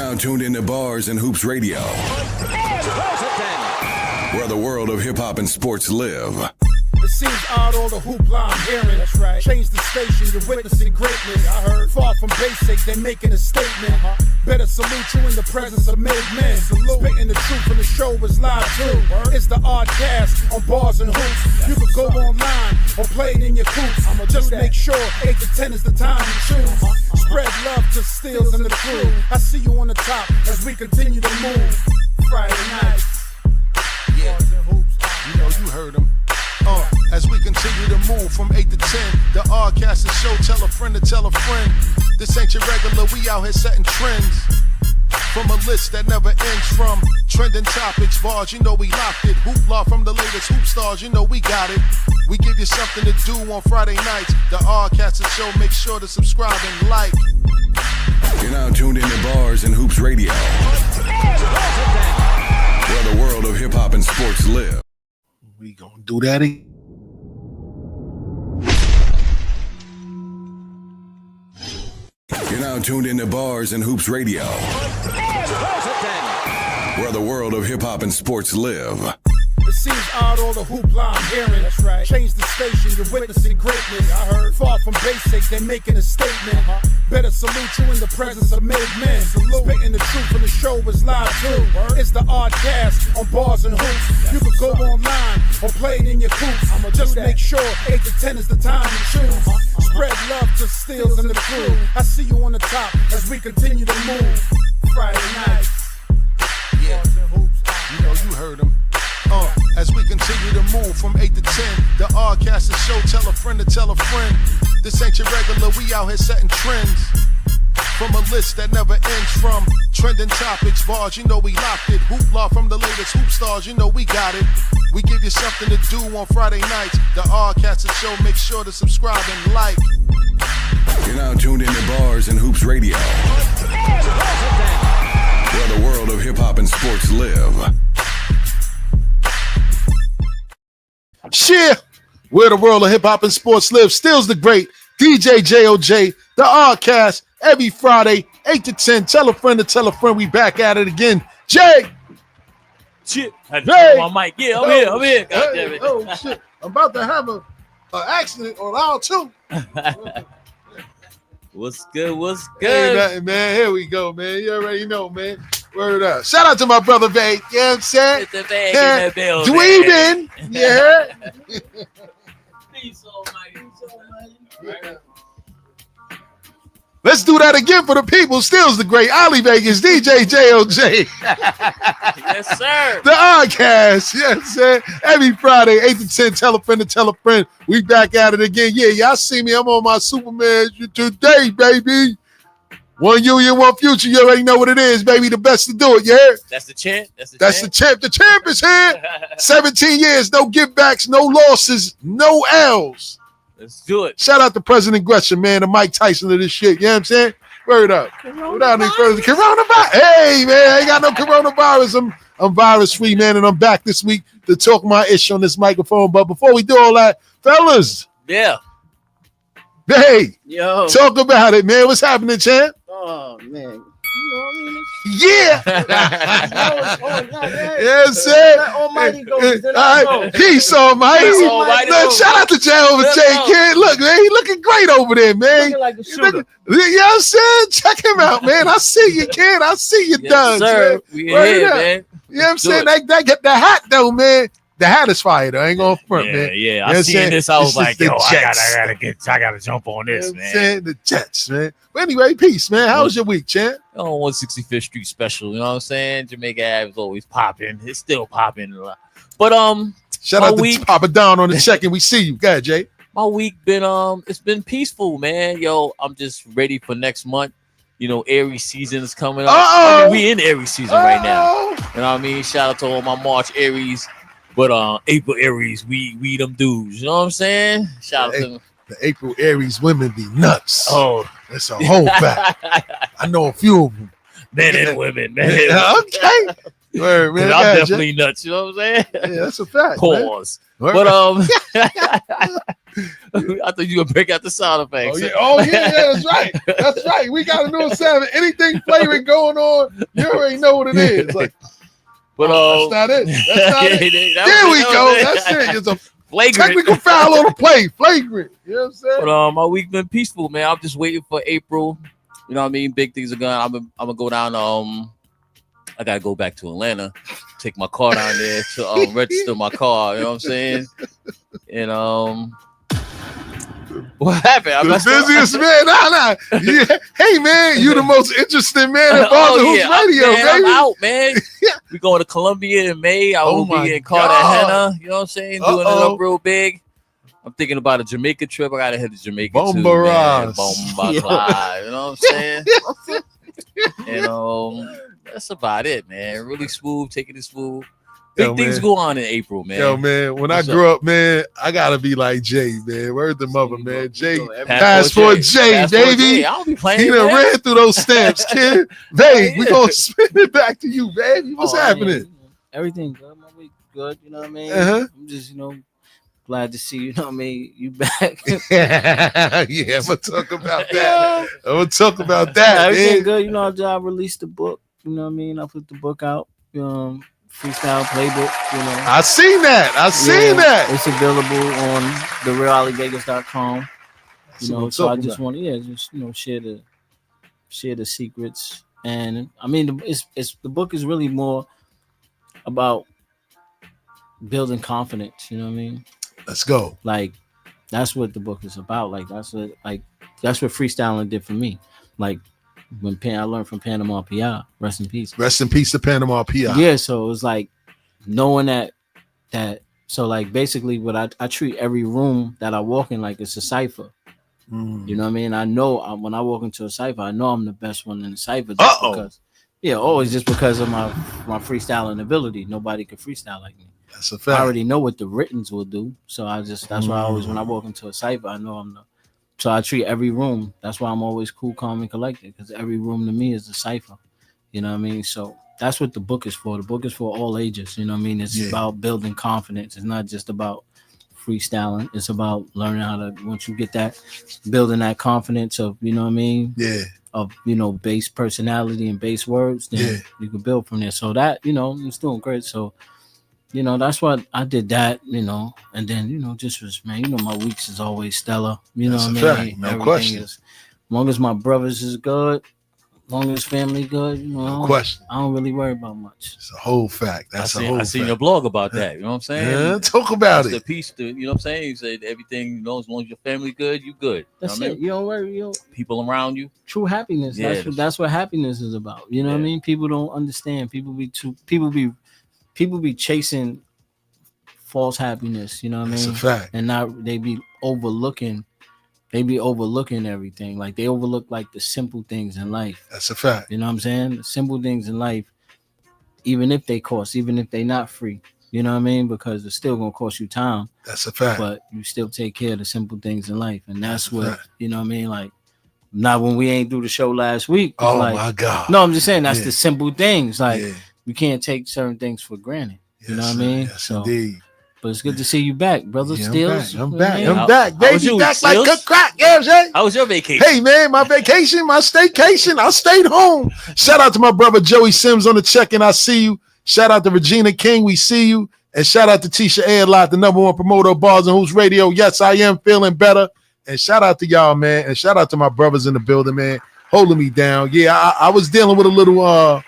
now tuned into Bars and Hoops Radio, where the world of hip-hop and sports live. It seems odd, all the hoopla I'm hearing. That's right. Change the station, you're witnessing greatness. I heard. Far from basic, they making a statement. Better salute you in the presence of made men. Spitting the truth, and the show is live too. It's the Oddcast on Bars and Hoops. You can go online or play it in your coops. Just make sure 8 to 10 is the time to choose. Spread love to Steels and the crew. I see you on the top as we continue to move. Friday nights. Yeah, you know you heard him. As we continue to move from 8 to 10, the Oddcast is show. Tell a friend to tell a friend. This ain't your regular, we out here setting trends. From a list that never ends, from trending topics, bars, you know we locked it. Hoopla from the latest hoop stars, you know we got it. We give you something to do on Friday nights. The Oddcast is show, make sure to subscribe and like. You're now tuned into Bars and Hoops Radio, where the world of hip-hop and sports live. We gonna do that again. You're now tuned into Bars and Hoops Radio, where the world of hip-hop and sports live. It seems odd, all the hoopla I'm hearing. That's right. Change the station, you're witnessing greatness. I heard. Far from basic, they making a statement. Better salute you in the presence of made men. Spitting the truth, and the show is live too. It's the Oddcast on Bars and Hoops. You can go online or play it in your coops. Just make sure 8 to 10 is the time to choose. Spread love to Steels and the crew. I see you on the top as we continue to move. Friday nights. Yeah, you know you heard him. As we continue to move from 8 to 10, the Oddcast is show. Tell a friend to tell a friend. This ain't your regular, we out here setting trends. From a list that never ends, from trending topics, bars, you know we locked it. Hoopla from the latest hoop stars, you know we got it. We give you something to do on Friday nights. The Oddcast is show, make sure to subscribe and like. You're now tuned into Bars and Hoops Radio, where the world of hip-hop and sports live. Share where the world of hip-hop and sports live. Steals the great DJ JOJ, the Oddcast, every Friday, 8 to 10. Tell a friend to tell a friend. We back at it again. Jay! Shit, I had to turn my mic. Yeah, I'm here. God damn it. Oh, shit. I'm about to have an accident on aisle 2. What's good? Ain't nothing, man. Here we go, man. You already know, man. Word up. Shout out to my brother, Vay. You know what I'm saying? It's the bag in the building. Dweebin. Yeah. Peace, almighty. Let's do that again for the people. Steals the great Ali Vegas, DJ JOJ. Yes, sir. The Oddcast. Yes, sir. Every Friday, 8 to 10. Tell a friend to tell a friend. We back at it again. Yeah, y'all see me. I'm on my Superman today, baby. One union, one future. You already know what it is, baby. The best to do it, yeah? That's the champ. That's the champ. The champ is here. 17 years, no givebacks, no losses, no L's. Let's do it. Shout out to President Gresham, man, the Mike Tyson of this shit. You know what I'm saying? Word up. Without any further, coronavirus. Hey, man, I ain't got no coronavirus. I'm virus free, man, and I'm back this week to talk my ish on this microphone. But before we do all that, fellas. Yeah. Hey, yo, talk about it, man. What's happening, champ? Oh man, you know what I mean? Yeah. Yes, sir. Almighty goes. Peace, Almighty. Peace, Almighty. Look, shout out to Jehovah J. Kid. Look, man, he looking great over there, man. Looking like a shooter. You know what I'm saying? Check him out, man. I see you, kid. I see you, Yes, sir. man. We here, man. You know what I'm saying? That get the hat though, man. The hat is fire though. I ain't going front, man. Yeah. You know I seen this. I was like, yo, I gotta jump on You this, know what I'm man. saying? The Jets, man. But anyway, peace, man. How was your week, champ? On 165th Street special, you know what I'm saying? Jamaica Ave is always popping. It's still popping a lot. But Shout out to Papa Down on the check and we see you. Go ahead, Jay. my week been it's been peaceful, man. Yo, I'm just ready for next month. You know, Aries season is coming up. I mean, we in Aries season right now. You know what I mean? Shout out to all my March Aries. But April Aries, we them dudes. You know what I'm saying? Shout out to them. The April Aries women be nuts. Oh, that's a whole fact. I know a few of them. Men and women, man. Okay. Word, man. I'm definitely nuts. You know what I'm saying? Yeah, that's a fact. Pause. Man. But I thought you would break out the sound effects. Oh yeah, that's right. That's right. We got a new sound. Anything flavoring going on, you already know what it is. Like, but that's not it. That's not it. There we go. That's it. It's a flagrant technical foul on the play. Flagrant. You know what I'm saying? But my week been peaceful, man. I'm just waiting for April. You know what I mean? Big things are going. I'm gonna go down. I gotta go back to Atlanta, take my car down there to register my car. You know what I'm saying? And what happened? The busiest man. Nah. Yeah. Hey man, you the most interesting man in Boston Hoops Radio, man, baby. I'm out, man. We going to Columbia in May. I will be in Cartagena. You know what I'm saying? Doing it up real big. I'm thinking about a Jamaica trip. I gotta head to Jamaica too, man. Bomba Clyde, you know what I'm saying? And that's about it, man. Really smooth, taking it smooth. Big things go on in April, man. Yo, man, when I grew up, man, I gotta be like Jay, man. Where's the mother, man? Jay, Passport J, baby. I don't be playing. He done ran through those stamps, kid. Babe, we gonna spin it back to you, baby. What's happening? Man, everything good. My week good. You know what I mean? I'm just, glad to see you. Know what I mean? You back? Yeah, I'm gonna talk about that. I'm gonna talk about that. Everything good. I released the book. You know what I mean? I put the book out. Freestyle playbook. I seen that. That. It's available on thereallyvegas.com. So I just want to share the secrets. And I mean, it's the book is really more about building confidence. You know what I mean? Let's go. Like that's what the book is about. Like that's what freestyling did for me. Like when I learned from Panama PI, rest in peace. Rest in peace to Panama PI. Yeah, so it was like knowing that. So like basically, what I treat every room that I walk in like it's a cipher. You know what I mean? I know when I walk into a cipher, I know I'm the best one in the cipher. Just because of my freestyling ability. Nobody could freestyle like me. That's a fact. I already know what the writtens will do, so that's why I always when I walk into a cipher, I know I'm the. So I treat every room. That's why I'm always cool, calm, and collected. Because every room to me is a cipher. You know what I mean? So that's what the book is for. The book is for all ages. You know what I mean? It's about building confidence. It's not just about freestyling. It's about learning how to, once you get that, building that confidence of, you know what I mean? Yeah. Of, base personality and base words, then you can build from there. So that, it's doing great. So, that's what I did that, and then, just was, man, my weeks is always stellar. You know what I mean? No question. As long as my brothers is good, as long as family good, no question. I don't really worry about much. It's a whole fact. I seen your blog about that. You know what I'm saying? Yeah, talk about it. The piece, you know what I'm saying? You said everything, as long as your family good, you good. That's it. You don't worry. People around you. True happiness. Yeah, that's what happiness is about. You know what I mean? People don't understand. People be chasing false happiness. You know what I mean? That's a fact. And now they be overlooking everything. Like they overlook like the simple things in life. That's a fact. You know what I'm saying? The simple things in life, even if they not free. You know what I mean? Because it's still gonna cost you time. That's a fact. But you still take care of the simple things in life, and that's what you know what I mean. Like, not when we ain't do the show last week. Oh like, my God! No, I'm just saying that's the simple things. Like you can't take certain things for granted. You know what I mean? Yes, indeed. But it's good to see you back, brother. Stills. I'm back. Baby, back like good crack. Yeah, how was your vacation? Hey, man, my vacation, my staycation. I stayed home. Shout out to my brother Joey Sims on the check-in. I see you. Shout out to Regina King. We see you. And shout out to Tisha Airlock, the #1 promoter of Bars and Hoops Radio. Yes, I am feeling better. And shout out to y'all, man. And shout out to my brothers in the building, man, holding me down. Yeah, I was dealing with a little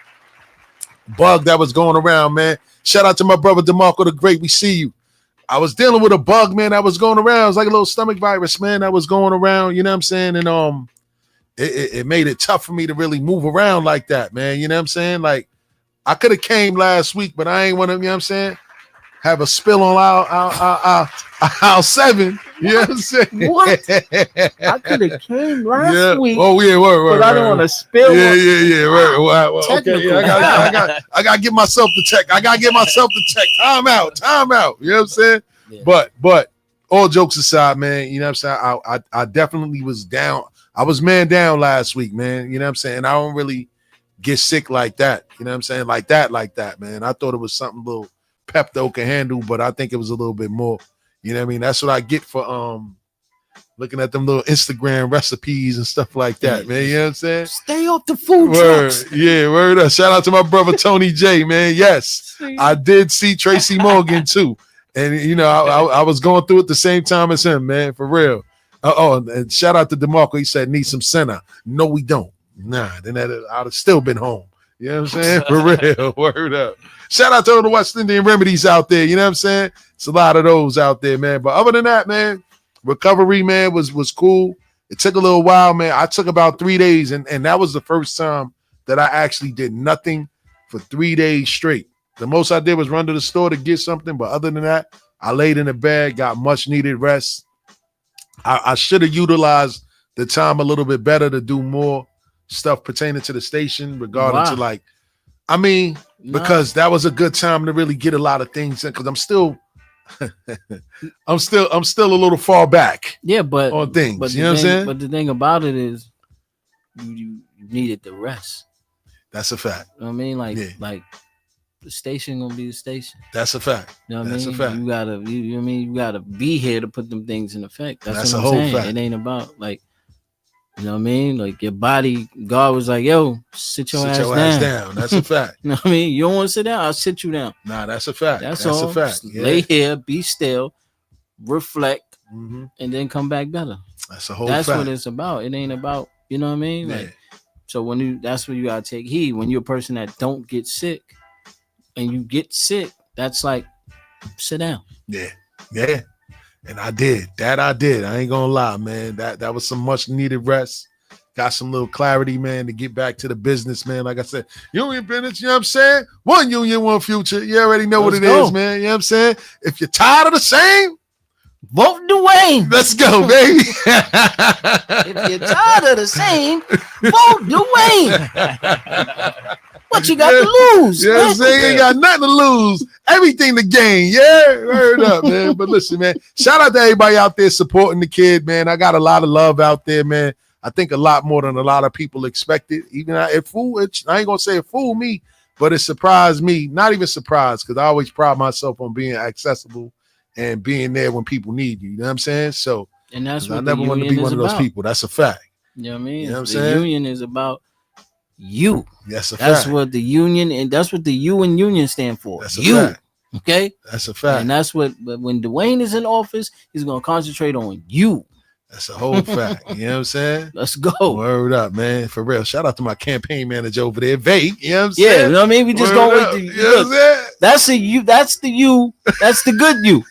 bug that was going around, man. Shout out to my brother DeMarco the Great. We see you. I was dealing with a bug, man, that was going around. It was like a little stomach virus, man, that was going around. You know what I'm saying? And it made it tough for me to really move around like that, man. You know what I'm saying? Like, I could have came last week, but I ain't want to, you know what I'm saying, have a spill on aisle 7. You know what I'm saying? What? I could have came last week. Oh, yeah, but I don't want to spill. Yeah. Right. Well, okay, yeah, I got to give myself the check. Time out. You know what I'm saying? Yeah. But all jokes aside, man, you know what I'm saying? I definitely was down. I was man down last week, man. You know what I'm saying? I don't really get sick like that. You know what I'm saying? Like that, man. I thought it was something little Pepto can handle, but I think it was a little bit more. You know what I mean? That's what I get for looking at them little Instagram recipes and stuff like that, man. You know what I'm saying? Stay off the food Word. trucks. Yeah, word up. Shout out to my brother Tony J, man. Yes, I did see Tracy Morgan too. And, you know, I was going through it the same time as him, man, for real. And shout out to DeMarco. He said, need some Senna. No, we don't. Nah, then I'd have still been home. You know what I'm saying? For real. Word up. Shout out to all the West Indian remedies out there. You know what I'm saying? It's a lot of those out there, man. But other than that, man, recovery, man, was cool. It took a little while, man. I took about 3 days, and that was the first time that I actually did nothing for 3 days straight. The most I did was run to the store to get something, but other than that, I laid in the bed, got much needed rest. I should have utilized the time a little bit better to do more stuff pertaining to the station regarding to like, I mean, because that was a good time to really get a lot of things in, because I'm still a little far back. Yeah, but on things. But you know what I'm saying? But the thing about it is you needed the rest. That's a fact. You know what I mean? Like the station gonna be the station. That's a fact. You know what That's I mean? a fact. You gotta, you know what I mean? You gotta be here to put them things in effect. That's what a I'm whole saying. fact. It ain't about like, you know what I mean? Like your body, God was like, yo, sit your ass down. That's a fact. You know what I mean? You don't want to sit down, I'll sit you down. Nah, that's a fact. That's all. all. A fact. Just lay here, be still, reflect, Mm-hmm. and then come back better. That's a whole That's fact. what it's about. It ain't about, you know what I mean? Like, so that's when you gotta take heed. When you're a person that don't get sick and you get sick, that's like, sit down. Yeah. And I did. I ain't gonna lie, man. That was some much needed rest. Got some little clarity, man, to get back to the business, man. Like I said, union business, you know what I'm saying? One union, one future. You already know what it is, man. You know what I'm saying? If you're tired of the same, vote Dwayne. Let's go, baby. If you're tired of the same, vote Dwayne. What you got to lose? You know what I'm saying? You ain't got nothing to lose, everything to gain. Yeah, word up, man. But listen, man, shout out to everybody out there supporting the kid, man. I got a lot of love out there, man. I think a lot more than a lot of people expected. Even I ain't gonna say it fooled me, but it surprised me. Not even surprised, because I always pride myself on being accessible and being there when people need you. You know what I'm saying? So, and that's what I never want to be one of those people. That's a fact. You know what I mean? You know what I'm the saying? Union is about you. That's a That's fact. what the union, and that's what the U in union stand for. That's a you. fact. Okay? That's a fact. And that's what, but when Dwayne is in office, he's gonna concentrate on you. That's a whole fact. You know what I'm saying? Let's go. Word up, man. For real. Shout out to my campaign manager over there, Vake. You know what I'm saying? Yeah, you know what I mean? We just Word go up. with the You know what I'm saying? that's the you, that's the you, that's the good you.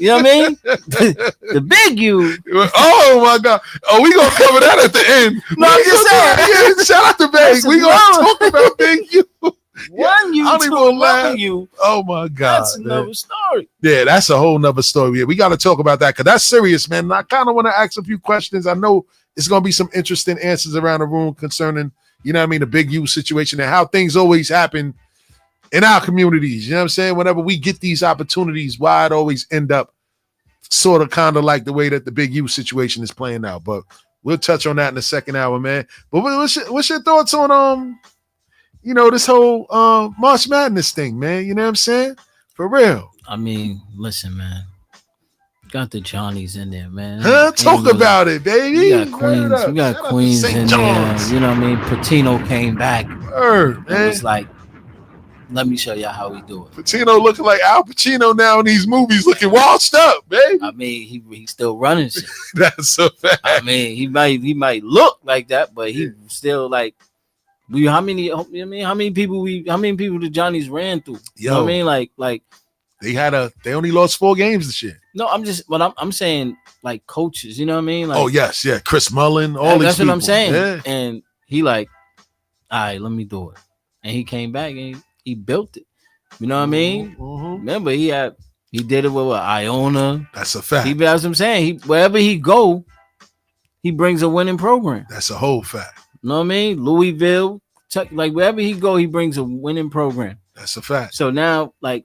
You know what I mean? The big you. Oh my God. Oh, we gonna cover that at the end. No, I'm just saying. Yeah, shout out to Vake. We gonna talk about Big U. One you, I don't two, even laugh. another you. Oh my God. That's man. another story. Yeah, that's a whole nother story. Yeah, we got to talk about that because that's serious, man. And I kind of want to ask a few questions. I know it's going to be some interesting answers around the room concerning, you know what I mean, the Big U situation and how things always happen in our communities. You know what I'm saying? Whenever we get these opportunities, why it always end up sort of kind of like the way that the Big U situation is playing out. But we'll touch on that in the second hour, man. But what's your thoughts on you know, this whole March Madness thing, man? You know what I'm saying? For real. I mean, listen, man. Got the Johnnies in there, man. Huh? Talk about it, baby. We got Queens. We got Queens in there. You know what I mean? Patino came back. Man. It was like, let me show y'all how we do it. Patino looking like Al Pacino now in these movies, looking washed up, baby. I mean, he's still running shit. That's a fact. I mean, he might look like that, but he still like. How many people the Johnnies ran through? You know what I mean? Like they only lost 4 games this year. No, I'm saying like coaches, you know what I mean? Like, oh yes, yeah. Chris Mullen, all these that's people. what I'm saying. Yeah. And he like, all right, let me do it. And he came back and he built it. You know what I mean? Mm-hmm. Remember, he did it with Iona. That's a fact. That's what I'm saying. Wherever he go, he brings a winning program. That's a whole fact. You know what I mean? Louisville, like wherever he go, he brings a winning program. That's a fact. So now, like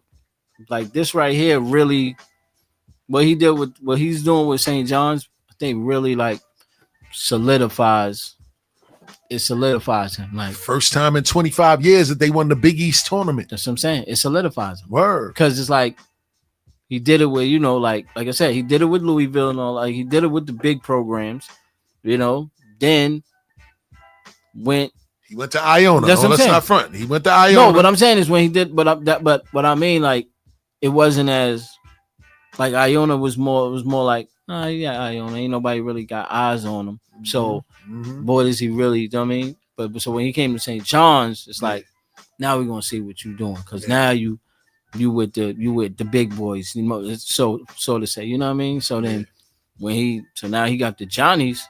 this right here, really, what he's doing with St. John's, I think really like solidifies him. Like First time in 25 years that they won the Big East tournament. that's what I'm saying. It solidifies him. Word. Because it's like He did it with, you know, like I said, he did it with Louisville and all. Like he did it with the big programs, you know. Then went. He went to Iona. That's what I'm Let's saying. not front. He went to Iona. No, what I'm saying is when he did, but what I mean, like it wasn't as like Iona was more. It was more like, yeah, Iona. Ain't nobody really got eyes on him. So, boy, does he really? You know what I mean? But so when he came to St. John's, it's like now we're gonna see what you're doing because now you with the big boys. You know, so to say. You know what I mean? So then now he got the Johnnies.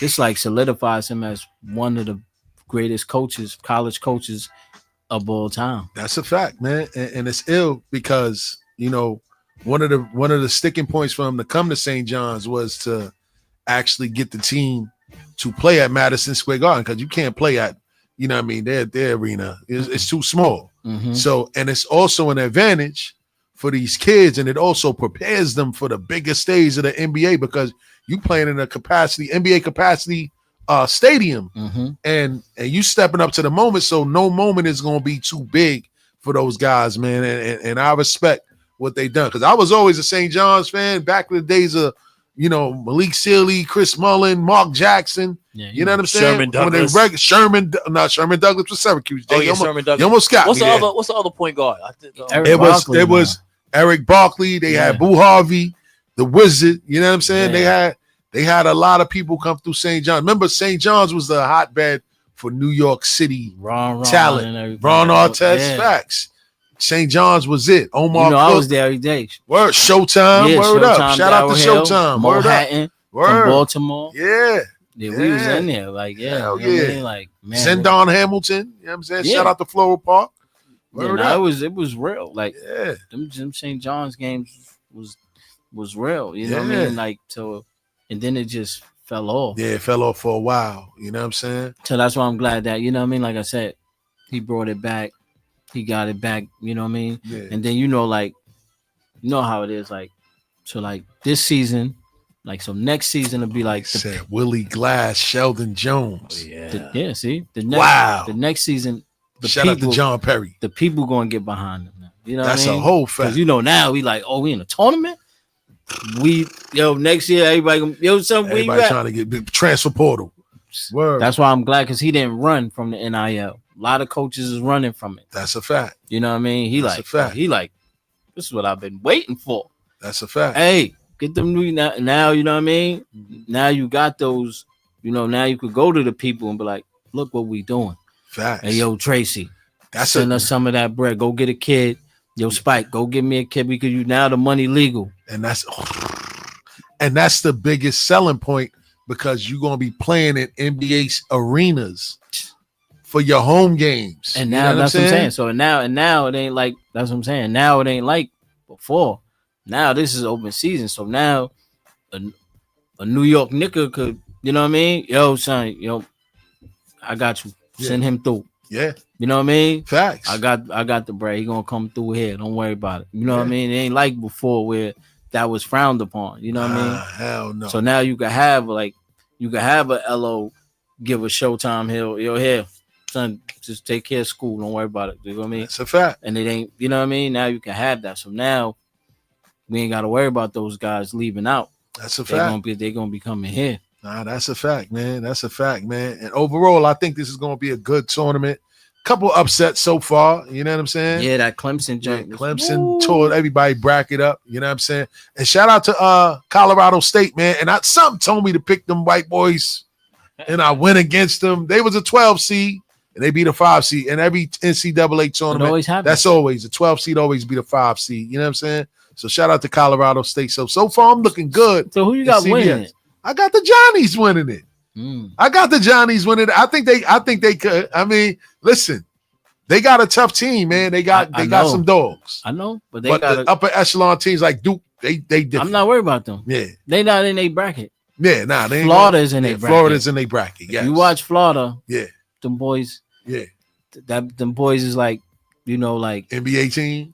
This like solidifies him as one of the greatest coaches, college coaches of all time. That's a fact, man, and it's ill because you know one of the sticking points for him to come to St. John's was to actually get the team to play at Madison Square Garden because you can't play at, you know what I mean, their arena it's too small. So, and it's also an advantage for these kids, and it also prepares them for the bigger stage of the NBA because you playing in a NBA capacity stadium, and you stepping up to the moment, so no moment is going to be too big for those guys, man. And I respect what they done because I was always a St. John's fan back in the days of, you know, Malik Sealy, Chris Mullin, Mark Jackson. Yeah, you know what I'm saying? Sherman Douglas. Sherman Douglas was Syracuse. Sherman Douglas. You almost got what's me the there. What's the other point guard? It was Eric Barkley. They had Boo Harvey, the Wizard. You know what I'm saying? They had a lot of people come through St. John's. Remember, St. John's was the hotbed for New York City talent. Ron Artest, facts. St. John's was it. Omar Cook. I was there every day. Word. Showtime. Word Showtime, up. Shout out to Showtime. Mo Hatton from Baltimore. Yeah. We was in there. Like, Hell you know what I mean? Like, man. Zendon Hamilton. You know what I'm saying? Shout out to Floral Park. Word up. It was real. Like, them St. John's games was real. You know what I mean? Like, so, and then it just fell off. Yeah, it fell off for a while. You know what I'm saying? So that's why I'm glad that, you know what I mean? Like I said, he brought it back. He got it back, you know what I mean? Yeah. And then, you know, like, you know how it is. Like, so, like, this season, like, so next season will be like Willie Glass, Sheldon Jones. See? The next season, shout out to John Perry. The people going to get behind him now. You know what I mean? That's a whole fact. Because, you know, now we like, we in a tournament? Next year, everybody trying to get transfer portal. Word. That's why I'm glad because he didn't run from the NIL. A lot of coaches is running from it. That's a fact. You know what I mean? He like, this is what I've been waiting for. That's a fact. Hey, get them new now. You know what I mean? Now you got those. You know, now you could go to the people and be like, look what we doing. Facts. Hey, yo, Tracy, send us some of that bread. Go get a kid. Yo, Spike, go get me a kid because you now the money legal. And that's the biggest selling point because you're gonna be playing in NBA arenas for your home games. And now that's what I'm saying. So now it ain't like that's what I'm saying. Now it ain't like before. Now this is open season. So now a New York Knicker could, you know what I mean? Yo, son, I got you. Send him through. Yeah. You know what I mean? Facts. I got the bread. He gonna come through here. Don't worry about it. You know what I mean? It ain't like before where that was frowned upon. You know what I mean? Hell no. So now you can have a LO give a Showtime here, son, just take care of school. Don't worry about it. You know what I mean? It's a fact. And it ain't, you know what I mean? Now you can have that. So now we ain't gotta worry about those guys leaving out. That's a fact. They're gonna be coming here. Nah, that's a fact, man. That's a fact, man. And overall, I think this is gonna be a good tournament. Couple upsets so far, you know what I'm saying? Yeah, that Clemson joint. Clemson tore everybody bracket up, you know what I'm saying? And shout out to Colorado State, man. And something told me to pick them white boys, and I went against them. They was a 12 seed, and they beat a 5 seed. And every NCAA tournament, that's always a 12 seed, always beat a 5 seed. You know what I'm saying? So shout out to Colorado State. So far, I'm looking good. So who you got winning it? I got the Johnnies winning it. I got the Johnnies winning it. I think they could. I mean, listen, they got a tough team, man. They got some dogs. I know, but the upper echelon teams like Duke, they different. I'm not worried about them. Yeah, they not in a bracket. Yeah, nah, they Florida's in a bracket. Florida's in a bracket. Yes. You watch Florida. Yeah, them boys. Yeah, them boys is like, like NBA team.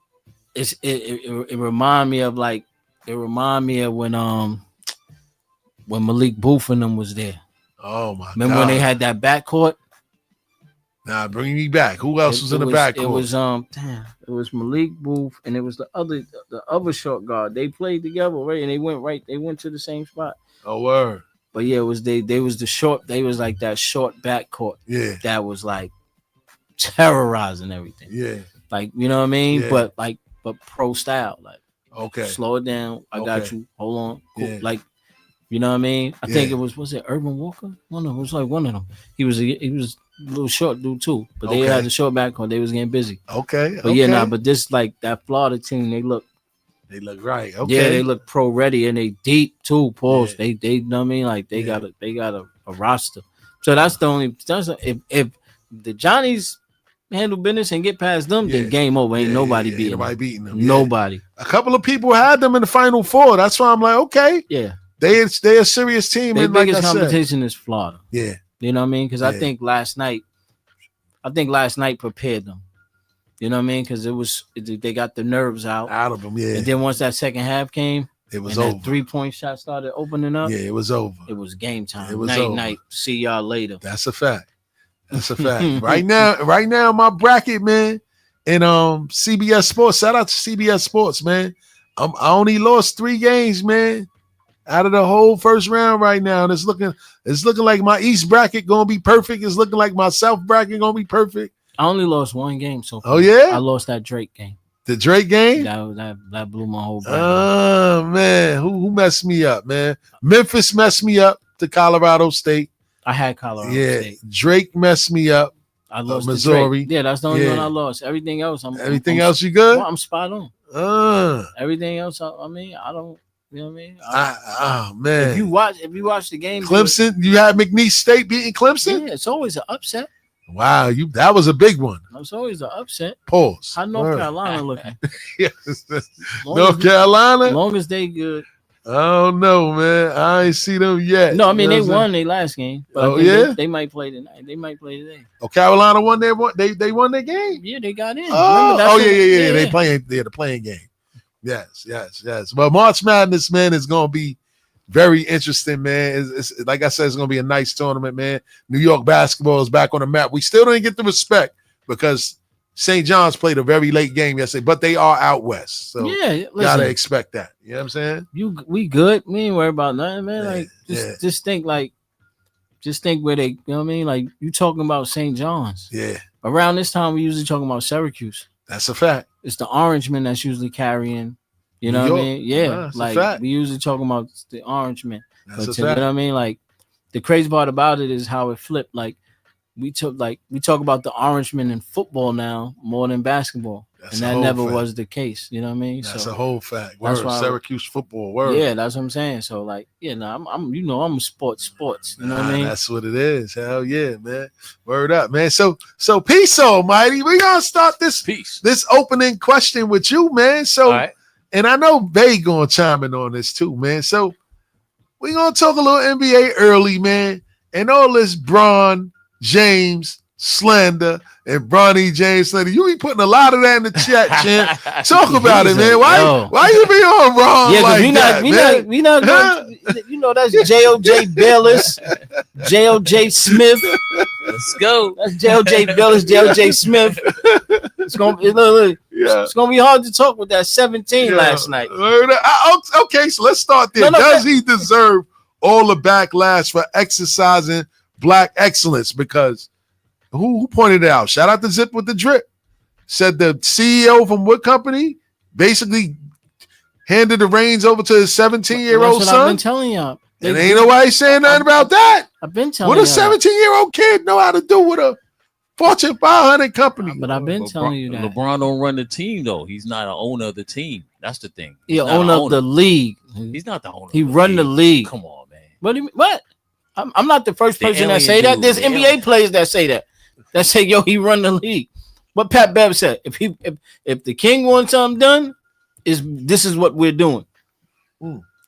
It remind me of when Malik Booth and them was there. Oh my! Remember when they had that backcourt? Nah, bring me back. Who else was in the backcourt? It was it was Malik Booth and it was the other short guard. They played together, right? And they went to the same spot. Oh, word. But yeah, it was they was the short, they was like that short backcourt. Yeah. That was like terrorizing everything. Yeah. Like, you know what I mean? Yeah. But pro style. Like, okay. Slow it down. I got you. Hold on. Cool. Yeah. Like, you know what I mean? I think it was it Urban Walker? No, it was like one of them. He was a little short dude too. But they had the short backcourt. They was getting busy. Okay. But yeah, but this like that Florida team, they look right. Okay. Yeah, they look pro ready and they deep too. Pause. Yeah. They you know what I mean? Like they got a roster. So that's the only if the Johnnies handle business and get past them, then game over. Ain't nobody beating them. Nobody. A couple of people had them in the Final Four. That's why I'm like, okay. Yeah. They a serious team. Their and biggest competition is Florida. Yeah. You know what I mean? Because I think last night prepared them. You know what I mean? Because they got the nerves out of them. Yeah. And then once that second half came, it was over. That 3-point shot started opening up. Yeah, it was over. It was game time. It was night. See y'all later. That's a fact. Right now, my bracket, man, and CBS Sports. Shout out to CBS Sports, man. I only lost 3 games, man, out of the whole first round right now, and it's looking like my East bracket gonna be perfect. It's looking like my South bracket gonna be perfect. I only lost 1 game so far. Oh yeah, I lost that Drake game. The Drake game? That blew my whole bracket. Oh man, who messed me up, man? Memphis messed me up to Colorado State. I had Colorado State. Drake messed me up. I lost Missouri. Yeah, that's the only one I lost. Everything else, you good? I'm spot on. Everything else, I mean, I don't. You know what I mean? Oh man! If you watch the game, Clemson, you had McNeese State beating Clemson. Yeah, it's always an upset. Wow, that was a big one. It's always an upset. Pause. How North Carolina looking? Yes, North Carolina. As long as they good. I don't know, man. I ain't see them yet. No, I mean they won their last game. But they might play tonight. They might play today. Oh, Carolina won their one. They won their game. Yeah, they got in. Yeah. They playing. They're the playing game. Yes. But March Madness, man, is gonna be very interesting, man. It's like I said, it's gonna be a nice tournament, man. New York basketball is back on the map. We still didn't get the respect because St. John's played a very late game yesterday, but they are out west. So gotta expect that. You know what I'm saying? We good. We ain't worried about nothing, man. Like just think where they, you know what I mean? Like you talking about St. John's. Yeah. Around this time we usually talking about Syracuse. That's a fact. It's the Orangemen that's usually carrying. You know what I mean? Yeah. Like we usually talking about the Orangemen. That's a fact. You know what I mean? Like the crazy part about it is how it flipped. Like we talk about the Orangemen in football now more than basketball. And that never was the case. You know what I mean? That's a whole fact. Word. Syracuse football. Word. Yeah, that's what I'm saying. So like, I'm sports. You know what I mean? That's what it is. Hell yeah, man. Word up, man. So peace, almighty. We gonna start this opening question with you, man. So and I know Bay gonna chime in on this too, man. So we gonna talk a little NBA early, man. And all this Bron James slander and Bronny James slander. You be putting a lot of that in the chat, champ. Talk about it, man. Why you be on Bron like that, man? We not you know that's J.O.J. Bayless, J.O.J. Smith. Let's go. That's J.O.J. Bayless, J.O.J. Smith. It's gonna be hard to talk with that 17 last night. Okay, so let's start there. Does he deserve all the backlash for exercising black excellence? Because who pointed it out? Shout out to Zip with the Drip. Said the CEO from what company basically handed the reins over to his 17-year-old son. I've been telling y'all. And ain't nobody saying nothing about that. I've been telling you. What a 17-year-old kid know how to do with a Fortune 500 company. But I've been telling you that. LeBron don't run the team, though. He's not an owner of the team. That's the thing. He's owner of the league. He's not the owner. He run the league. Come on, man. What do you mean? What? I'm not the first person that say that. There's NBA players that say that. That say, yo, he run the league. What Pat Bev said, if the king wants something done, this is what we're doing.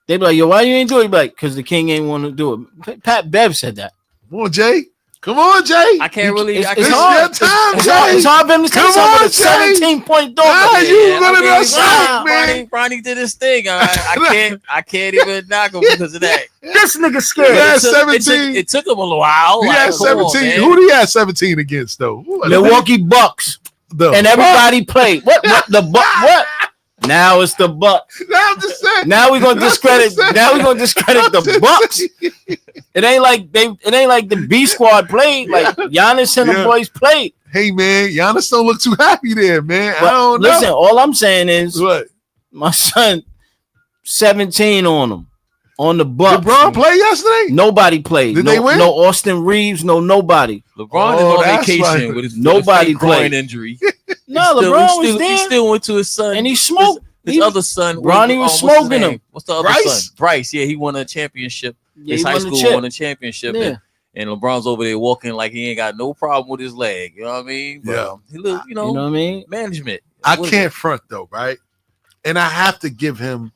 They be like, yo, why you ain't doing it? Like, because the king ain't want to do it. Pat Bev said that. Come on, Jay. Come on, Jay. I can't really. It's I It's can't, your time, Jay. It's hard for him to Come say something on, with a Jay. 17-point Nah, dog. you Yeah, running I mean, outside, man. Ronnie did his thing. All right? I can't even knock him because of that. This nigga He scared. had It took- 17. It took him a little while. He Like, had come on, 17. man. Who did he have 17 against, though? Milwaukee Bucks. And everybody played. What the Buck? What? Now it's the Bucks. I'm just saying. Now we're gonna discredit. Now we're gonna discredit the Bucks. It ain't like the B squad played. Like Giannis and the boys played. Hey, man, Giannis don't look too happy there, man. But I don't know. listen, all I'm saying is What? my son 17 on him on the Bucks. LeBron play yesterday? Nobody played. Did no, they win? No Austin Reeves. No nobody. LeBron is Oh, on that's vacation right. with his Nobody fake groin played. injury. No, LeBron was there, He still went to his son and he smoked. His other son. Ronnie was what's his smoking name? him. What's the other Bryce? son? Bryce. Yeah, he won a championship. Yeah, His he high won the school chip. won a championship. Yeah. And LeBron's over there walking like he ain't got no problem with his leg. You know what I mean? But, Yeah. He look, You know what I mean? management. I What is can't front, though, right? And I have to give him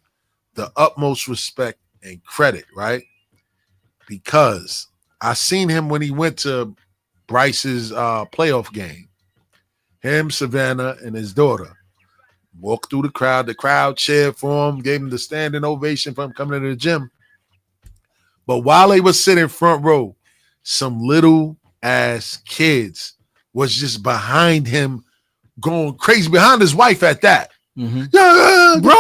the utmost respect and credit, right? Because I seen him when he went to Bryce's playoff game. Him, Savannah, and his daughter walked through the crowd. The crowd cheered for him, gave him the standing ovation for him coming to the gym. But while they was sitting front row, some little ass kids was just behind him, going crazy behind his wife at that. Mm-hmm. Yeah, Bro,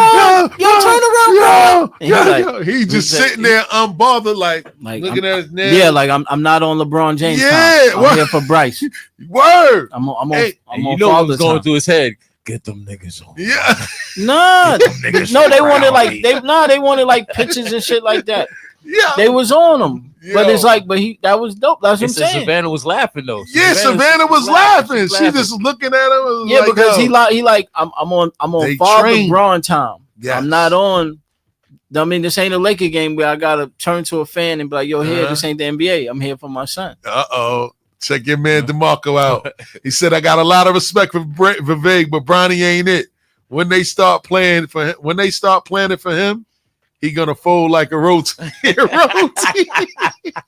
yo, turn around, bro. And He just sitting there unbothered, like looking at his name. Yeah, like I'm not on LeBron James. Yeah, time. I'm what? here for Bryce. Word. I'm on. Hey, I'm you on know what Father's was going time. through his head? Get them niggas on. Yeah. Nah, niggas no, they around wanted like me. they wanted like pictures and shit like that. Yeah. They was on him, but Yo. it's like, that was dope. That's what I'm It said saying. Savannah was laughing though. Yeah, Savannah was laughing. She She just looking at him. and was Yeah, like, because yo. he like I'm on They Father trained. LeBron time. Yes. I'm not on. I mean, this ain't a Laker game where I gotta turn to a fan and be like, "Yo, here, Uh-huh. this ain't the NBA. I'm here for my son." Uh-oh. Check your man DeMarco out. He said, I got a lot of respect for Vivek, but Bronny ain't it. When they start playing for him, planning for him, he gonna fold like a roti.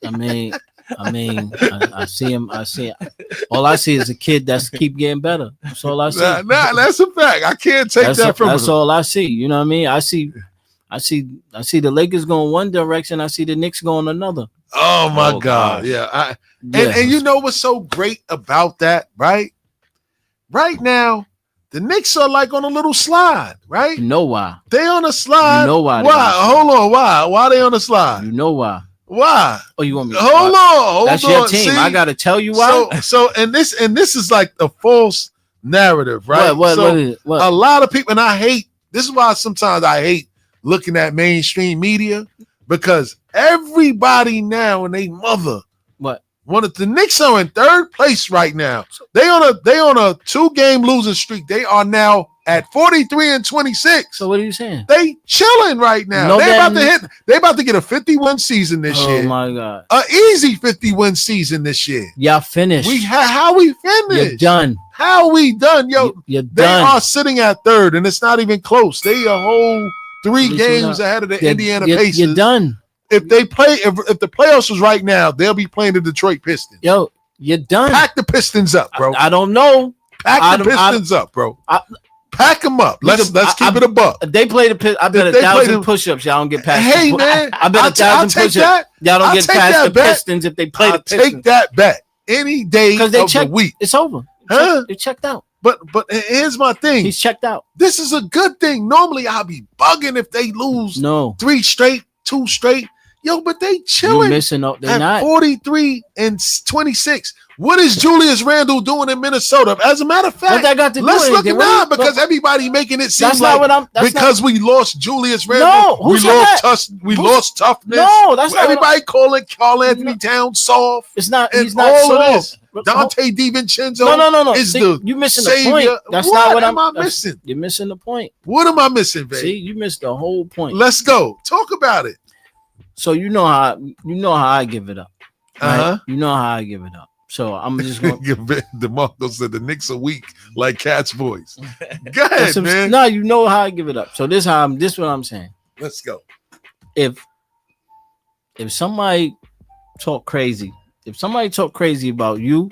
I mean, I see him. All I see is a kid that's keep getting better. That's all I see. Nah, that's a fact. I can't take that from That's him. all I see. You know what I mean? I see the Lakers going one direction. I see the Knicks going another. Oh my Oh, God. gosh. Yeah. Yeah. And you know what's so great about that, right? Right now, the Knicks are like on a little slide, right? You know why? They on a slide. You know why they Why? on a slide. Hold on. Why? Why they on a slide? You know why? Why? Oh, you want me? Hold on. That's your team. I gotta tell you why. So and this is like a false narrative, right? What So is it? What? a lot of people, and I hate this is why sometimes I hate looking at mainstream media, because everybody now and they mother What? the Knicks are in third place right now. They on a 2-game losing streak. They are now at 43-26. So what are you saying? They chilling right now. No, They about to get a 50-win season this Oh year. my God! An easy 50-win season this year. Y'all finished. How we finished? You're done. How we done? Yo, You're they done. are sitting at third, and it's not even close. They a whole 3 least you're games not- ahead of the You're- Indiana you're- Pacers. You're done. If they play, if the playoffs was right now, they'll be playing the Detroit Pistons. Yo, you're done. Pack the Pistons up, bro. I don't know. Pack the Pistons up, bro. Pack them up. Let's keep it a buck. They play the pit. I bet If a they play 1,000 them- push-ups. Y'all don't get past. Hey the, man, I bet I'll 1,000 take push-ups. that. Y'all don't I'll get take past that the bet. Pistons if they play I'll the Pistons. take that bet any day Because of they the checked. week. It's over. Huh? They checked out. But here's my thing. He's checked out. This is a good thing. Normally I'll be bugging if they lose No, 3 straight, 2 straight. Yo, but they you chilling missing up. They're at not. 43-26. What is Julius Randle doing in Minnesota? As a matter of What fact, that got to do let's with look anything? it What- down because everybody making it seem That's like not what I'm. That's because we lost Julius Randle, No, who we said lost that? we Who- lost toughness. No, that's not. Everybody calling Carl Anthony No. Towns soft. It's not. and He's not all of soft. Dante DiVincenzo. No. is See, the you missing savior. the point. That's What not what am I that's- missing? You're missing the point. What am I missing, babe? See, you missed the whole point. Let's go. Talk about it. So you know how I give it up. Right? Uh-huh. You know how I give it up. So I'm just going. DeMarco said the Knicks are weak, like Cat's voice. Go ahead, man. No, you know how I give it up. So this what I'm saying. Let's go. If somebody talk crazy, if somebody talk crazy about you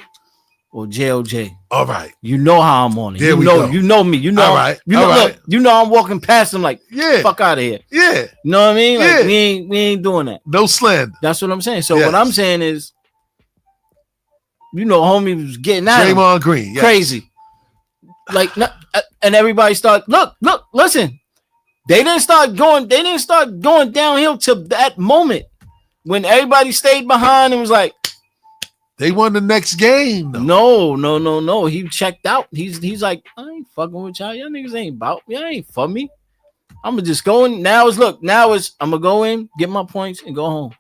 or JLJ, all right, you know how I'm on it. There you we know, go. you know me. You know, all right, you know, all right. look, you know, I'm walking past him like, Yeah, fuck out of here. yeah, You know what I mean? Like, Yeah. we ain't doing that. no slander. That's what I'm saying. So Yes. what I'm saying is, you know, homie was getting at him. Draymond Green, yes. Crazy. Like, and everybody start look, listen. They didn't start going downhill till that moment when everybody stayed behind and was like, They won the next game. Though. no. He checked out. He's like, I ain't fucking with y'all. Y'all niggas ain't about me. Y'all ain't for me. I'ma just go in. Now it's I'm gonna go in, get my points, and go home.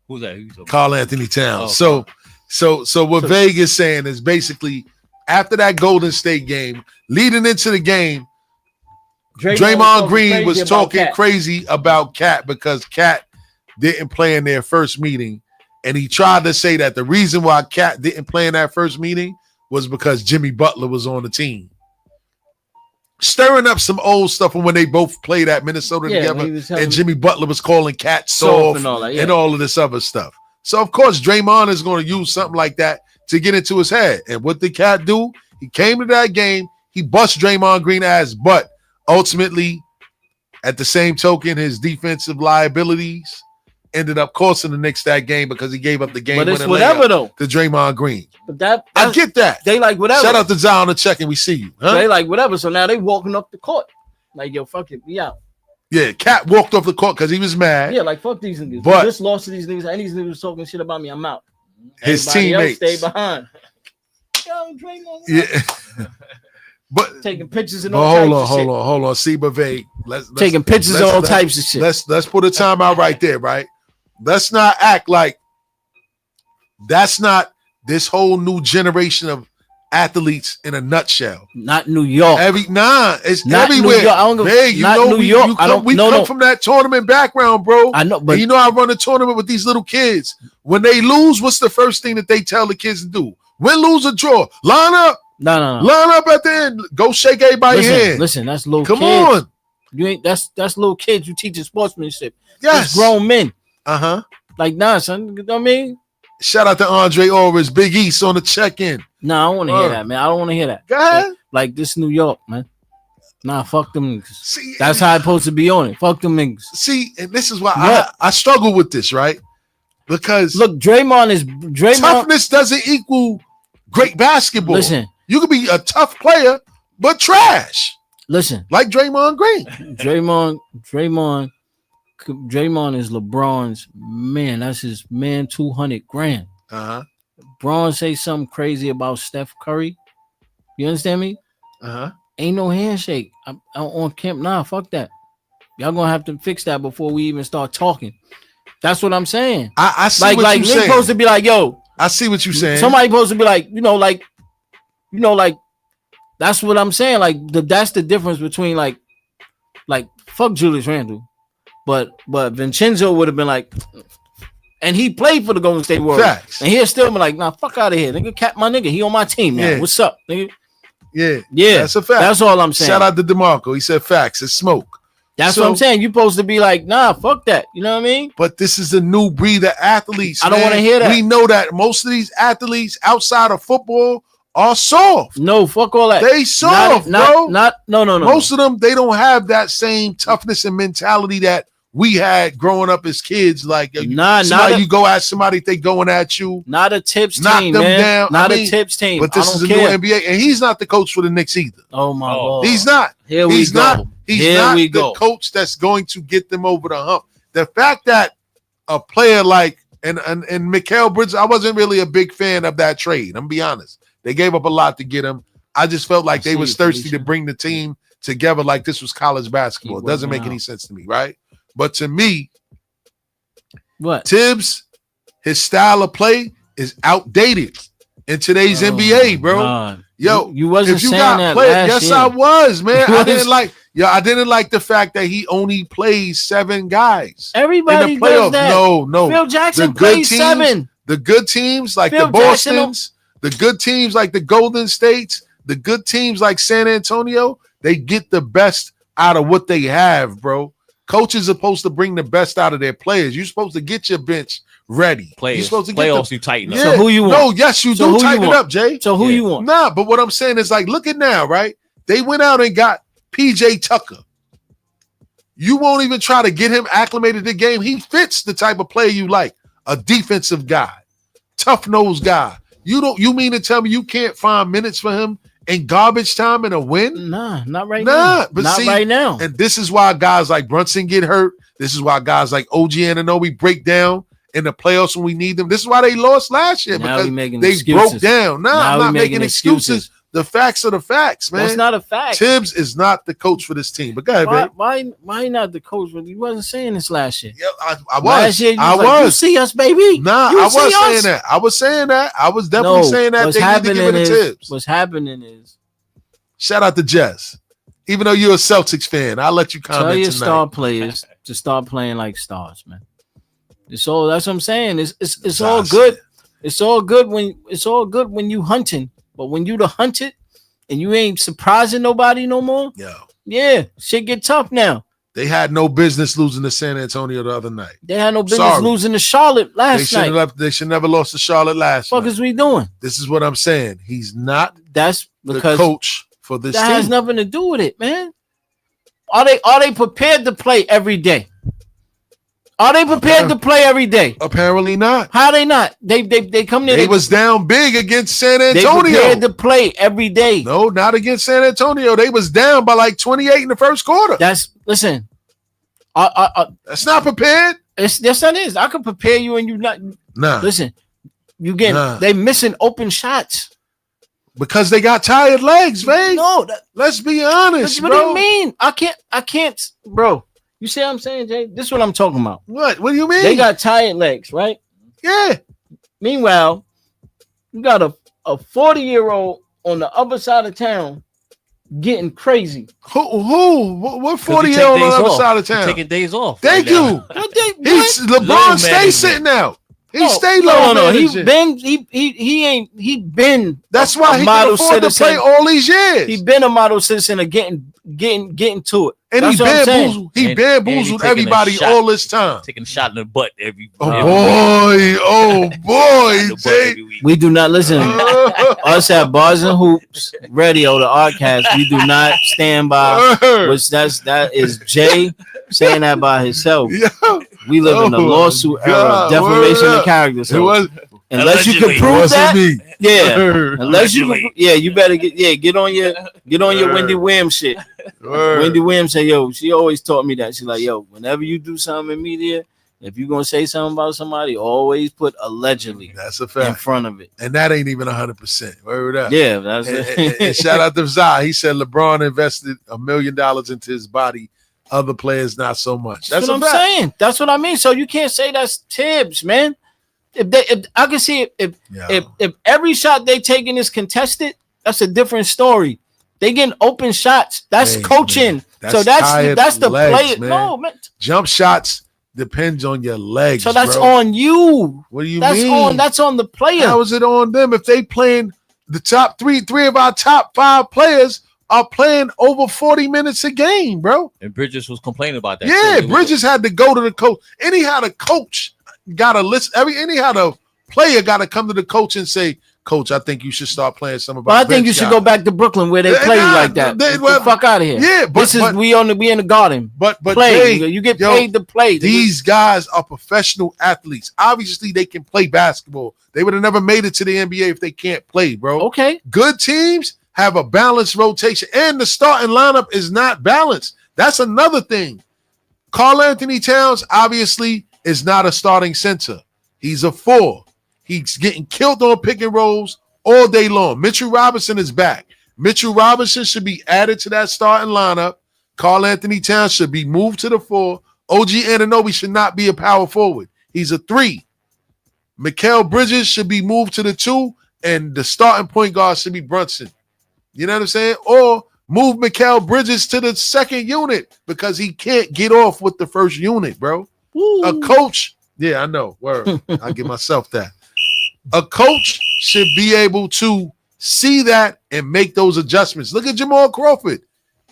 Who's that? Who's talking Karl Anthony Towns. Oh, So what Vegas saying is basically after that Golden State game, leading into the game, Draymond Green was talking crazy about Cat because Cat didn't play in their first meeting. And he tried to say that the reason why Cat didn't play in that first meeting was because Jimmy Butler was on the team. Stirring up some old stuff from when they both played at Minnesota together. And Jimmy Butler was calling Cat soft and all of this other stuff. So, of course, Draymond is going to use something like that to get into his head. And what did Cat do? He came to that game. He bust Draymond Green ass, but ultimately, at the same token, his defensive liabilities ended up costing the Knicks that game because he gave up the game. But it's whatever though to Draymond Green. But I get that. They like whatever. Shout out to Zion the check and we see you. Huh? They like whatever. So now they walking up the court. Like, yo, fuck it. We out. Yeah, Cat walked off the court because he was mad. Yeah, like fuck these niggas. But just lost to these niggas, and these niggas talking shit about me. I'm out. His Everybody teammates else stay behind. Yo, Draymond. Yeah. But taking pictures and all types of shit. Hold on. See, but vague. Let's taking pictures of all types of shit. Let's put a timeout right there, right? Let's not act like that's not this whole new generation of athletes in a nutshell. Not New York. It's not everywhere. New York. I don't hey, you know, New York. We come from that tournament background, bro. I know, but and you know, I run a tournament with these little kids. When they lose, what's the first thing that they tell the kids to do? Win, lose, or draw. Line up. No. Line up at the end. Go shake everybody's hand. Listen, that's little Come kids. on. You ain't that's little kids. You teaching sportsmanship. Yes. It's grown men. Like, nah, son. You know what I mean? Shout out to Andre Orris, Big East on the check-in. Nah, I don't want to hear that, man. I don't want to hear that. Go ahead. Like this New York, man. Nah, fuck them niggas. See, that's how it's supposed to be on it. Fuck them niggas. See, and this is why I struggle with this, right? Because look, Draymond toughness doesn't equal great basketball. Listen, you could be a tough player, but trash. Listen, like Draymond Green. Draymond is LeBron's man. That's his man. 200 grand. Braun say something crazy about Steph Curry. You understand me? Ain't no handshake. I'm on camp. Nah, fuck that. Y'all gonna have to fix that before we even start talking. That's what I'm saying. I see what you're saying. You're supposed to be like, yo. I see what you're saying. Somebody supposed to be like, like that's what I'm saying. Like that's the difference between like fuck Julius Randle, but Vincenzo would have been like, and he played for the Golden State Warriors. Facts. And he'll still be like, nah, fuck out of here, nigga. Cap my nigga. He on my team now. Yeah. What's up, nigga? Yeah, that's a fact. That's all I'm saying. Shout out to DeMarco. He said facts. It's smoke. That's what I'm saying. You're supposed to be like, nah, fuck that. You know what I mean? But this is a new breed of athletes. I don't want to hear that. We know that most of these athletes outside of football are soft. No, fuck all that. They soft, bro. No. Most of them, they don't have that same toughness and mentality that we had growing up as kids. Like, you go at somebody, they going at you. Not a tips knock team, them man. down. Not a tips team. But this is a new NBA, and he's not the coach for the Knicks either. Oh my God. He's not. He's not the coach that's going to get them over the hump. The fact that a player like and Mikal Bridges, I wasn't really a big fan of that trade. I'm gonna be honest. They gave up a lot to get him. I just felt like they was thirsty to bring the team together like this was college basketball. It doesn't make any sense to me, right? But to me, Tibbs, his style of play is outdated in today's NBA, bro. God. Yo, you wasn't if you saying got that players, last yes, year. I was, man. I didn't like the fact that he only plays 7 guys. Everybody in the playoffs. does that. No. Phil Jackson plays 7. The good teams like Phil the Bostons, the good teams like the Golden States, the good teams like San Antonio, they get the best out of what they have, bro. Coaches are supposed to bring the best out of their players. You're supposed to get your bench ready. Players, You're supposed to playoffs, you tighten up. Yeah. So who you want? No, yes, you So do who tighten you it want? up, Jay. So who Yeah. you want? Nah, but what I'm saying is like, look at now, right? They went out and got PJ Tucker. You won't even try to get him acclimated to the game. He fits the type of player you like. A defensive guy, tough-nosed guy. You mean to tell me you can't find minutes for him in garbage time in a win? Nah, not right now. But Not see, right now. And this is why guys like Brunson get hurt. This is why guys like OG Anunoby break down in the playoffs when we need them. This is why they lost last year, Now because we making they excuses. broke down. Now I'm we not making making excuses. The facts are the facts, man. That's not a fact. Tibbs is not the coach for this team. But go ahead, Why, babe. why not the coach? When he wasn't saying this last year. Yeah, I was. Last year, you I was. Like, you was. see us, baby. Nah, You I see was saying us? that. I was saying that. I was definitely saying that. What's They need to give it happening to is Tibbs. what's happening is Shout out to Jess. Even though you're a Celtics fan, I'll let you comment tell your tonight. star players to start playing like stars, man. It's all. That's what I'm saying. It's all good. It's all good when you hunting, but when you the hunted and you ain't surprising nobody no more. Yo, Yeah, shit get tough now. they had no business losing to San Antonio the other night. They had no business Sorry. losing to Charlotte last night. They should never lost to Charlotte last What the fuck night. is we doing? This is what I'm saying. He's not That's the because coach for this that team. has nothing to do with it, man. Are they prepared to play every day? Are they prepared to play every day? Apparently not. How they not? They come there. They was down big against San they Antonio. prepared to play every day. No, not against San Antonio. They was down by like 28 in the first quarter. Listen. That's not prepared. Yes, that is. I can prepare you and you not. Nah, Listen, you get they missing open shots. because they got tired legs, man. No, Let's be honest, what bro. do you mean? I can't, bro. You see what I'm saying, Jay? This is what I'm talking about. What? What do you mean? They got tired legs, right? yeah. Meanwhile, you got a 40-year-old on the other side of town getting crazy. Who? What 'Cause he 40-year-old take on the days other off. side of He town? taking days off. Thank right now. you. What? LeBron Load stays management. sitting out. He No, stay low. No. He managing. been he been. That's a why he can model afford to citizen. play all these years. He been a model citizen of getting to it. And That's he what I'm saying. bamboozled. He And bamboozled taking a everybody shot. all this time. Taking a shot in the butt every. Oh every boy! Oh in the boy! butt Jay. every week. We do not listen. Us at Bars and Hoops Radio, the Oddcast. We do not stand by. Which that is Jay saying that by himself. Yeah. We live in a Oh, lawsuit era, God, defamation word of up. character. It So was. unless you Allegedly. can prove wasn't that, me. yeah. Word. Unless you, Allegedly. you better get on your Word. Wendy Williams shit. Word. Wendy Williams say, yo, she always taught me that. She's like, yo, whenever you do something in media, if you're gonna say something about somebody, always put allegedly That's a in fact. front of it. And that ain't even 100%. Word up. Yeah, that's And shout out to Zai. He said LeBron invested $1 million into his body. Other players, not so much. That's what a I'm fact. saying. That's what I mean. So you can't say that's Tibbs, man. If I can see if every shot they taking is contested, that's a different story. They getting open shots. That's Hey, coaching. man. That's So tired that's the legs, player. man. No, man. Jump shots depends on your legs. So that's bro. on you. What do you That's mean? that's on the player. How is it on them if they playing the top three of our top 5 players are playing over 40 minutes a game, bro? And Bridges was complaining about that. Yeah, too. Bridges had to go to the coach. Anyhow, the coach got to listen. Anyhow, the player got to come to the coach and say, "Coach, I think you should start playing some of our But I think bench you should guys." go back to Brooklyn where they play you like that. Get the fuck out of here. Yeah, but we in the garden. but Play. they- You get yo, paid to play. These guys are professional athletes. Obviously, they can play basketball. They would have never made it to the NBA if they can't play, bro. Okay. Good teams have a balanced rotation, and the starting lineup is not balanced. That's another thing. Karl Anthony Towns obviously is not a starting center. He's a 4. He's getting killed on pick and rolls all day long. Mitchell Robinson is back. Mitchell Robinson should be added to that starting lineup. Karl Anthony Towns should be moved to the 4. OG Anunoby should not be a power forward. He's a 3. Mikal Bridges should be moved to the 2, and the starting point guard should be Brunson. You know what I'm saying? Or move Mikal Bridges to the second unit because he can't get off with the first unit, bro. A coach, yeah, I know. Word. I give myself that. A coach should be able to see that and make those adjustments. Look at Jamal Crawford.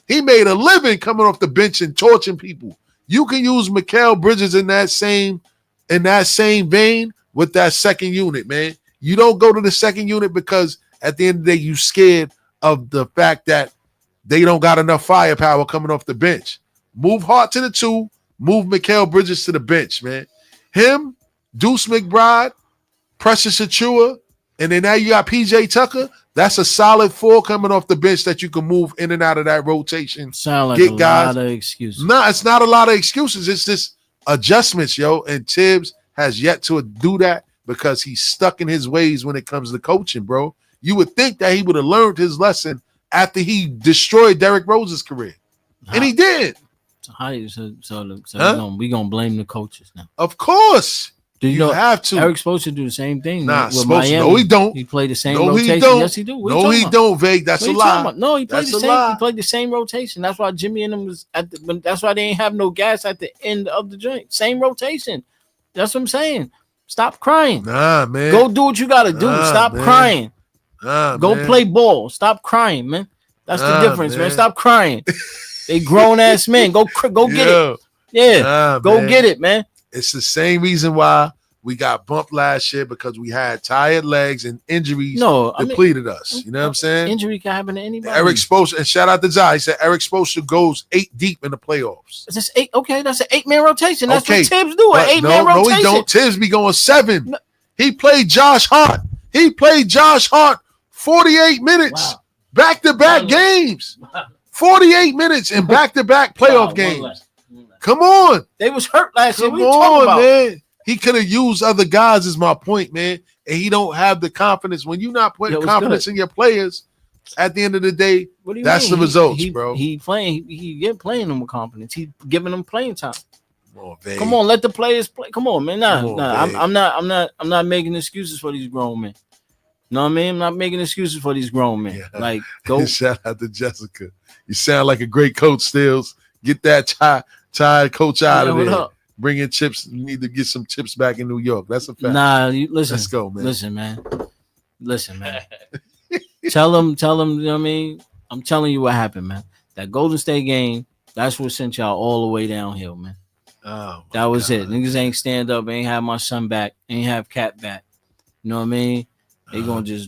He made a living coming off the bench and torching people. You can use Mikal Bridges in that same vein with that second unit, man. You don't go to the second unit because at the end of the day, you scared of the fact that they don't got enough firepower coming off the bench. Move Hart to the 2, move Mikal Bridges to the bench, man. Him, Deuce McBride, Precious Achua, and then now you got PJ Tucker. That's a solid 4 coming off the bench that you can move in and out of that rotation. Sound like Get a guys. lot of excuses. No, it's not a lot of excuses. It's just adjustments, yo. And Tibbs has yet to do that because he's stuck in his ways when it comes to coaching, bro. You would think that he would have learned his lesson after he destroyed Derrick Rose's career. And he did. So we gonna blame the coaches now. Of course. Do you know have to? Eric's supposed to do the same thing. Nah, with supposed to. Miami. No, he don't. He played the same No, rotation. he don't. Yes, he do. What No, he don't, Vague. That's a lie. No, he played That's the a same. lie. He played the same rotation. That's why Jimmy and them was that's why they ain't have no gas at the end of the joint. Same rotation. That's what I'm saying. Stop crying. Nah, man. Go do what you gotta do. Nah, Stop man. crying. Nah, Go man. play ball. Stop crying, man. That's the difference, man. man. Stop crying. They grown ass men. Go get it. Yeah, go man. get it, man. It's the same reason why we got bumped last year because we had tired legs and injuries depleted us. You know what I'm saying? Injury can happen to anybody. Eric Spoelstra, and shout out to Zai. He said Eric Spoelstra goes 8 deep in the playoffs. It's just 8. Okay, that's an 8-man rotation. That's Okay, what Tibbs do. An 8-man rotation. No, he don't. Tibbs be going 7. No. He played Josh Hart. 48 minutes. Wow. Back-to-back games. 48 minutes in back-to-back playoff games. Come on. They was hurt last year. Come What are you talking about? man. He could have used other guys, is my point, man. And he don't have the confidence. When you're not putting confidence in your players, at the end of the day, that's the results, bro. He get playing them with confidence. He giving them playing time. Come on, let the players play. Come on, man. I'm not making excuses for these grown men. Know what I mean? I'm not making excuses for these grown men. Yeah. Like, go. Shout out to Jessica. You sound like a great coach, Stills. Get that tired coach out of there. Bring in chips. You need to get some chips back in New York. That's a fact. Listen. Let's go, man. Listen, man. Tell them, you know what I mean? I'm telling you what happened, man. That Golden State game, that's what sent y'all all the way downhill, man. Oh, that was it. Niggas ain't stand up, ain't have my son back, ain't have Cat back. You know what I mean? They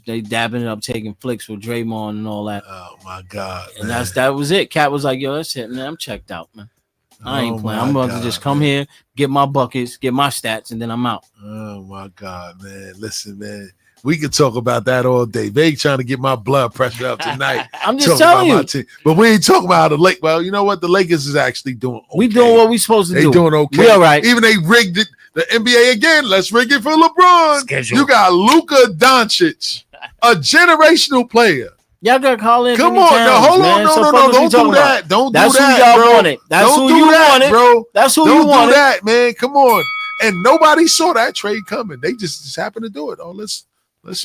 they dabbing it up, taking flicks with Draymond and all that. Oh my God. And that was it. Cat was like, yo, that's it, man. I'm checked out, man. I ain't playing. I'm about to just come here, get my buckets, get my stats, and then I'm out. Oh my God, man. Listen, man. We could talk about that all day. They trying to get my blood pressure up tonight. I'm just telling you. But we ain't talking about the Lake. Well, you know what? The Lakers is actually doing okay. We doing what we supposed to do. They doing okay. We all right. Even they rigged it. The NBA again. Let's rig it for LeBron. Schedule. You got Luka Doncic, a generational player. Y'all got to call in. Come on, hold on, no, don't do that. Don't do that, That's who y'all wanted. That's who you wanted, bro. That's who you wanted. Don't do that, man. Come on. And nobody saw that trade coming. They just happened to do it. Oh, let's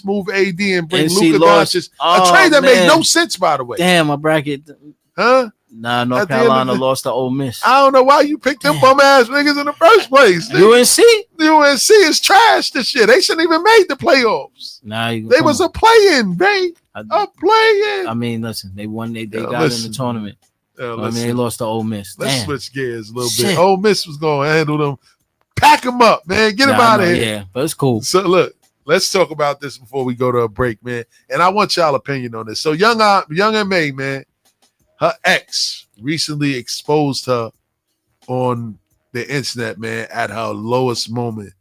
move AD and bring Luka Doncic. A trade that made no sense, by the way. Damn, my bracket. Huh? Nah, North Carolina lost to Ole Miss. I don't know why you picked them bum ass niggas in the first place. UNC is trash this year. They shouldn't even made the playoffs. Nah, they was a play-in, babe. A play-in. I mean, listen, they won. They got in the tournament. I mean, they lost to Ole Miss. Let's switch gears a little bit. Ole Miss was going to handle them. Pack them up, man. Get them out of here. Yeah, but it's cool. So look, let's talk about this before we go to a break, man. And I want y'all opinion on this. So young M.A., man, her ex recently exposed her on the internet, man, at her lowest moment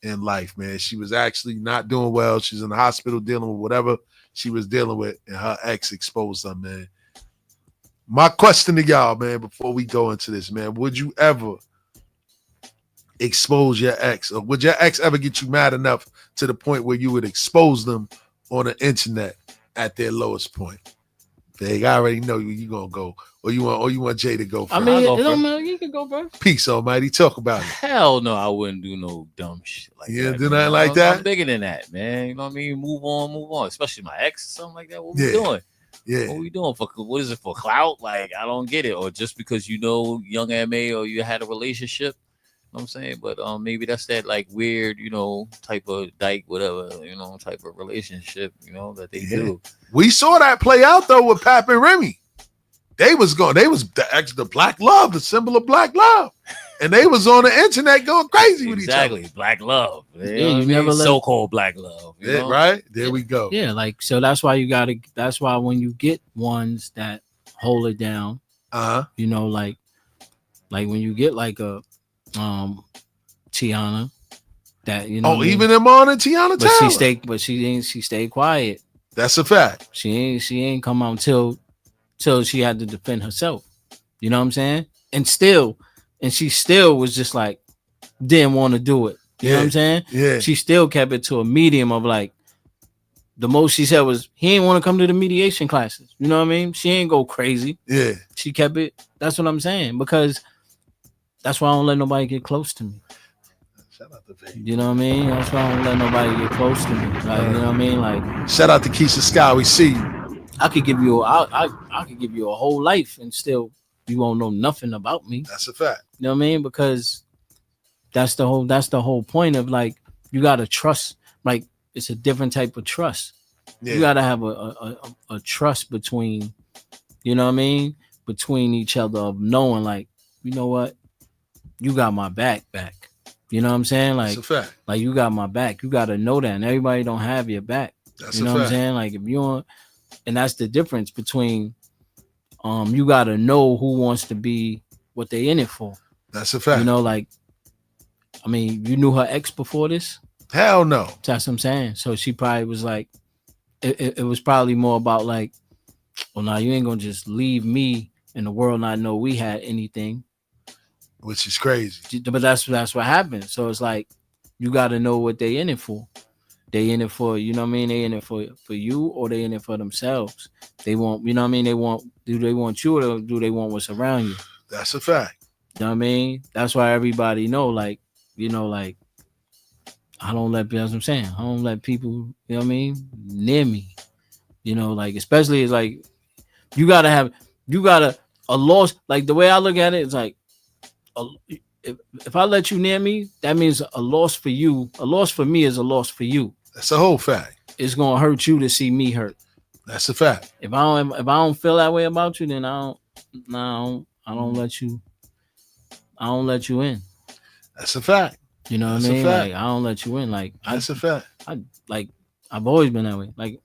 in life, man. She was actually not doing well. She's in the hospital dealing with whatever she was dealing with, and her ex exposed her, man. My question to y'all, man, before we go into this, man, would you ever expose your ex? Or would your ex ever get you mad enough to the point where you would expose them on the internet at their lowest point? I already know you gonna go, or you want Jay to go first. I mean, it don't matter. You can go first. Peace, Almighty. Talk about it. Hell no, I wouldn't do no dumb shit like that. Yeah, do nothing like that. I'm bigger than that, man. You know what I mean? Move on. Especially my ex or something like that. What we doing? Yeah. What we doing? What is it for clout? Like, I don't get it. Or just because you know young MA or you had a relationship. You know what I'm saying? But maybe that's that like weird, type of dyke, whatever, type of relationship, that they do. We saw that play out though with Pap and Remy. They was the black love, the symbol of black love. And they was on the internet going crazy with each other. Exactly. Black love. You never let so-called black love. You know? Right? There we go. Yeah, like so that's why that's why when you get ones that hold it down, you know, like when you get like a Tiana that, you know. Oh, even them on and Tiana but Taylor. She stayed quiet. That's a fact. She ain't come out till she had to defend herself. You know what I'm saying? And she still was just like didn't want to do it. You know what I'm saying? Yeah. She still kept it to a medium of like the most she said was he ain't want to come to the mediation classes. You know what I mean? She ain't go crazy. Yeah. She kept it. That's what I'm saying. Because that's why I don't let nobody get close to me. Shout out to Vegas. You know what I mean? That's why I don't let nobody get close to me. Like, you know what I mean? Like, shout out to Keisha Sky. We see you. I could give you I could give you a whole life and still you won't know nothing about me. That's a fact. You know what I mean? Because that's the whole point of like you gotta trust. Like it's a different type of trust. Yeah. You gotta have a trust between, you know what I mean, between each other of knowing like, you know what, you got my back. You know what I'm saying? Like, that's a fact. Like you got my back. You gotta know that, and everybody don't have your back. That's you know a what fact. I'm saying? Like if you don't, and that's the difference between, you gotta know who wants to be what they in it for. That's a fact. You know, like, I mean, you knew her ex before this? Hell no. That's what I'm saying. So she probably was like, it was probably more about like, well, now you ain't gonna just leave me and the world not know we had anything. Which is crazy. But that's what happened. So it's like, you got to know what they in it for. They in it for, you know what I mean? They in it for you, or they in it for themselves. They want, you know what I mean? Do they want you, or do they want what's around you? That's a fact. You know what I mean? That's why everybody know, like, you know, like, I don't let, that's what I'm saying. I don't let people, you know what I mean, near me. You know, like, especially it's like, you got a loss. Like, the way I look at it, it's like, if I let you near me, that means a loss for you. A loss for me is a loss for you. That's a whole fact. It's gonna hurt you to see me hurt. That's a fact. If I don't feel that way about you, then I don't let you. I don't let you in. That's a fact. You know what I mean? Like I don't let you in. Like that's a fact. I've always been that way. Like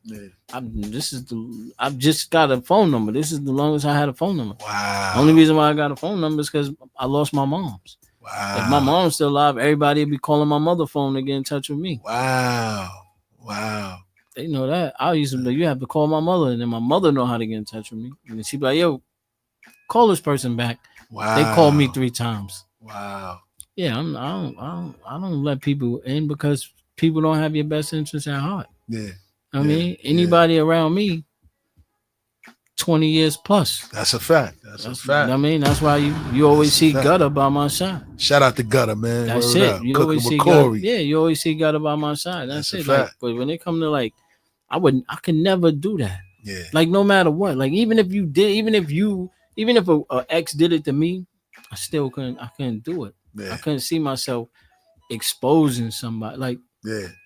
I've just got a phone number. This is the longest I had a phone number. Wow. The only reason why I got a phone number is because I lost my mom's. Wow. If my mom's still alive, everybody would be calling my mother phone to get in touch with me. Wow. They know that. I used to, you have to call my mother, and then my mother know how to get in touch with me. And then she'd be like, yo, call this person back. Wow. They called me 3 times. Wow. Yeah, I don't let people in because people don't have your best interest at heart. Yeah. I mean, anybody around me, 20 years plus. That's a fact. That's a fact. I mean, that's why you always see Gutter by my side. Shout out to Gutter, man. That's Word it. up. You Cooking always with see Corey. Gutter. Yeah, you always see Gutter by my side. That's it. Like, but when it come to like, I could never do that. Yeah. Like no matter what. Like even if a ex did it to me, I couldn't do it. Yeah. I couldn't see myself exposing somebody. Like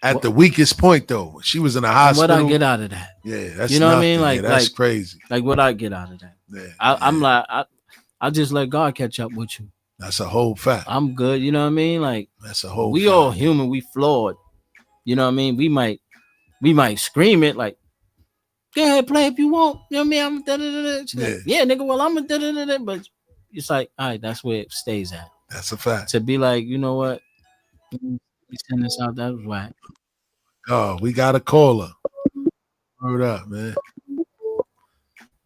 at the weakest point though, she was in a hospital. What I get out of that? Yeah, that's you know nothing. What I mean. Like that's crazy. Like what I get out of that? Yeah, I'm like I just let God catch up with you. That's a whole fact. I'm good. You know what I mean? Like that's a whole. We fact. all human. We flawed. You know what I mean? We might scream it like, go ahead, play if you want. You know what I mean? I'm da-da-da-da. Like, yeah, nigga. Well, I'm a da-da-da-da. But it's like, all right, that's where it stays at. That's a fact. To be like, you know what? We send this out. That was whack. Oh, we got a caller. Word up, man.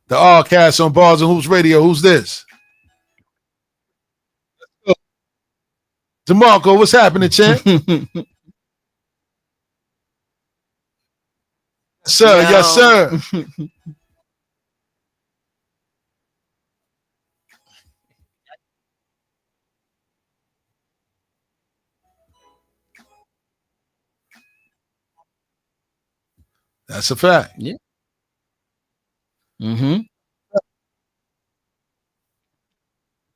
The Oddcast on Bars and Hoops Radio. Who's this? DeMarco, what's happening, champ? Sir, yes, sir. That's a fact. Yeah. Mm-hmm.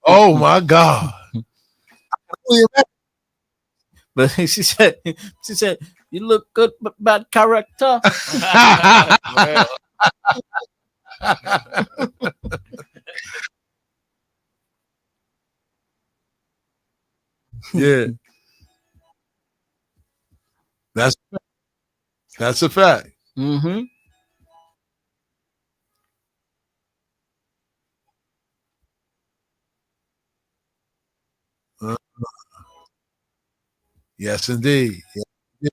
Oh my God. But she said, you look good but bad character. Yeah. That's a fact. Mm-hmm. Uh, yes, indeed. Yeah.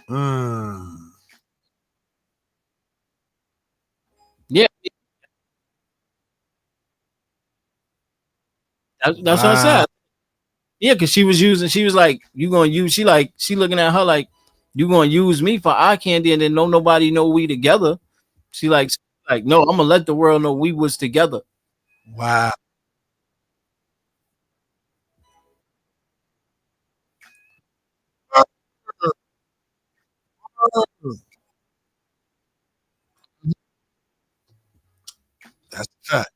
Mm. Yeah, that's what I Wow. said. Yeah, because she was like, you gonna use, she looking at her like, you gonna use me for eye candy and then no nobody know we together. She like, no, I'm gonna let the world know we was together. Wow. That's a fact.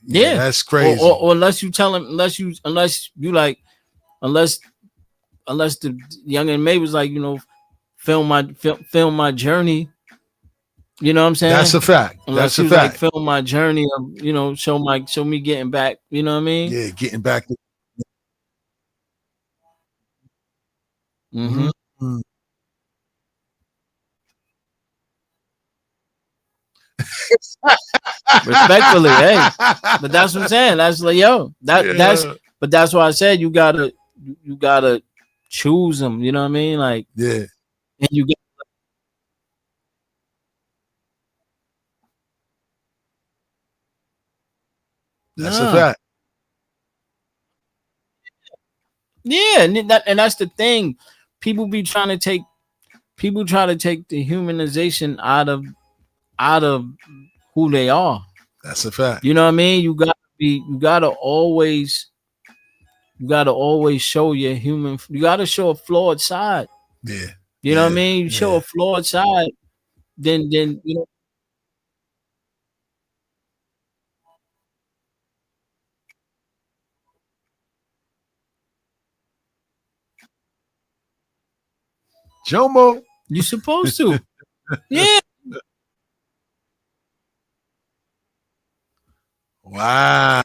Yeah, Yeah. that's crazy. Or unless you tell him, unless you like, unless the young and May was like, film my journey. You know what I'm That's saying? a fact. Unless That's she a was like, fact. film my journey of, show me getting back. You know what I mean? Yeah, getting back to. Mm-hmm. Mm. Respectfully, hey. But that's what I'm saying. That's like, Yeah. but that's why I said you gotta choose them. You know what I mean? Like, Yeah, and you get that's a nah. fact. Yeah, and that's the thing. People be trying to take people try to take the humanization out of who they are. That's a fact. You know what I mean? You gotta always show your human. You gotta show a flawed side. Yeah, You know what I yeah, mean? You show yeah. a flawed side, then Jomo. you're supposed to. Yeah, Wow,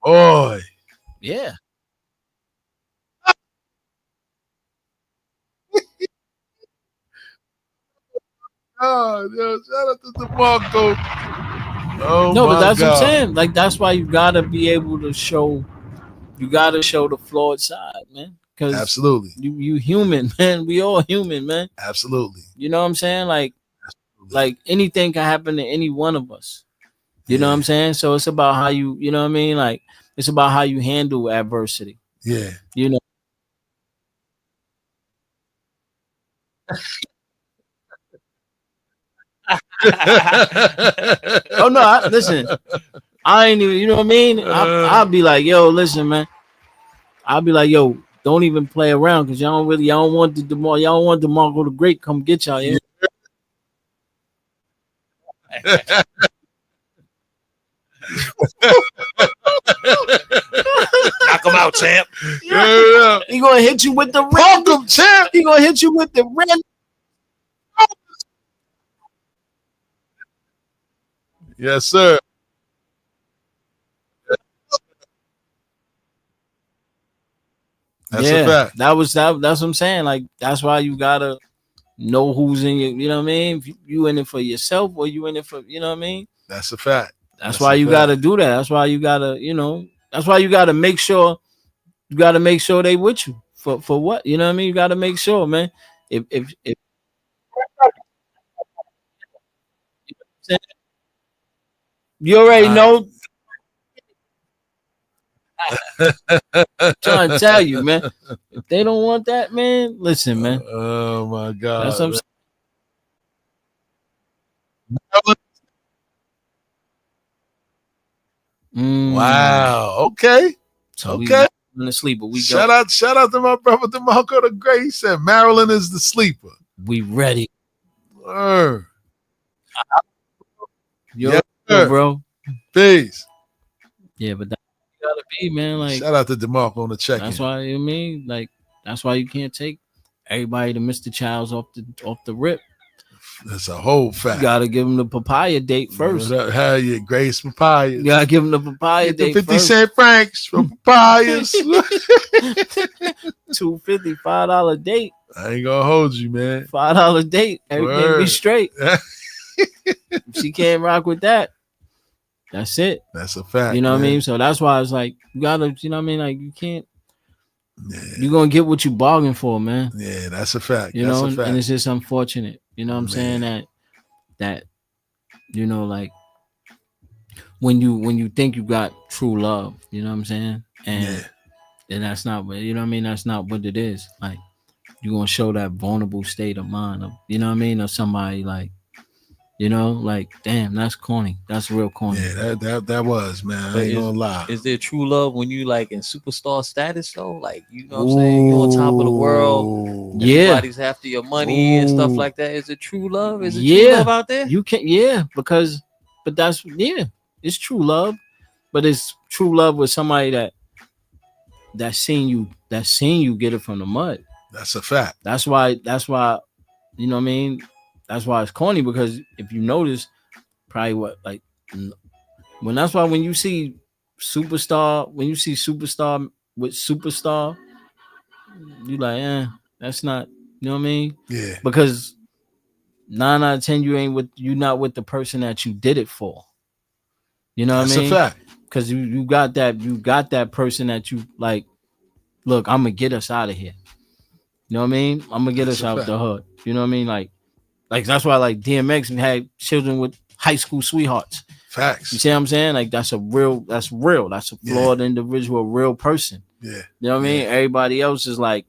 boy. yeah. Oh, yo, shout out to DeMarco. Oh No, but my that's what I'm God. saying. Like, that's why you gotta be able to show. You gotta show the flawed side, man. Because Absolutely, you human, man. We all human, man. absolutely. You know what I'm saying? Like anything can happen to any one of us. You know what Yeah, I'm saying? So it's about how you know what I mean? Like, it's about how you handle adversity. yeah. You know. Oh no, listen. I ain't even. You know what I mean? I'll be like, yo, listen, man. I'll be like, yo, don't even play around because y'all don't want y'all don't want DeMarco the Great come get y'all. Yeah. Knock him out, champ. Yeah. He gonna hit you with the red. Punk him, champ. He gonna hit you with the red. Yes, sir. That's a Yeah, fact. that's what I'm saying. Like, that's why you gotta know who's in your. You know what I mean? If you in it for yourself or you in it for. You know what I mean? That's a fact. That's why you gotta do that. That's why you gotta. That's why you gotta make sure. You gotta make sure they with you for what. You know what I mean? You gotta make sure, man. If you already know, I'm trying to tell you, man. If they don't want that, man, listen, man. Oh my That's what I'm God. saying. Wow. Okay. So we Okay. in the sleeper. We Shout go. out to my brother DeMarco the Great. He said Maryland is the sleeper. We ready. Word. Yo, Yes, sir. bro. Peace. Yeah, but that gotta be, man. Like, Shout out to DeMarco on the check-in. that's why you mean, like, that's why you can't take everybody to Mr. Childs off the rip. That's a whole fact. You gotta give him the papaya date first. Hell yeah, Grace papayas. You gotta give him the papaya Get the date 50 first. cent francs for papayas. $250, $5 date. I ain't gonna hold you, man. $5 date. Everything Word. be straight. If she can't rock with that, that's it. That's a fact. You know what I man. mean? So that's why it's like you gotta, you know what I mean? Like you can't. Yeah. You're gonna get what you bargain for, man. Yeah, that's a fact. You that's know, a fact. and it's just unfortunate. You know what I'm Man. saying? That you know, like when you think you got true love, you know what I'm saying? And that's not what, you know what I mean? That's not what it is. Like you're gonna show that vulnerable state of mind of, you know what I mean, of somebody like, you know, like damn, that's corny. That's real corny. Yeah, that was, man. But I ain't gonna lie. Is there true love when you like in superstar status though? Like, you know what I'm saying? You're on top of the world. Yeah. Everybody's after your money and stuff like that. Is it true love? Is it true Yeah. love out there? You can, but that's it's true love, but it's true love with somebody that seen you get it from the mud. That's a fact. That's why, you know what I mean? That's why it's corny, because if you notice, probably when you see superstar with superstar, you like, that's not, you know what I mean? Yeah. Because 9 out of 10, you're not with the person that you did it for. You know what I mean? That's a fact. Because you got that person that you like, look, I'm gonna get us out of here. You know what I mean? I'm gonna get us out the hood. You know what I mean? Like that's why like DMX had children with high school sweethearts. Facts. You see what I'm saying? Like that's real. That's a flawed individual, real person. Yeah. You know what I mean? Everybody else is like,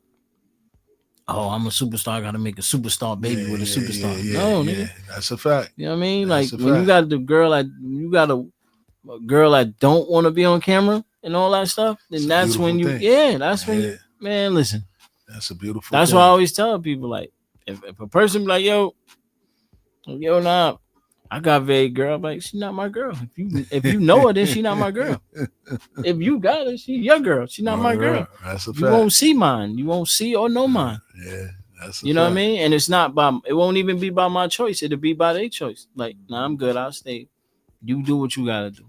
oh, I'm a superstar. I gotta make a superstar baby with a superstar. No, nigga. That's a fact. You know what I mean? That's Like a when fact. you got a girl that don't want to be on camera and all that stuff, then that's when you, thing. man, listen. That's a beautiful That's thing. why I always tell people, like, if a person be like, yo, nah, I got vague girl, I'm like, she not my girl. If you know her, then she not my girl. If you got her, she your girl. She not my girl. That's a fact. You won't see mine. You won't see or know mine. Yeah, that's a You know fact. what I mean? And it's not it won't even be by my choice. It'll be by their choice. Like, nah, I'm good. I'll stay. You do what you gotta do.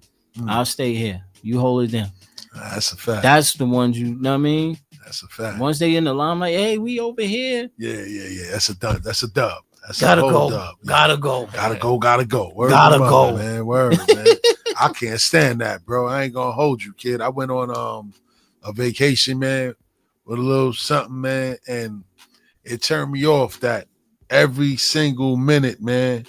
I'll stay here. You hold it down. That's a fact. That's the ones you know what I mean? That's a fact. Once they in the line, like, hey, we over here. Yeah. That's a dub. That's a dub. That's Gotta a whole go. dub. Gotta go. Gotta go. Word Gotta to mother, go. man. Word, man. I can't stand that, bro. I ain't gonna hold you, kid. I went on a vacation, man, with a little something, man, and it turned me off that every single minute, man.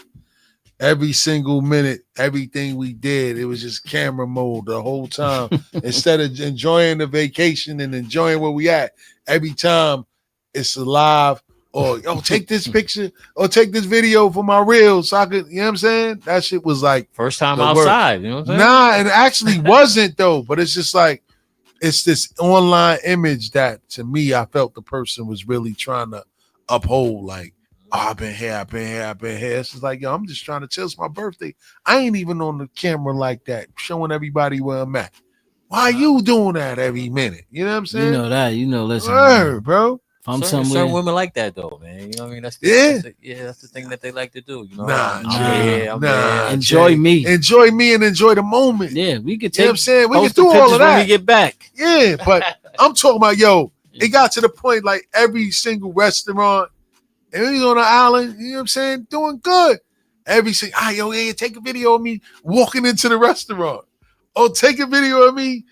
Every single minute, everything we did, it was just camera mode the whole time. Instead of enjoying the vacation and enjoying where we at, every time it's alive. Or take this picture or take this video for my reel so I could, you know what I'm saying? That shit was like First time the outside, you know what I'm saying? Nah, it actually wasn't though. But it's just like it's this online image that to me I felt the person was really trying to uphold. Like, oh, I've been here. It's just like, yo, I'm just trying to tell it's my birthday. I ain't even on the camera like that, showing everybody where I'm at. Why you doing that every minute? You know what I'm saying? You know that. You know, listen, Word, bro. if I'm certain somewhere, women like that though, man. You know what I mean? That's the thing that they like to do. You know, I'm here. enjoy Jay. me. Enjoy me and enjoy the moment. Yeah, we could You know take. what I'm saying? We can post the do all pictures of when that. we get back. Yeah, but I'm talking about, yo, it got to the point like every single restaurant, and he's on the island, you know what I'm saying, doing good. Every single, take a video of me walking into the restaurant. Or take a video of me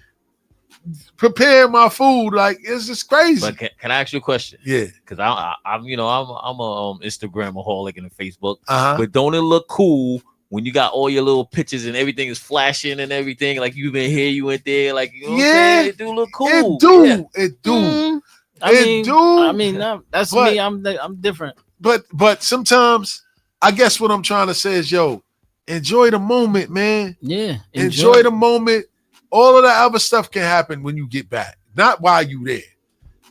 preparing my food. Like, it's just crazy. But can I ask you a question? Yeah. Because I'm a Instagramaholic and a Facebook. Uh-huh. But don't it look cool when you got all your little pictures and everything is flashing and everything? Like you've been here, you went there. Like, you know what I'm saying? It do look cool. It do. Yeah. It do. I mean, that's But- me. I'm different. But sometimes I guess what I'm trying to say is, yo, enjoy the moment, man. Yeah, Enjoy the moment. All of that other stuff can happen when you get back, not while you there.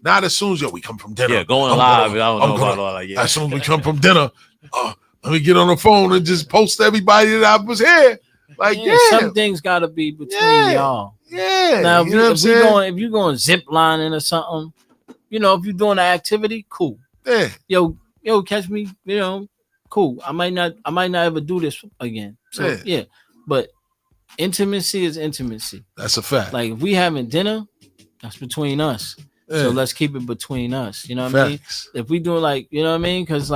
Not as soon as we come from dinner. Yeah, going I'm live. gonna- I don't I'm know gonna- about all that. Yeah. As soon as we come from dinner, let me get on the phone and just post to everybody that I was here. Like, some things gotta be between y'all. yeah. Now, You know what I'm saying? if you going zip lining or something, you know, if you're doing an activity, cool. Yeah. Yo, catch me, you know, cool. I might not ever do this again. So yeah. But intimacy is intimacy. That's a fact. Like if we having dinner, that's between us. Yeah. So let's keep it between us. You know what I mean? If we doing like, you know what I mean? Cause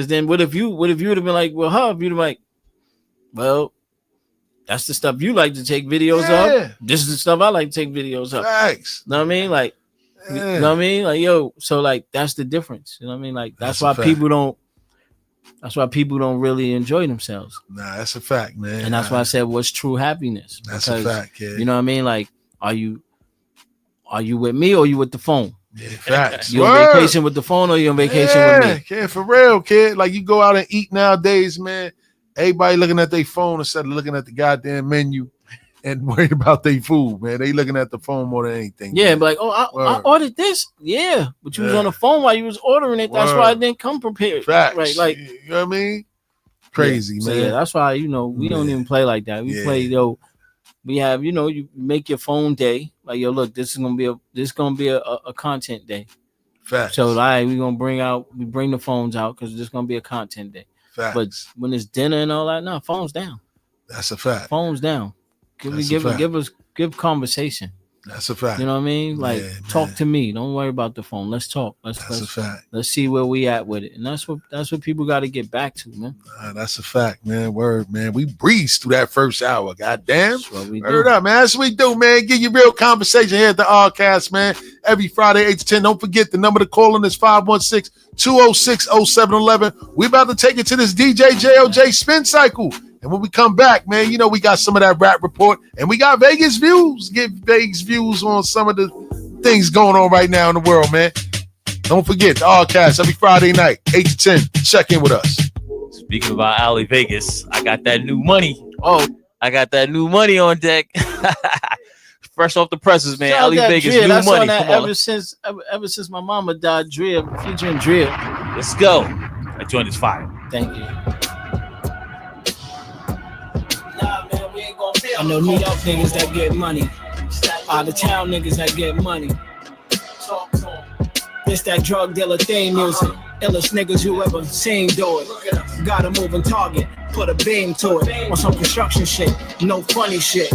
then what if you would have been like, well, Hub, you'd have been like, well, that's the stuff you like to take videos of. This is the stuff I like to take videos of. Facts. You know what I mean? Like, you know what I mean? Like, yo, so like that's the difference. You know what I mean? Like that's why people don't really enjoy themselves. Nah, that's a fact, man. And that's why I said what's true happiness. That's a fact, kid. You know what I mean? Like, are you with me or you with the phone? Yeah, facts. You on vacation with the phone or you on vacation with me? Kid, for real, kid. Like you go out and eat nowadays, man. Everybody looking at their phone instead of looking at the goddamn menu and worried about their food, man. They looking at the phone more than anything. Yeah, but like, oh, I ordered this. Yeah, but you was on the phone while you was ordering it. That's why I didn't come prepared. Facts. Right? Like, you know what I mean? Crazy, man. So yeah, that's why we don't even play like that. We play we have you make your phone day. Like look, this is gonna be a content day. Facts. So we bring the phones out because this is gonna be a content day. Facts. But when it's dinner and all that, no, phones down. That's a fact. Phones down. Give conversation. That's a fact. You know what I mean? Like talk to me. Don't worry about the phone. Let's talk. Let's a fact. Let's see where we at with it. And that's what people got to get back to, man. That's a fact, man. Word, man. We breezed through that first hour. Goddamn. That's what we Word do. up, man. That's what we do, man. Give you real conversation here at the Oddcast, man. Every Friday, 8 to 10. Don't forget the number to call in is 516-206-0711. We about to take it to this DJ JOJ spin cycle. And when we come back, man, we got some of that rap report and we got Vegas views. Get Vegas views on some of the things going on right now in the world, man. Don't forget the Oddcast every Friday night, 8 to 10. Check in with us. Speaking about Ali Vegas, I got that new money. Oh, I got that new money on deck. Fresh off the presses, man. Ali Vegas, Drea. new That's money. That Come on. ever since my mama died, Drea, featuring Drea. Let's go. That joint is fire. Thank you. I know New York niggas that get money. Out of town niggas that get money. This that drug dealer theme music. Illest niggas you ever seen do it. Got a moving target, put a beam to it. On some construction shit, no funny shit.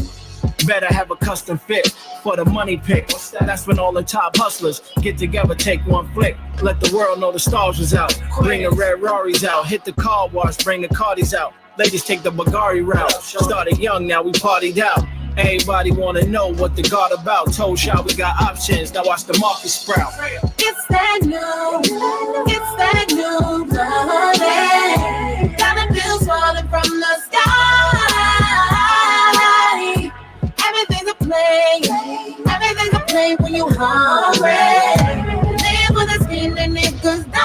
Better have a custom fit for the money pick. That's when all the top hustlers get together, take one flick. Let the world know the stars was out. Bring the red Rarries out. Hit the car wash, bring the Cardis out. Ladies take the Bulgari route. Started young, now we partied out. Everybody wanna know what the God about. Told y'all we got options, now watch the market sprout. It's that new money. Diamond bills falling from the sky. Everything's a play when you hungry. Live with a skin and niggas die.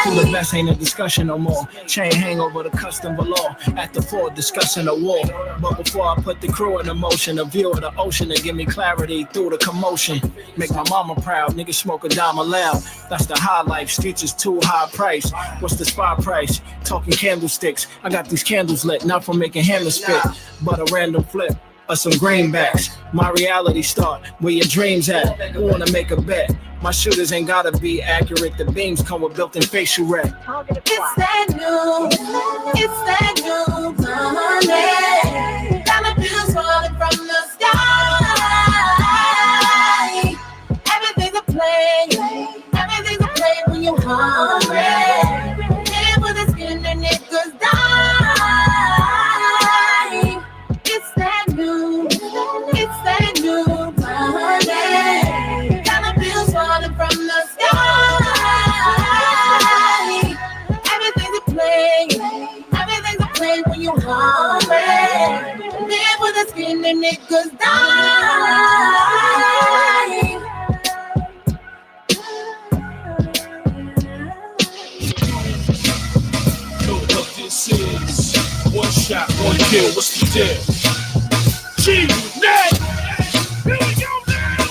The best ain't a discussion no more. Chain hang over the custom below. At the fort discussing a war. But before I put the crew in motion, a view of the ocean to give me clarity through the commotion. Make my mama proud. Niggas smoke a dime aloud. That's the high life. Streets is too high price. What's the spot price? Talking candlesticks. I got these candles lit, not for making hammers spit, but a random flip or some greenbacks. My reality start where your dreams at. You wanna make a bet. My shooters ain't gotta be accurate. The beams come with built-in facial rec. It's that new money. Dollar bills falling from the sky. Everything's a play when you hungry. Live with a skin and niggas die. It's that new money. Dollar bills falling from the sky. Everything's a play when you hungry. Live with a skin and niggas die. Know what this is. One shot, one kill. What's the deal? G-Net. Here we go now.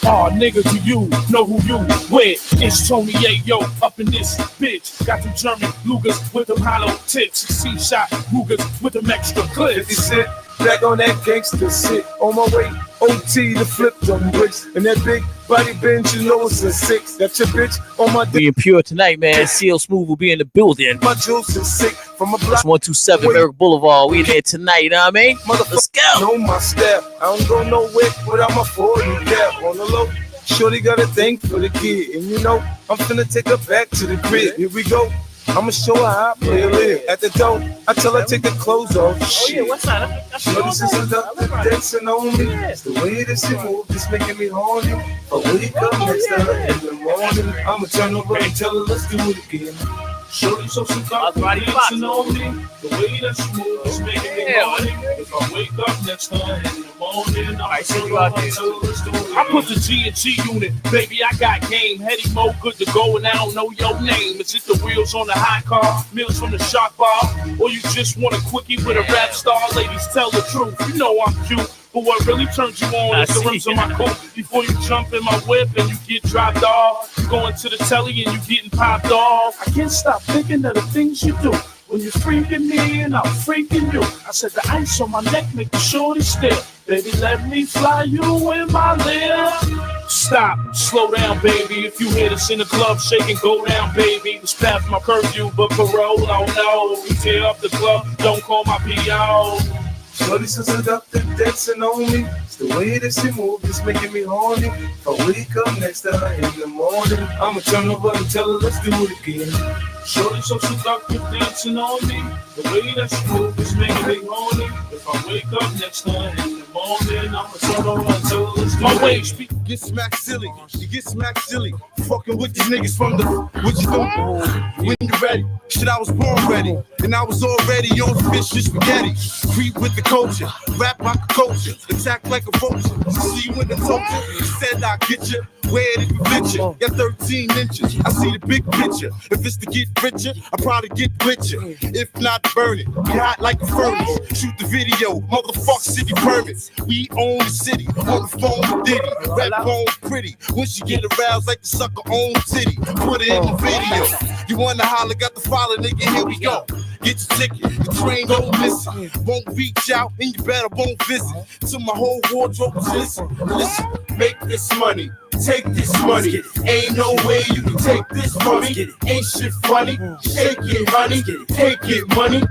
Oh, nigga, do you know who you with? It's Tony Ayo up in this bitch. Got them German Lugers with them hollow tips. C-shot Rugers with them extra clips. 50 Cent, back on that gangster shit. On my way OT to flip them bricks. And that big body bench, you know it's a 6. That's your bitch on my dick. Being pure tonight, man. CL Smooth will be in the building. My juice is sick from a block. It's 127 Merrick Boulevard. We in there tonight, you know what I mean? Let's go. Know my step. I don't go nowhere without my 40 cap on the low. Shorty got a thing for the kid. And you know, I'm finna take her back to the crib. Here we go. I'ma show her how I play a live. At the door, I tell her take the clothes off. Oh yeah, what's that? Shorty says I'm dancing on me. It's the way that she moves, it's making me horny. I wake up next to her in the morning. I'ma turn over and tell her let's do it again. Shorty so she got dancing on me. The way that she moves, it's making me horny. If I wake up next to her in the morning, I'ma turn over and tell her let's do it again. I put the G&G unit, baby, I got game. Heady Mo, good to go, and I don't know your name. Is it the wheels on the hot car, meals from the shop bar, or you just want a quickie with a rap star? Ladies, tell the truth, you know I'm cute, but what really turns you on is the rims on my coat. Before you jump in my whip and you get dropped off, you going to the telly and you getting popped off. I can't stop thinking of the things you do. When you're freaking me and I'm freaking you. I said the ice on my neck make the shorty still. Baby, let me fly you in my lip. Stop, slow down, baby. If you hear this in the club, shake and go down, baby. It's past my curfew, but parole, oh no. We tear up the club, don't call my P.O. Shorty says I'm up there dancing on me. It's the way that she moves, it's making me horny. If I wake up next to her in the morning, I'ma turn over and tell her let's do it again. Shorty so seductive dancing on me. The way that she moves is making me horny. If I wake up next to her in the morning, I'ma turn over and tell her let's do it again. Get smacked silly, you get smacked silly. Fucking with these niggas from the, what you doing? When you ready? Shit, I was born ready, and I was already on fish and spaghetti. Creep with the culture, rap like a culture, attack like a vulture. See you in the culture, said I'll get you. Where did you fit you? Got 13 inches, I see the big picture. If it's to get richer, I probably get richer. If not, burn it, be hot like a furnace. Shoot the video, motherfuck city permits. We own the city, on the phone with Diddy. Rap bone pretty, when she get aroused like the sucker own titty. Put it in the video. You wanna holler, got the follow, nigga, here we go. Get your ticket, the train don't miss it. Won't reach out, and you better won't visit. To my whole wardrobe, listen, make this money. Take this money. Ain't no way you can take this from me. Ain't shit funny. Shake it, honey. Take it, money.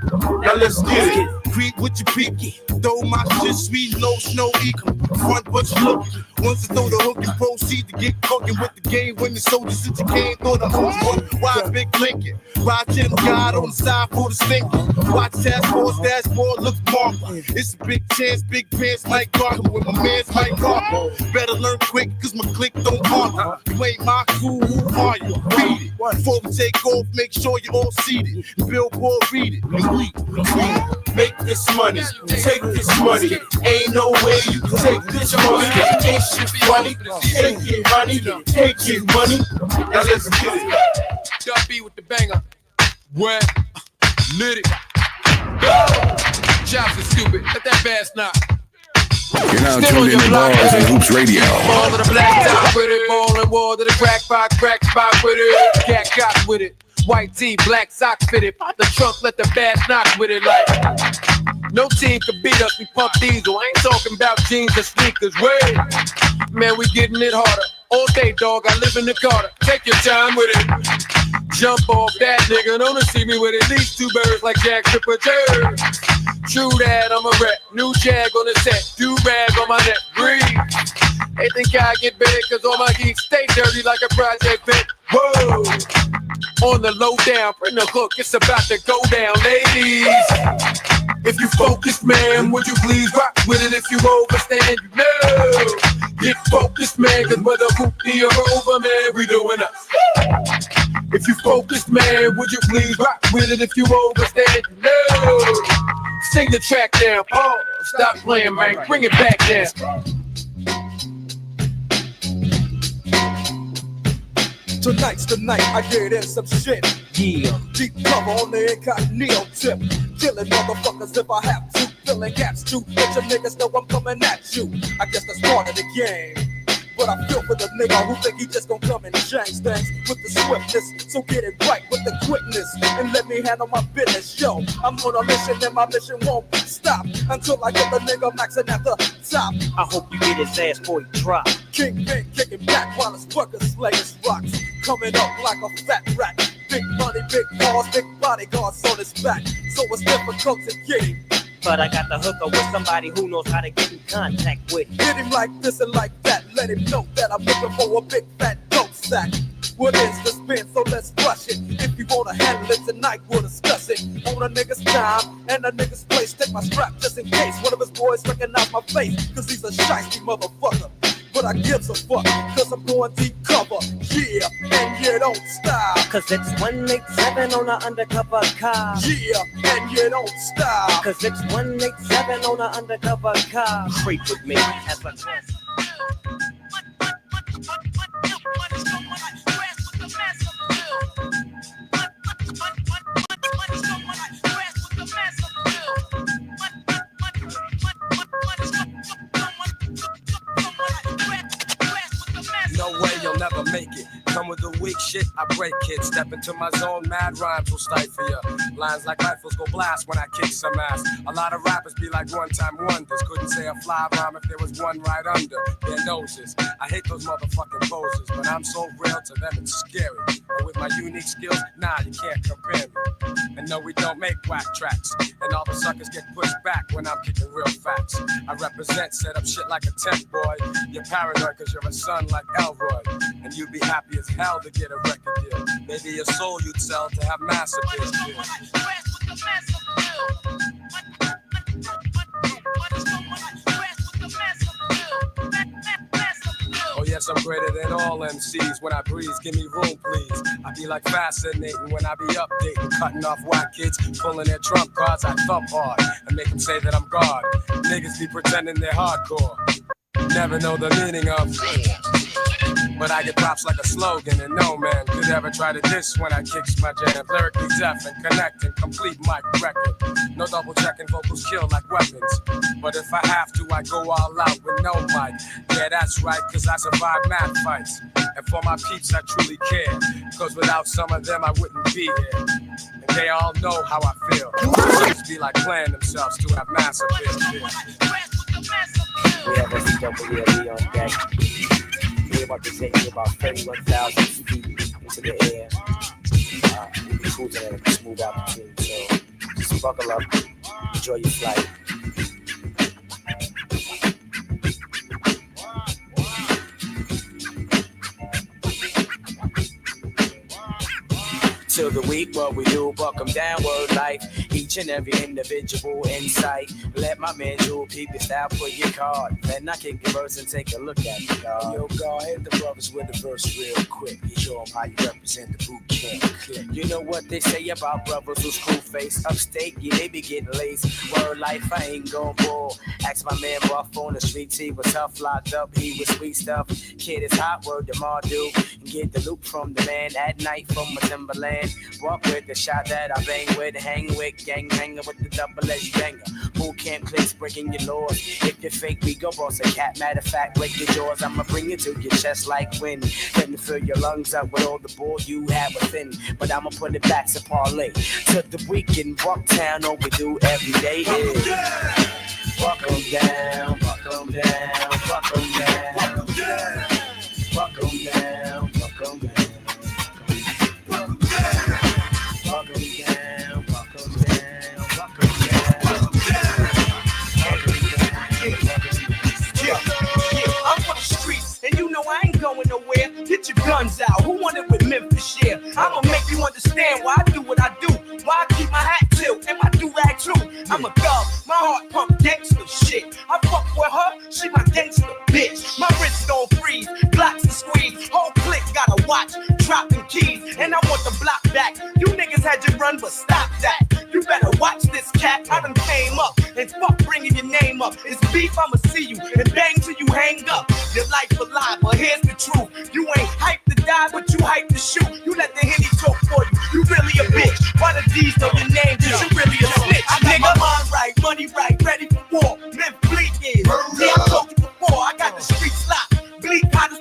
Now let's get it. Creep with your peak. Throw my shit sweet, no snow equal. Front but you look. Once I throw the hook and proceed to get cooking with the game. When the soldiers since you came through the whole one. Why Big Lincoln? Ride Channel God on the side for the stinking. Watch Task Force dashboard, look marker. It's a big chance, big pants Mike Gardner with my man's Mike Gardner. Better learn quick, cause my click don't argue. You ain't my crew, who are you? Beat it. Before we take off, make sure you're all seated. Billboard, read it. And we make this money. Take this money. Ain't no way you can take this money. Ain't shit funny. Take it, honey. Take it, money. Now let's get it. Duffy with the banger. Wet. Lit it. Chops is stupid. Let that bass knock. You're now tuned in to Bars and Hoops Radio. Ball to the black top with it. Ball and wall to the crack spot with it. Cat got with it. White tee, black socks fitted. Pop the trunk, let the bass knock with it like. No team can beat us, we pump diesel. I ain't talking about jeans and sneakers. Wait, man, we getting it harder. All day, dog, I live in the Carter. Take your time with it. Jump off that nigga, don't see me with at least 2 birds like Jack Tripper. True that, I'm a rep. New jag on the set, do-rag on my neck. Breathe. They think I get big cause all my geeks stay dirty like a project pit. Whoa. On the low down, bring the hook, it's about to go down, ladies. If you focus, man, would you please rock with it? If you overstand, you know. Get focused, man, cause whether hoopty or over, man, we doing us. If you focus, man, would you please rock with it? If you overstand, you know. Sing the track down, oh, stop playing, man, bring it back down. Tonight's the night I get in some shit. Yeah. Deep cover on the incognito tip. Killing motherfuckers if I have to. Filling gaps too. Let your niggas know I'm coming at you. I guess that's part of the game. But I feel for the nigga who think he just gon' come and change things with the swiftness. So get it right with the quickness and let me handle my business. Yo, I'm on a mission and my mission won't stop until I get the nigga maxing at the top. I hope you get his ass before he drop. Kingpin kicking back while his fuckers slayers rocks. Coming up like a fat rat. Big money, big cars, big bodyguards on his back. So it's difficult to get him. But I got the hooker with somebody who knows how to get in contact with. Hit him like this and like that. Let him know that I'm looking for a big fat dope sack. What is the spin? So let's rush it. If you wanna handle it tonight, we'll discuss it. On a nigga's time and a nigga's place. Take my strap just in case one of his boys recognize my face. Cause he's a shiesty motherfucker. But I gives a fuck, cause I'm going deep cover. Yeah, and you don't stop. Cause it's 187 on an undercover car. Yeah, and you don't stop. Cause it's 187 on an undercover car. Creep with me as I dress. No way you'll never make it. Come with the weak shit, I break it. Step into my zone, mad rhymes will stifle ya. Lines like rifles go blast when I kick some ass. A lot of rappers be like one-time wonders. Couldn't say a fly rhyme if there was one right under their noses. I hate those motherfucking poses, but I'm so real to them it's scary. And with my unique skills, nah, you can't compare me. And no, we don't make whack tracks. And all the suckers get pushed back when I'm kicking real facts. I represent, set up shit like a tech boy. You're paranoid cause you're a son like Elroy. And you'd be happy as hell to get a record deal. Maybe your soul you'd sell to have massive appeal. Oh yes, I'm greater than all MCs. When I breeze, give me room please. I be like fascinating when I be updating. Cutting off white kids, pulling their trump cards. I thump hard and make them say that I'm God. Niggas be pretending they're hardcore. Never know the meaning of. But I get props like a slogan, and no man could ever try to diss when I kicks my jam. Lyrically deaf and connecting, complete mic record. No double checking, vocals kill like weapons. But if I have to, I go all out with no mic. Yeah, that's right, cause I survive mad fights. And for my peeps, I truly care. Cause without some of them, I wouldn't be here. And they all know how I feel. Just be like playing themselves to have massive appeal. We have SWLE on deck. We're about to take you about 31,000 feet into the air. We'll be cruising at a smooth altitude, so just buckle up, enjoy your flight. Till the week, what we do, buck 'em down, word life. Each and every individual insight. Let my man Jewel peep your style, put your card. Then I kick the verse and take a look at the card. Yo, God, hit the brothers with the verse real quick. You show 'em how you represent the boot camp. You know what they say about brothers who's cool face upstate? Yeah, they be getting laced. Word life, I ain't gon' bull. Ask my man Buff on the streets, he was tough, locked up, he was sweet stuff. Kid is hot, word to Mardu. And get the loot from the man at night from my Timberland. Walk with the shot that I bang with, hang with, gang hanger with the double-edged banger. Boot camp clicks breaking your laws. If you're fake, we go boss a cat. Matter of fact, break your jaws. I'ma bring it to your chest like wind. Let me fill your lungs up with all the bull you have within. But I'ma put it back to parlay. To the weekend, Bucktown, all we do every day is buck 'em down, buck 'em down, buck 'em down, buck 'em down, buck 'em down. I ain't going nowhere. Get your guns out. Who wanted with Memphis? Yeah, I'ma make you understand why I do what I do. Why I keep my hat tilt and my do-rag too. I'm a thug. My heart pump gangster shit. I fuck with her. She my gangster bitch. My wrist don't freeze. Glocks to squeeze. Whole clique got a watch. Dropping keys. And I want the block back. You niggas had your run, but stop that. You better watch this cat. I done came up. And fuck bringing your name up. It's beef, I'ma see you. And bang till you hang up. Your life alive, but here's the truth. You ain't hyped to die, but you hyped to shoot. You let the Henny talk for you. You really a bitch. Why the D's know your name? Cause you really a snitch. I got my mind right, money right, ready for war. Men bleak is. Yeah, I told you before. I got the streets locked. Bleak, hot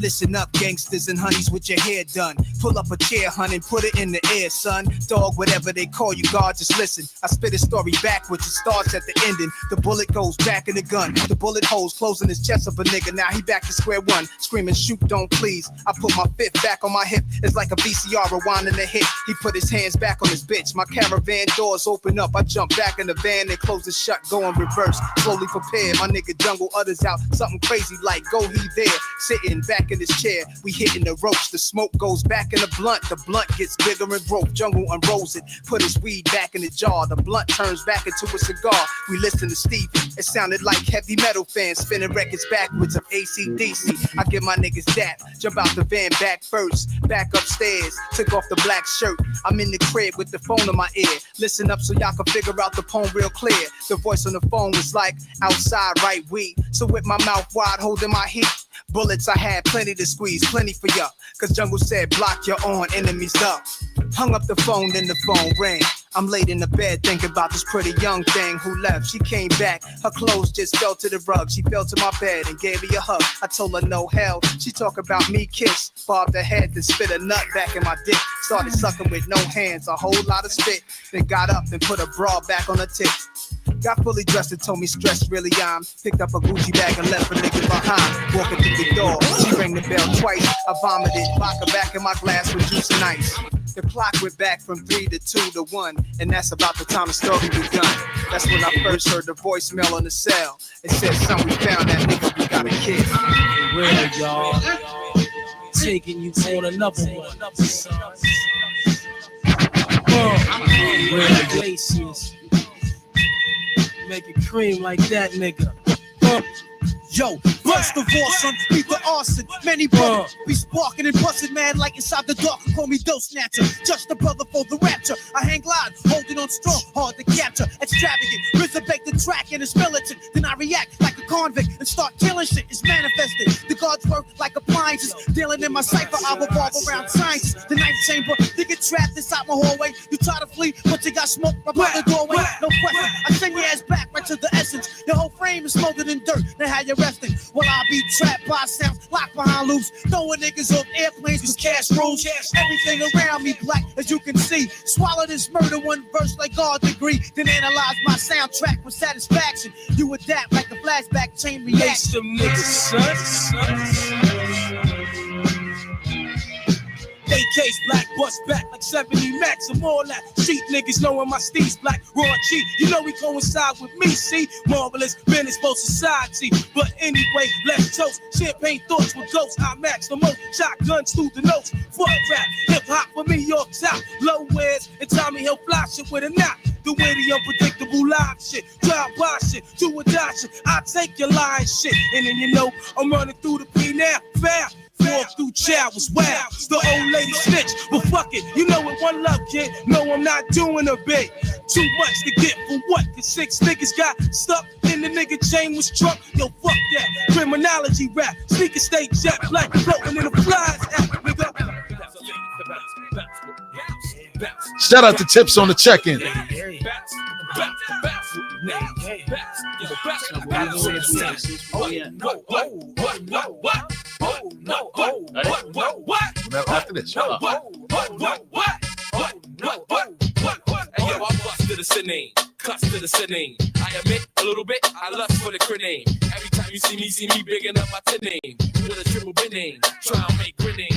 Listen up, gangsters and honeys with your hair done. Pull up a chair, hun, and put it in the air, son. Dog, whatever they call you, God, just listen. I spit a story backwards, it starts at the ending. The bullet goes back in the gun. The bullet holes closing his chest of a nigga. Now he back to square one, screaming, shoot, don't please. I put my fifth back on my hip. It's like a VCR rewinding the hit. He put his hands back on his bitch. My caravan doors open up. I jump back in the van and close it shut, go in reverse. Slowly prepare. My nigga jungle others out. Something crazy like go he there. Sitting back in his chair. We hitting the ropes. The smoke goes back in the blunt. The blunt gets bigger and broke. Jungle unrolls it. Put his weed back in the jar. The blunt turns back into a cigar. We listen to Stevie. It sounded like heavy metal fans spinning records backwards of AC/DC. I give my niggas dap. Jump out the van back first. Back upstairs. Took off the black shirt. I'm in the crib with the phone in my ear. Listen up so y'all can figure out the poem real clear. The voice on the phone was like, outside, right, we. So with my mouth wide, holding my heat. Bullets, I had plenty to squeeze, plenty for ya. Cause Jungle said, block your own enemies up. Hung up the phone, then the phone rang. I'm laid in the bed thinking about this pretty young thing who left. She came back, her clothes just fell to the rug. She fell to my bed and gave me a hug. I told her no hell. She talk about me kiss. Bobbed her head, then spit a nut back in my dick. Started sucking with no hands, a whole lot of spit. Then got up and put a bra back on her tits. Got fully dressed and told me stress really I'm. Picked up a Gucci bag and left a nigga behind. Walking through the door, she rang the bell twice. I vomited vodka back in my glass with juice and ice. The clock went back from 3 to 2 to 1, and that's about the time the story begun. That's when I first heard the voicemail on the cell. It said, son, we found that nigga, we got a kid. Real, y'all. Taking you on another one. Real glaciers. Make it cream like that, nigga. Yo, burst the voice, son, beat the arson. Many brothers be sparking and busting mad like inside the dark. Call me dope snatcher, just a brother for the rapture. I hang glide, holding on strong, hard to capture. Extravagant, resurrect the track and it's militant. Then I react like a convict and start killing shit. It's manifested. The guards work like appliances. Dealing in my cipher, I revolve around sciences. The knife chamber, they get trapped inside my hallway. You try to flee, but you got smoke right by the doorway. No question, I send your ass back right to the essence. Your whole frame is smoking in dirt. Now how you resting? While I be trapped by sounds, locked behind loops, throwing niggas off airplanes with cash rules. Everything around me black, as you can see. Swallow this murder one verse like God degree. Then analyze my soundtrack with satisfaction. You adapt like a flashback chain reaction. Them niggas, son. AK's black, bust back like 70 max. I'm all that. Sheep niggas knowing my steez black, raw cheap. You know we coincide with me, see? Marvelous, business for society. But anyway, let's toast. Champagne thoughts with ghosts. I match the most. Shotguns through the notes. Fuck rap, hip hop for me, York top. Low wears and Tommy Hill fly shit with a knot. The way the unpredictable live shit, drive by shit, do or die shit. I take your lying shit, and then you know I'm running through the P now, foul. Walk through child was wild. The old lady snitch, but fuck it, you know it. One love, kid. No, I'm not doing a bit. Too much to get for what? The 6 niggas got stuck in the nigga chain was struck. Yo, fuck that. Criminology rap, sneaker state jet black, floating in the flies. Nigga. Shout out to Tips on the check-in. After this. I bust to the sinning, cuss to the sinning. I admit a little bit, I lust for the grinning. Every time you see me bigging up my tinning. With a triple binning, try and make grinning.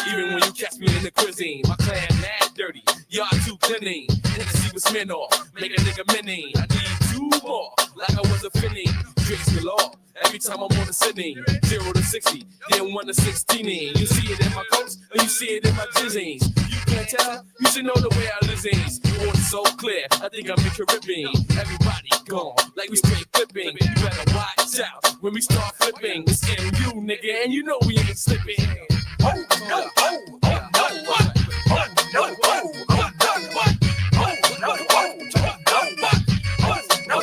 Even when you catch me in the cuisine, my clan mad dirty, y'all too cleaning. Hennessy was men off, make a nigga mini. I need 2 more, like I was a finning. Drinks galore, every time I'm on the sitting. 0 to 60, then 1 to 16. You see it in my coats, or you see it in my jeans. You can't tell, you should know the way I listens. Water's so clear, I think I'm in Caribbean. Everybody gone, like we straight flipping. You better watch out when we start flipping. It's in you, nigga, and you know we ain't slipping. Oh no, oh no, what? Oh no, oh no, what? Oh no, what? Oh no, oh no,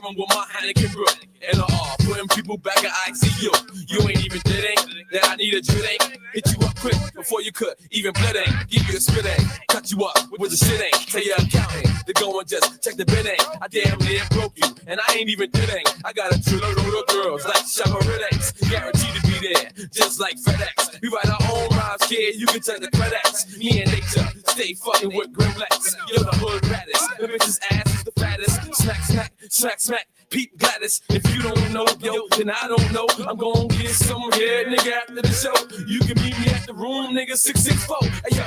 coming with my Heineken brew and putting people back in ICU. You ain't even did ain't that I need a drink. Hit you up quick before you could even blood ain't. Give you a spit ain't. Cut you up with the shit ain't. Tell your accountant to go and just check the bid ain't. I damn near broke you, and I ain't even did ain't. I got a truload of girls like Chevrolet, guaranteed to be there, just like FedEx. We write our own rhymes, kid. You can check the credits. Me and nature stay fucking with Grimlex. You're the hood raddest. The bitch's ass is the fattest. Smack, smack, smack, smack. Pete Gladys. If you don't know, yo, then I don't know. I'm gonna get some here, nigga, after the show. You can meet me at the room, nigga, 664. Hey, yo.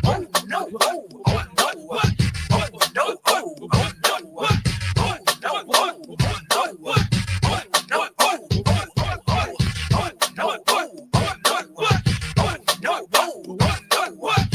Oh, no, oh, oh, no, what? Oh, no, oh, oh, no, what? Oh, no, oh, oh, no, what? Oh, no, oh, oh, oh, oh, oh, no, oh, oh, no, what? Oh, no, oh, oh, no, what?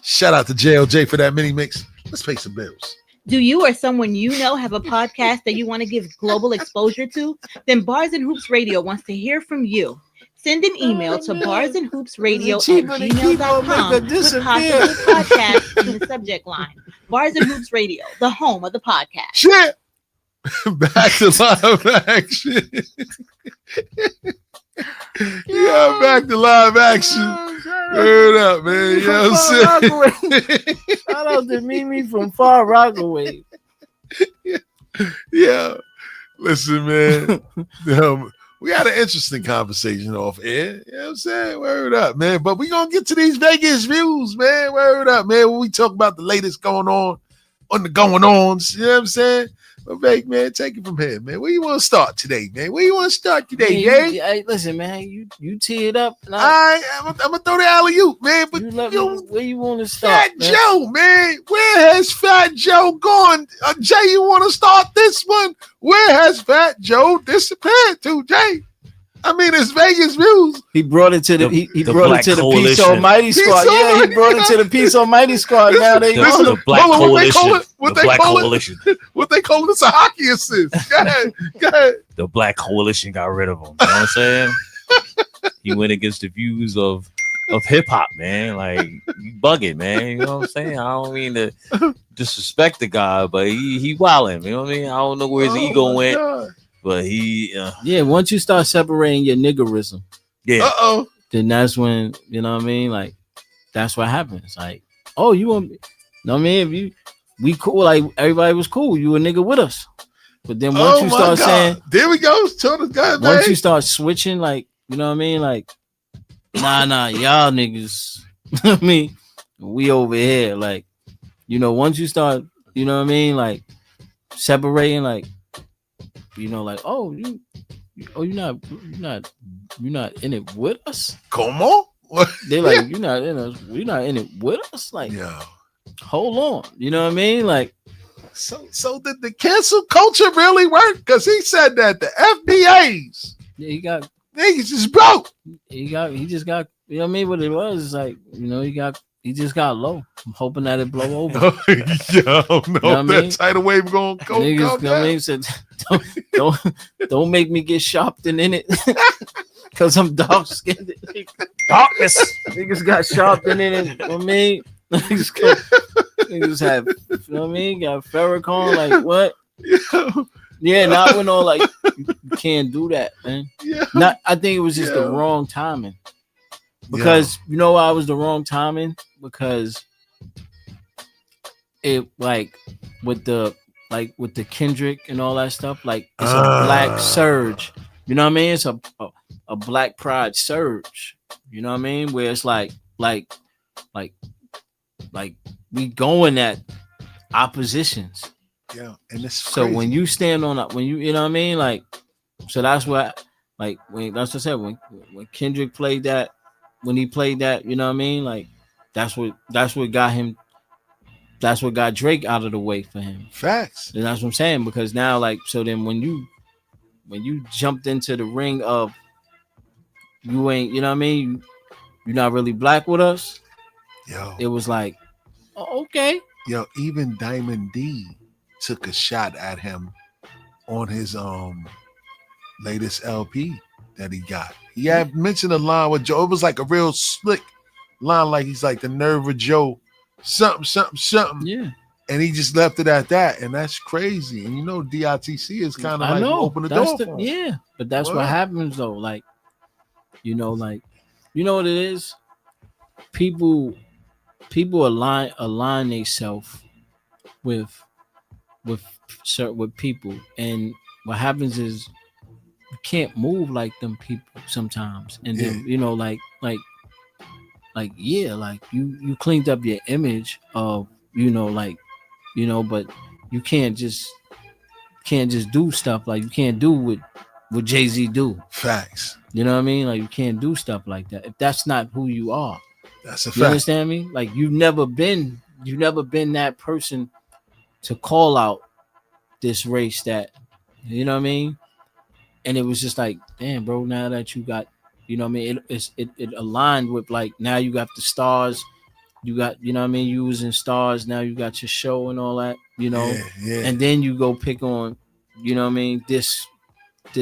Shout out to JLJ for that mini mix. Let's pay some bills. Do you or someone you know have a podcast that you want to give global exposure to? Then Bars and Hoops Radio wants to hear from you. Send an email to barsandhoopsradio@gmail.com with possible podcast in the subject line. Bars and Hoops Radio, the home of the podcast. Shit. Back to live action. Yeah, back to live action. Word up, man. You know what I'm saying? Shout out to Mimi from Far Rockaway. Yeah. Listen, man. We had an interesting conversation off air. You know what I'm saying? Word up, man. But we going to get to these Vegas views, man. Word up, man. When we talk about the latest going on the going-ons, you know what I'm saying? But, Vake, man, take it from here, man. Where you want to start today, man? Where you want to start today, Jay? Hey, listen, man, you tee it up. I'm going to throw the alley-oop, man. But where you want to start? Fat Joe, man. Where has Fat Joe gone? Jay, you want to start this one? Where has Fat Joe disappeared to, Jay? I mean, it's Vegas views. He brought it to the brought it to the Peace Almighty squad. Yeah, he brought it to the Peace Almighty squad. Now they the Black Coalition. What they call it? It's a hockey assist. Go ahead. The Black Coalition got rid of him. You know what I'm saying? He went against the views of hip hop, man. Like, you bugging, man. You know what I'm saying? I don't mean to disrespect the guy, but he wilding. You know what I mean? I don't know where his ego went. God. But once you start separating your niggerism, then that's when, you know what I mean? Like, that's what happens. Like, oh, you want me? You know what I mean? If we cool, like everybody was cool. You a nigga with us. But then once you start saying, there we go. Tell the guy, man. Once you start switching, like, you know what I mean? Like, nah, y'all niggas. I mean, we over here. Like, you know, once you start, you know what I mean? Like, separating, like, you know, like, you're not in it with us. Come on. They're like, you're not in it with us. Like, hold on. You know what I mean? Like, so did the cancel culture really work? Because he said that the FBAs, he got niggas just broke. He just got, you know what I mean? What it was is like, you know, he just got low. I'm hoping that it blow over. Yeah, I don't know if that tidal wave gonna go. Niggas, you know what I mean? Said, don't make me get Sharpton in it. Cause I'm dark skinned. Darkness. Niggas got Sharpton in it. You know what I mean? Niggas have, you know what I mean? Got Farrakhan, like what? Yeah, not when all like you can't do that, man. Yeah. I think it was just the wrong timing. Because you know why it was the wrong timing? Because it like with the Kendrick and all that stuff, like it's a black surge. You know what I mean? It's a black pride surge. You know what I mean? Where it's like we going at oppositions. Yeah, and it's so crazy. When you stand on that, you know what I mean? Like, so that's what that's what I said when Kendrick played that. When he played that, you know what I mean? Like, that's what got him. That's what got Drake out of the way for him. Facts. And that's what I'm saying. Because now, like, so then when you jumped into the ring of you ain't, you know what I mean? You're not really black with us. Yo, it was like, oh, okay. Yo, even Diamond D took a shot at him on his latest LP that he got. He had mentioned a line with Joe. It was like a real slick line, like he's like the nerve of Joe, something. Yeah. And he just left it at that, and that's crazy. And you know, DITC is kind of like open the door for him. Yeah, but that's what happens though. Like, you know, You know what it is? People align themselves with people, and what happens is you can't move like them people sometimes, and then like you cleaned up your image of but you can't just do stuff like you can't do what Jay-Z do. Facts. You know what I mean? Like you can't do stuff like that if that's not who you are. That's a fact. You understand me? Like you've never been that person to call out this race that, you know what I mean? And it was just like, damn, bro, now that you got, you know what I mean? It aligned with like, now you got the stars, you got, you know what I mean? You was in stars, now you got your show and all that, you know? Yeah. And then you go pick on, you know what I mean? This the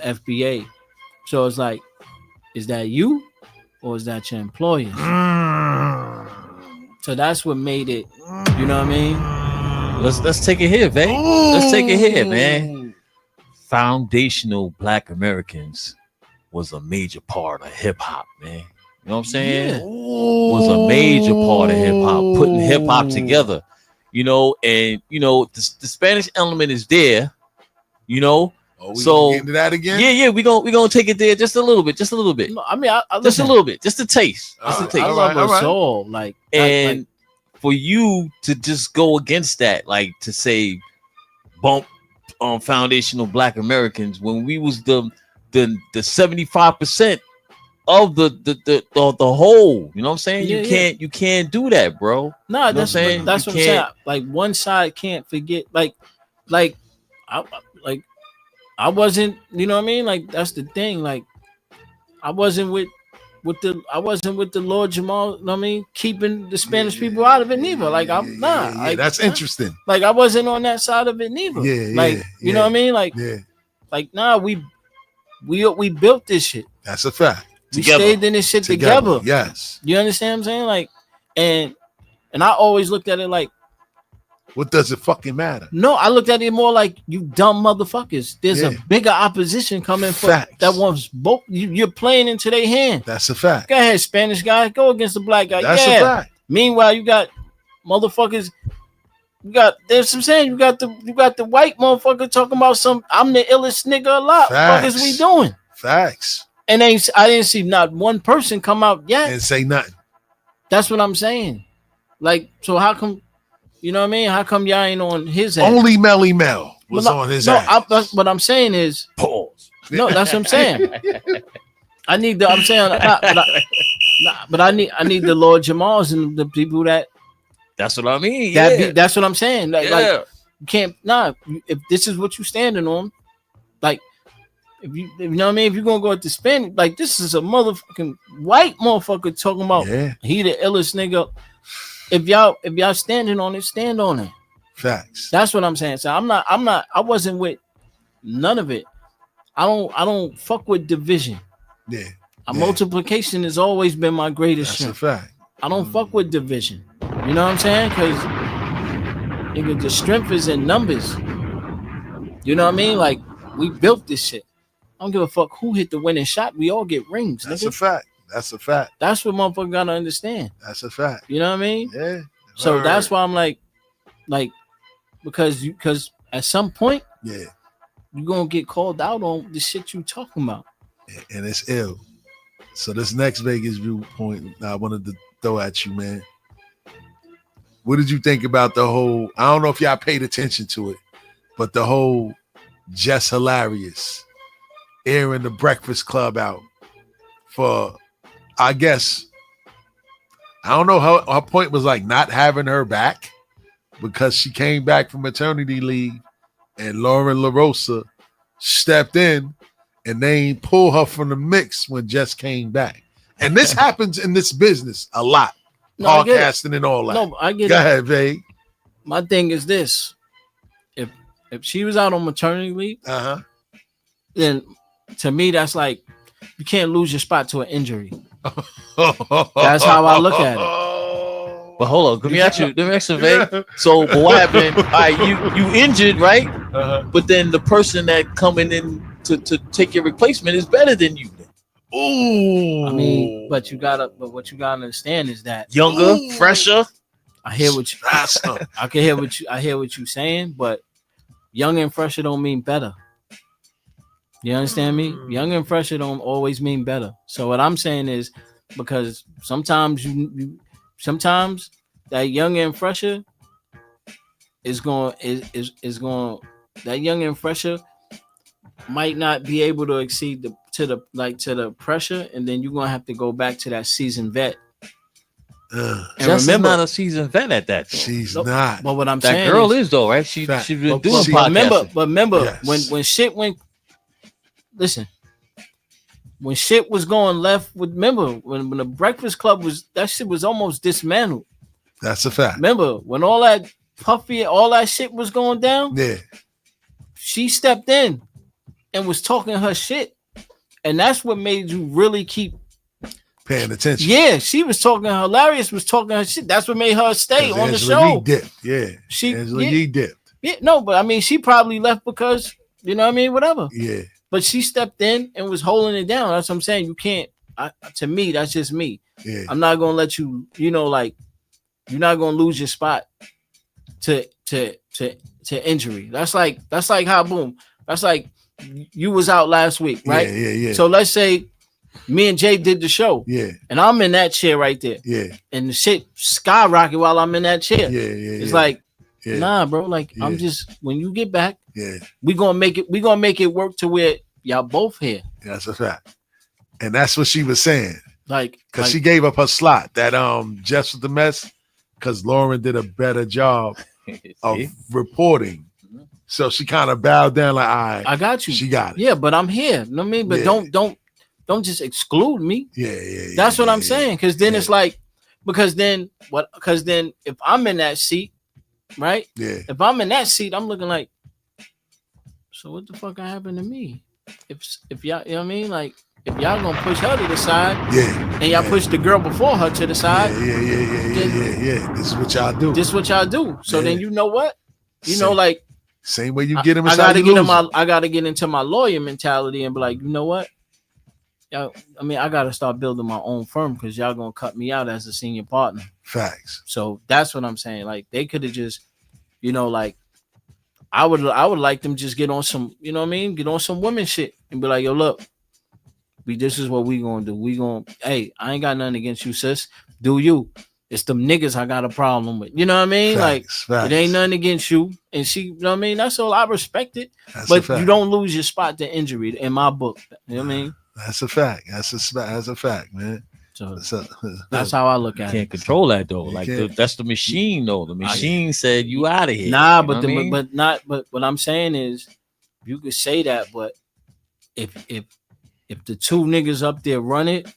FBA. So it's like, is that you or is that your employer? So that's what made it, you know what I mean? Let's take it here, Vay. Let's take it here, man. Foundational Black Americans was a major part of hip hop, man. You know what I'm saying? Yeah. Was a major part of hip hop, putting hip hop together. You know, and you know the Spanish element is there. You know, so get into that again. Yeah, we gonna take it there just a little bit. No, I mean, I just a little bit, just a taste. Just a taste. I love her soul, like, and for you to just go against that, like to say bump on foundational Black Americans when we was the 75% of the whole. You know what I'm saying? You can't do that, bro. No, that's what I'm saying. Like one side can't forget. Like I wasn't. You know what I mean? Like that's the thing. Like I wasn't with the Lord Jamal. You know what I mean? Keeping the Spanish people out of it neither. Like I'm not. Like that's interesting. Like I wasn't on that side of it neither. You know what I mean? Like we built this shit. That's a fact. We stayed in this shit together. Yes. You understand what I'm saying? Like, and I always looked at it like, what does it fucking matter? No, I looked at it more like you dumb motherfuckers. There's a bigger opposition coming for that wants both. You're playing into their hand. That's a fact. Go ahead, Spanish guy. Go against the black guy. That's a fact. Meanwhile, you got motherfuckers. There's some saying you got the white motherfucker talking about some. I'm the illest nigga alive. What is we doing? Facts. And I didn't see not one person come out yet and say nothing. That's what I'm saying. Like, so how come? You know what I mean? How come y'all ain't on his ass? Only Melly Mel was on his ass. What I'm saying is pause. No, that's what I'm saying. I need the. I'm saying, but I need the Lord Jamals and the people that. That's what I mean. That's what I'm saying. Like you can't. If this is what you standing on, like if you know what I mean. If you're gonna go at the spin, like this is a motherfucking white motherfucker talking about he the illest nigga. If y'all standing on it, stand on it. Facts. That's what I'm saying. So I wasn't with none of it. I don't fuck with division. Yeah. Multiplication has always been my greatest strength. That's a fact. I don't fuck with division. You know what I'm saying? Because nigga, the strength is in numbers. You know what I mean? Like we built this shit. I don't give a fuck who hit the winning shot. We all get rings. That's nigga. a fact. That's a fact. That's what motherfucker gotta understand. That's a fact. You know what I mean? Yeah. So that's why I'm like, because at some point, you're gonna get called out on the shit you talking about. And it's ill. So this next Vegas viewpoint I wanted to throw at you, man. What did you think about the whole? I don't know if y'all paid attention to it, but the whole Just Hilarious airing the Breakfast Club out for. I guess I don't know how her point was like not having her back because she came back from maternity leave and Lauren LaRosa stepped in and they ain't pull her from the mix when Jess came back. And this happens in this business a lot. No, podcasting and all that. No, I get Go it. ahead, Vay. My thing is this. If she was out on maternity leave, then to me that's like you can't lose your spot to an injury. That's how I look at it. But hold on, let me ask you, Vay. So, but what happened? All right, you injured, right? But then the person that coming in to take your replacement is better than you. Ooh. I mean, but what you gotta understand is that younger, fresher. I hear what you. I can hear what you. I hear what you're saying, but young and fresher don't mean better. You understand me? Young and fresher don't always mean better. So what I'm saying is, because sometimes sometimes that young and fresher is going that young and fresher might not be able to exceed to the pressure, and then you're gonna have to go back to that seasoned vet. And remember, not a seasoned vet at that. Though. She's not. But what I'm that saying girl is though, right? She's been doing podcasting. Remember Yes. when shit went. Listen, when shit was going left with. Remember when the Breakfast Club that shit was almost dismantled. That's a fact. Remember when all that Puffy, all that shit was going down? Yeah. She stepped in and was talking her shit. And that's what made you really keep paying attention. Yeah, she was talking. Hilarious was talking her shit. That's what made her stay on the show. Yee dipped. Yeah. Angela Yee dipped. Yeah, no, but I mean, she probably left because, you know what I mean? Whatever. Yeah. But she stepped in and was holding it down. That's what I'm saying. You can't, to me, that's just me. Yeah. I'm not going to let you, you're not going to lose your spot to injury. That's like how, boom. That's like you was out last week, right? Yeah. So let's say me and Jay did the show. Yeah. And I'm in that chair right there. Yeah. And the shit skyrocket while I'm in that chair. Yeah. It's like, nah, bro. Like, I'm just, when you get back, we're gonna make it work to where y'all both here. That's a fact. And that's what she was saying. Because she gave up her slot. That Jess with the mess, because Lauren did a better job of reporting. So she kind of bowed down like, all right, I got you. She got it. Yeah, but I'm here. You know what I mean? But don't just exclude me. Yeah. That's what I'm saying. Because then it's like, because then if I'm in that seat, right? Yeah. If I'm in that seat, I'm looking like, so what the fuck happened to me? If y'all, you know what I mean? Like, if y'all gonna push her to the side, and y'all push the girl before her to the side, yeah. This is what y'all do. So then you know what? Like same way you get them. I gotta get into my lawyer mentality and be like, you know what? I gotta start building my own firm because y'all gonna cut me out as a senior partner. Facts. So that's what I'm saying. Like they could have just, like I would like them just get on some, you know what I mean? Get on some women shit and be like, yo, look, this is what we gonna do. Hey, I ain't got nothing against you, sis. Do you? It's them niggas I got a problem with. You know what I mean? Facts. It ain't nothing against you. And she, you know what I mean? That's all. I respect it. But you don't lose your spot to injury in my book. You know what I mean? That's a fact. That's a fact, man. So that's how I look at it. Can't control that though. That's the machine though. The machine said you out of here. Nah, but what I'm saying is you could say that, but if the two niggas up there run it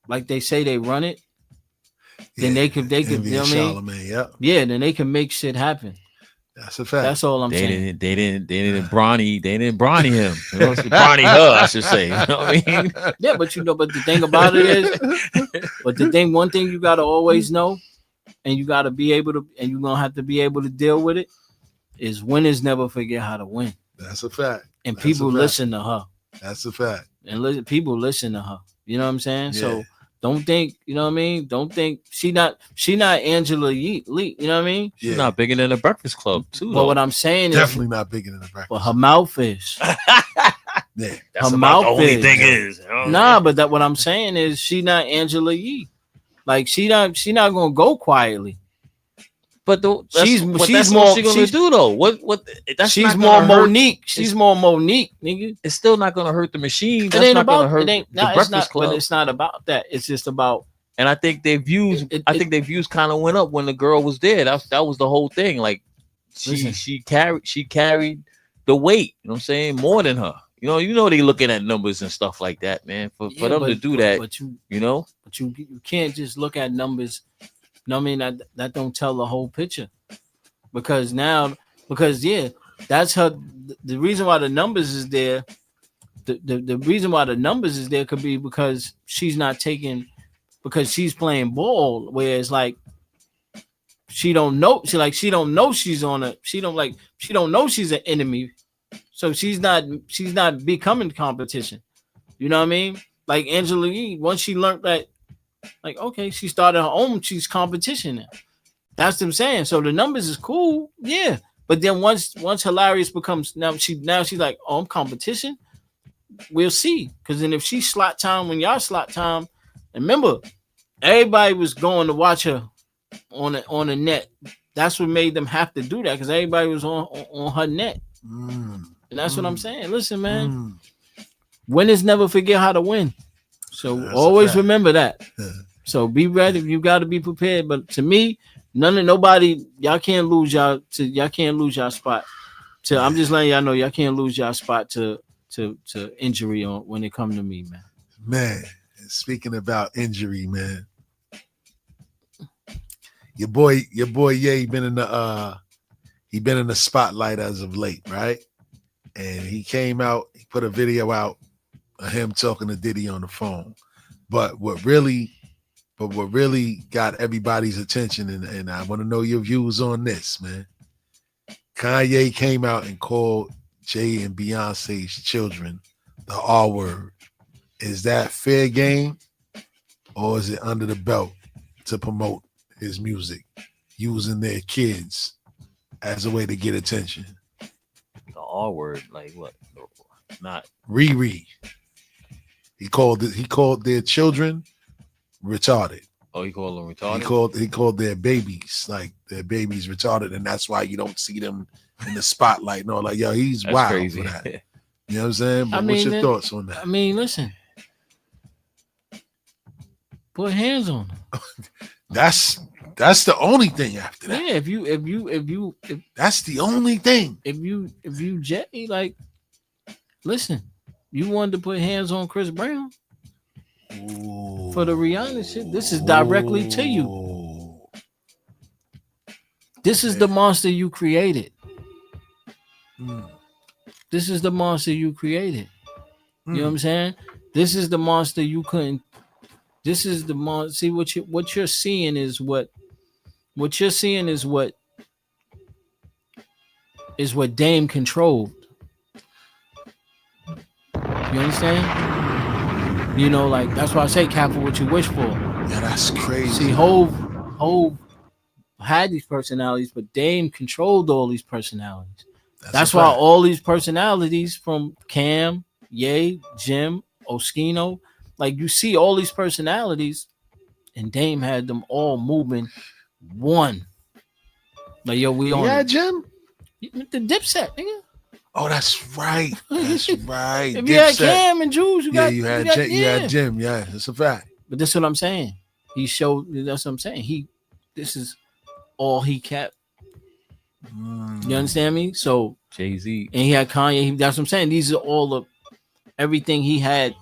like they say they run it, then they could you know what I mean? Yeah, then they can make shit happen. That's a fact. That's all I'm saying. They didn't brawny him. Brawny her, I should say. You know what I mean? Yeah, but the thing about it is, one thing you gotta always know, and you gotta be able to, and you're gonna have to be able to deal with it, is winners never forget how to win. That's a fact. And people listen to her. That's a fact. And people listen to her. You know what I'm saying? Yeah. So don't think, you know what I mean? Don't think she not Angela Yee. You know what I mean? She's not bigger than the Breakfast Club, too. But what I'm saying is definitely not bigger than the Breakfast. But her mouth is. Yeah, that's her mouth the only thing is. Nah, but what I'm saying is she not Angela Yee. Like she not gonna go quietly. But she's more. What she gonna do though? What? That's she's more Monique. She's more Monique, nigga. It's still not gonna hurt the machine. It ain't about. Hurt it ain't. the Breakfast Club. But it's not about that. It's just about. And I think their views. I think their views kind of went up when the girl was there. That was the whole thing. Like she carried the weight. You know what I'm saying? More than her. You know they looking at numbers and stuff like that, man. For them to do that, but you can't just look at numbers. No, I mean that don't tell the whole picture, because that's her. The reason why the numbers is there, the reason why the numbers is there could be because she's not taking, because she's playing ball, where it's like she don't know she's on a she don't know she's an enemy, so she's not becoming competition. You know what I mean? like Angela Yee, once she learned that, like, okay, she started her own, she's competition now. That's what I'm saying. So the numbers is cool, yeah. But then once Hilarious becomes now she's like, oh, I'm competition. We'll see. Because then if she slot time when y'all slot time, and remember, everybody was going to watch her on the net. That's what made them have to do that because everybody was on her net. And that's what I'm saying. Listen, man, winners never forget how to win. So that's always remember that. So be ready. You got to be prepared. But to me, nobody, y'all can't lose y'all spot. I'm just letting y'all know y'all can't lose y'all spot to injury on when it come to me, man. Man, speaking about injury, man. Your boy Ye been in the spotlight as of late, right? And he came out, he put a video out of him talking to Diddy on the phone. But what really got everybody's attention, and I want to know your views on this, man. Kanye came out and called Jay and Beyonce's children the R word. Is that fair game, or is it under the belt to promote his music, using their kids as a way to get attention? The R word, like what? Not Riri. He called their children retarded. Oh, he called them retarded? He called their babies, like their babies retarded, and that's why you don't see them in the spotlight. No, like, yo, he's wild crazy for that. You know what I'm saying? But what's your thoughts on that? I mean, listen. Put hands on them. That's the only thing after that. Yeah, if that's the only thing. If you Jay, like, listen, you wanted to put hands on Chris Brown. Ooh. For the Rihanna shit. This is directly to you. This is the monster you created. This is the monster you created. You know what I'm saying? This is the monster you couldn't. This is the monster. See what you're seeing is what you're seeing is what Dame controlled. You understand? You know, like, that's why I say careful what you wish for. Yeah, that's crazy. See, Hov had these personalities, but Dame controlled all these personalities. That's why all these personalities from Cam, Ye, Jim, Oskino, like, you see all these personalities, and Dame had them all moving one. Like, yo, we on. Yeah, Jim? The Dipset, nigga. Oh, that's right. That's right. If you had Cam and Jules, you had Jim. Yeah, that's a fact. But that's what I'm saying. He showed. That's what I'm saying. This is all he kept. You understand me? So Jay-Z, and he had Kanye. That's what I'm saying. These are all of everything he had.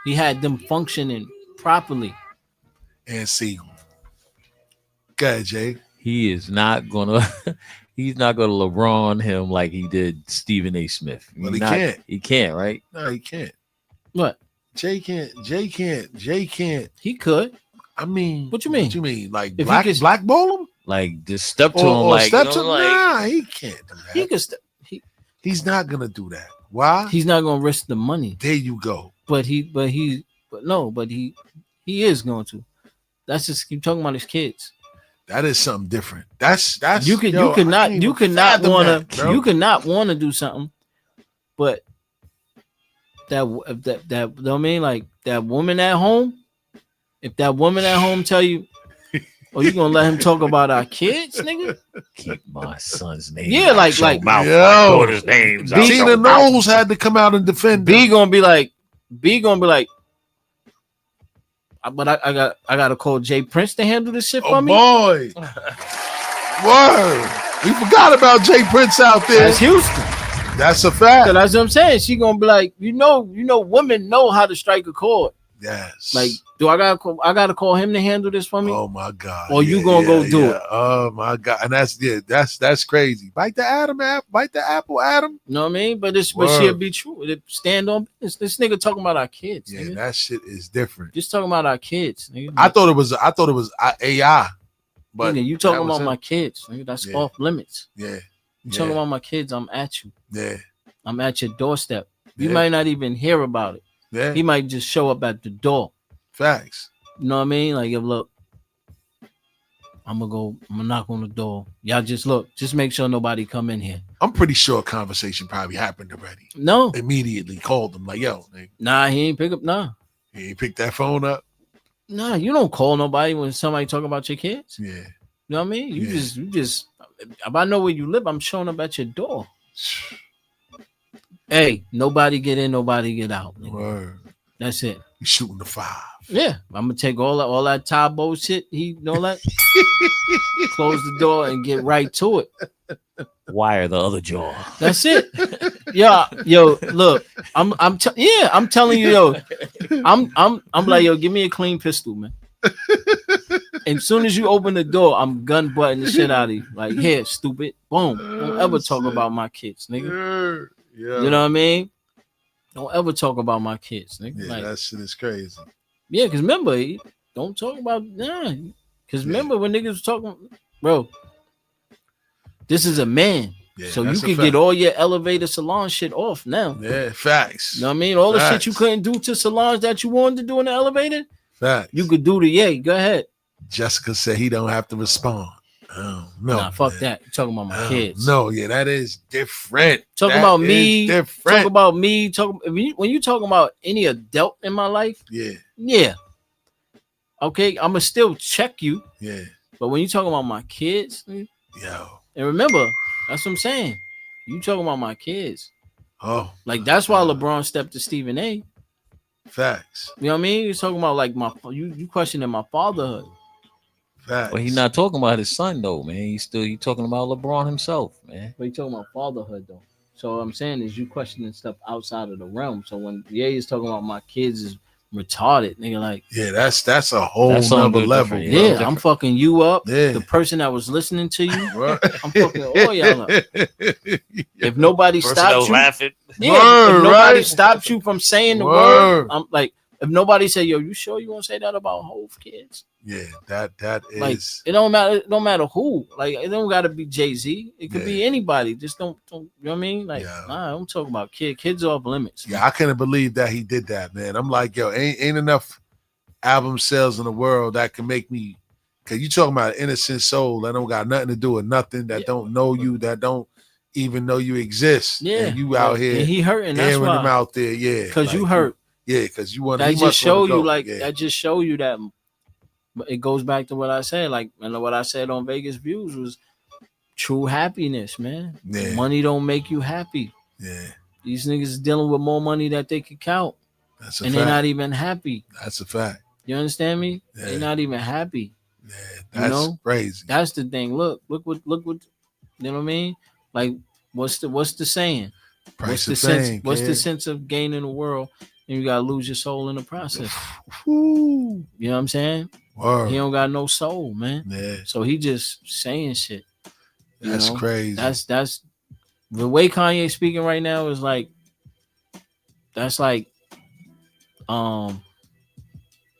He had them functioning properly. And see, go ahead, Jay. He's not gonna LeBron him like he did Stephen A. Smith. Well, he can't. He can't, right? No, he can't. What? Jay can't. He could. I mean, what you mean? What you mean? Like blackball him? Like just step to him? Like step to him? Nah, he can't do that. He could step. He's not gonna do that. Why? He's not gonna risk the money. There you go. But he is going to. That's just keep talking about his kids. That is something different. That's you could not want to do something, but that you know what I mean, like that woman at home. If that woman at home tell you, "Oh, you gonna let him talk about our kids, nigga?" Keep my son's name. Yeah, like my daughter's names. Tina Knowles had to come out and defend. B gonna be like. But I gotta call Jay Prince to handle this shit for me. Oh boy, word! We forgot about Jay Prince out there. That's Houston. That's a fact. So that's what I'm saying. She gonna be like, you know, women know how to strike a chord. Yes. Like, do I gotta call him to handle this for me? Oh my God. Or you gonna go do it? Oh my God. And that's crazy. Bite the apple, Adam. You know what I mean? But she'll be true. Stand on business. This nigga talking about our kids. Yeah, nigga. that shit is different. Just talking about our kids, nigga. I thought it was AI. But nigga, you talking about my kids, nigga. That's off limits. Yeah. You talking about my kids, I'm at you. Yeah. I'm at your doorstep. You might not even hear about it. Yeah. He might just show up at the door. Facts. You know what I mean? Like, if look, I'm gonna knock on the door. Y'all just make sure nobody come in here. I'm pretty sure a conversation probably happened already. No. Immediately called him like, yo, nigga. Nah, he ain't pick up. Nah. He ain't pick that phone up. Nah, you don't call nobody when somebody talking about your kids. Yeah. You know what I mean? You just if I know where you live, I'm showing up at your door. Hey, nobody get in, nobody get out. Nigga. Word. That's it. You shooting the 5. Yeah, I'm gonna take all that Tabo shit. All that. Close the door and get right to it. Wire the other jaw. That's it. Yo, look, I'm telling you, yo, I'm like, yo, give me a clean pistol, man. And as soon as you open the door, I'm gun butting the shit out of you. Like, here, stupid. Boom. Don't ever talk about my kids, nigga. Yeah. You know what I mean? Don't ever talk about my kids, nigga. Yeah, like, that shit is crazy. Yeah, because remember, don't talk about because remember when niggas was talking, bro. This is a man. Yeah, so you that's a can fact. get all your elevator salon shit off now. Yeah, facts. You know what I mean? All the shit Facts. you couldn't do to salons that you wanted to do in the elevator, Facts. you could do to Go ahead. Jessica said he don't have to respond. Oh, no. Nah, fuck that. You're talking about my kids. No, yeah, that is different. Talk That about is me. different. Talk about me. When you talking about any adult in my life, yeah. Okay, I'ma still check you. Yeah. But when you talking about my kids, yo, and remember, that's what I'm saying. You talking about my kids. Oh. Like that's why LeBron stepped to Stephen A. Facts. You know what I mean? You're talking about like you questioning my fatherhood. Facts. But he's not talking about his son though, man. He talking about LeBron himself, man. But you talking about fatherhood though. So what I'm saying is you questioning stuff outside of the realm. So when is talking about my kids is retarded, nigga, like that's a whole nother level. Bro. Yeah, I'm fucking you up. Yeah. The person that was listening to you, I'm fucking all y'all up. If nobody stops you, laughing. Yeah, if nobody right? stops you from saying the Word. word, I'm like, if nobody say, yo, you sure you want to say that about Hove kids? Yeah, that is Like it don't matter. It don't matter who. Like it don't got to be Jay-Z. It could be anybody. Just don't. You know what I mean? Like nah, I'm talking about kids off limits. Yeah, I couldn't believe that he did that, man. I'm like, yo, ain't enough album sales in the world that can make me. Cause you talking about an innocent soul that don't got nothing to do with nothing, that don't know you, that don't even know you exist. Yeah, and you out here, and he hurting. That's airing why. them out there, yeah, Because like, you hurt. Yeah, because you want. That just show you, like yeah. that just show you that. But it goes back to what I said, like, and what I said on Vegas Views was true happiness, man. Yeah. Money don't make you happy. Yeah, these niggas is dealing with more money that they could count, that's a and fact. they're not even happy. That's a fact. You understand me? Yeah. They're not even happy. Yeah, that's crazy. That's the thing. Look what. You know what I mean? Like, what's the saying? Price What's of the fame, sense? What's kid. the sense of gaining the world, and you gotta lose your soul in the process? Ooh. You know what I'm saying? Word. He don't got no soul, man. Yeah. So he just saying shit. You That's know? crazy. That's the way Kanye speaking right now is like. That's like,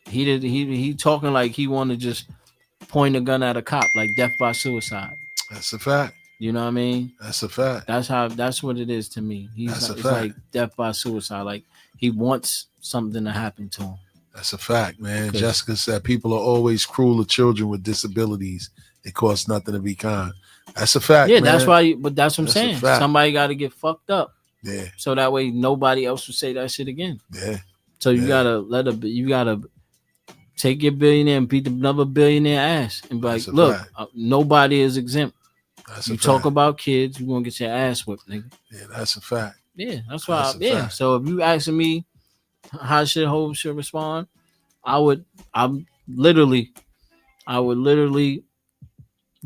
he talking like he want to just point a gun at a cop, like death by suicide. That's a fact. You know what I mean? That's a fact. That's what it is to me. That's a It's fact. like death by suicide. Like he wants something to happen to him. That's a fact, man. 'Cause- Jessica said people are always cruel to children with disabilities. It costs nothing to be kind. That's a fact. Yeah, man. that's why. But that's what I'm That's a saying. fact. Somebody got to get fucked up. Yeah. So that way nobody else will say that shit again. Yeah. So you gotta take your billionaire and beat another billionaire ass and be like, That's a look, fact. Nobody is exempt. That's you a talk fact. about kids, you're gonna get your ass whipped, nigga. Yeah, that's a fact. Yeah, that's why. That's a Yeah. fact. So if you asking me how Hov should respond, I would literally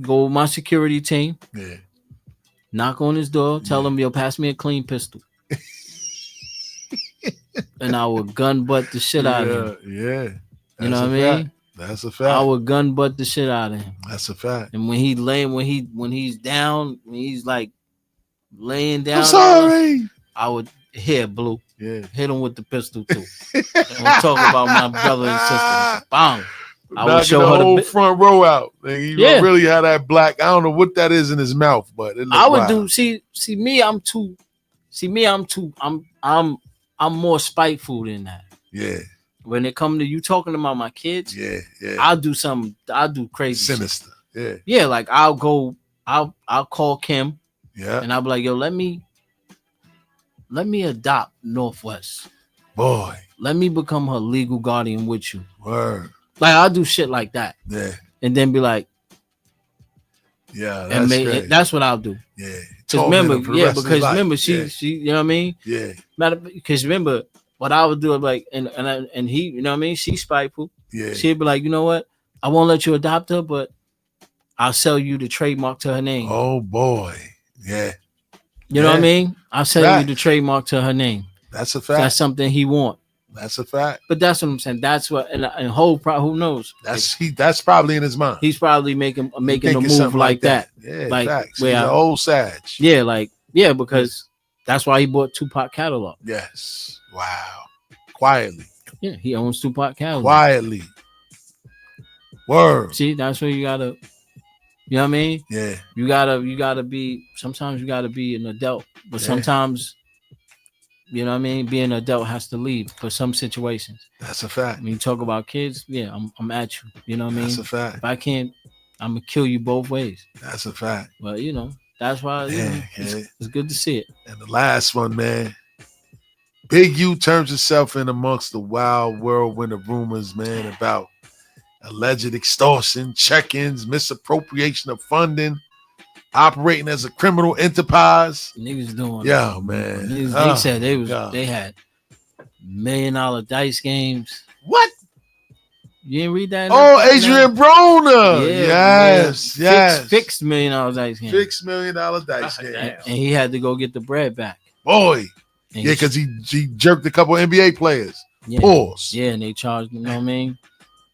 go with my security team. Yeah. Knock on his door, tell him, yo, pass me a clean pistol. And I would gun butt the shit out of him. Yeah. You know That's what a I mean? fact. That's a fact. I would gun butt the shit out of him. That's a fact. And when he's down, when he's like laying down, I'm sorry. I would hit Blue. Yeah. Hit him with the pistol too. I'm talking about my brother and sister. Bang. I would Knocking show the her whole the front row out. Like, he Yeah. really had that black. I don't know what that is in his mouth, but it I would wild. do. See me. I'm I'm more spiteful than that. Yeah. When it come to you talking about my kids, yeah. I'll do crazy Sinister. shit. Yeah. Yeah, like I'll call Kim. Yeah. And I'll be like, yo, let me adopt Northwest. Boy. Let me become her legal guardian with you. Word. Like I'll do shit like that. Yeah. And then be like, yeah, that's that's what I'll do. Yeah. Because remember, she you know what I mean? Yeah. Because remember what I would do, like, and he, you know what I mean? She's spiteful. Yeah. She'd be like, you know what? I won't let you adopt her, but I'll sell you the trademark to her name. Oh boy. Yeah. You know what I mean? I'll sell you the trademark to her name. That's a fact. That's something he want. That's a fact. But that's what I'm saying. That's what and whole who knows? That's probably in his mind. He's probably making a move like that. Yeah, like facts. Where He's an old sage. Yeah, because that's why he bought Tupac catalog. Yes. Wow. Quietly. Yeah, he owns Tupac catalog. Quietly. Word. See, that's where you gotta. You know what I mean? Yeah. You gotta be. Sometimes you gotta be an adult, but sometimes. You know what I mean? Being an adult has to leave for some situations. That's a fact. When you talk about kids, yeah, I'm at you. You know what I mean? That's a fact. If I can't, I'm gonna kill you both ways. That's a fact. But you know, that's why it's good to see it. And the last one, man. Big U turns himself in amongst the wild whirlwind of rumors, man, about alleged extortion, check-ins, misappropriation of funding, operating as a criminal enterprise. Niggas doing yeah, man. Niggas, they said they had $1 million dice games. What? You didn't read that? Oh, Adrian Broner. Yes. Fixed $1 million dice game. $6 million dice game. And he had to go get the bread back. Boy. Yeah, because he jerked a couple NBA players. Yeah. Pause. Yeah, and they charged him, you know what I mean?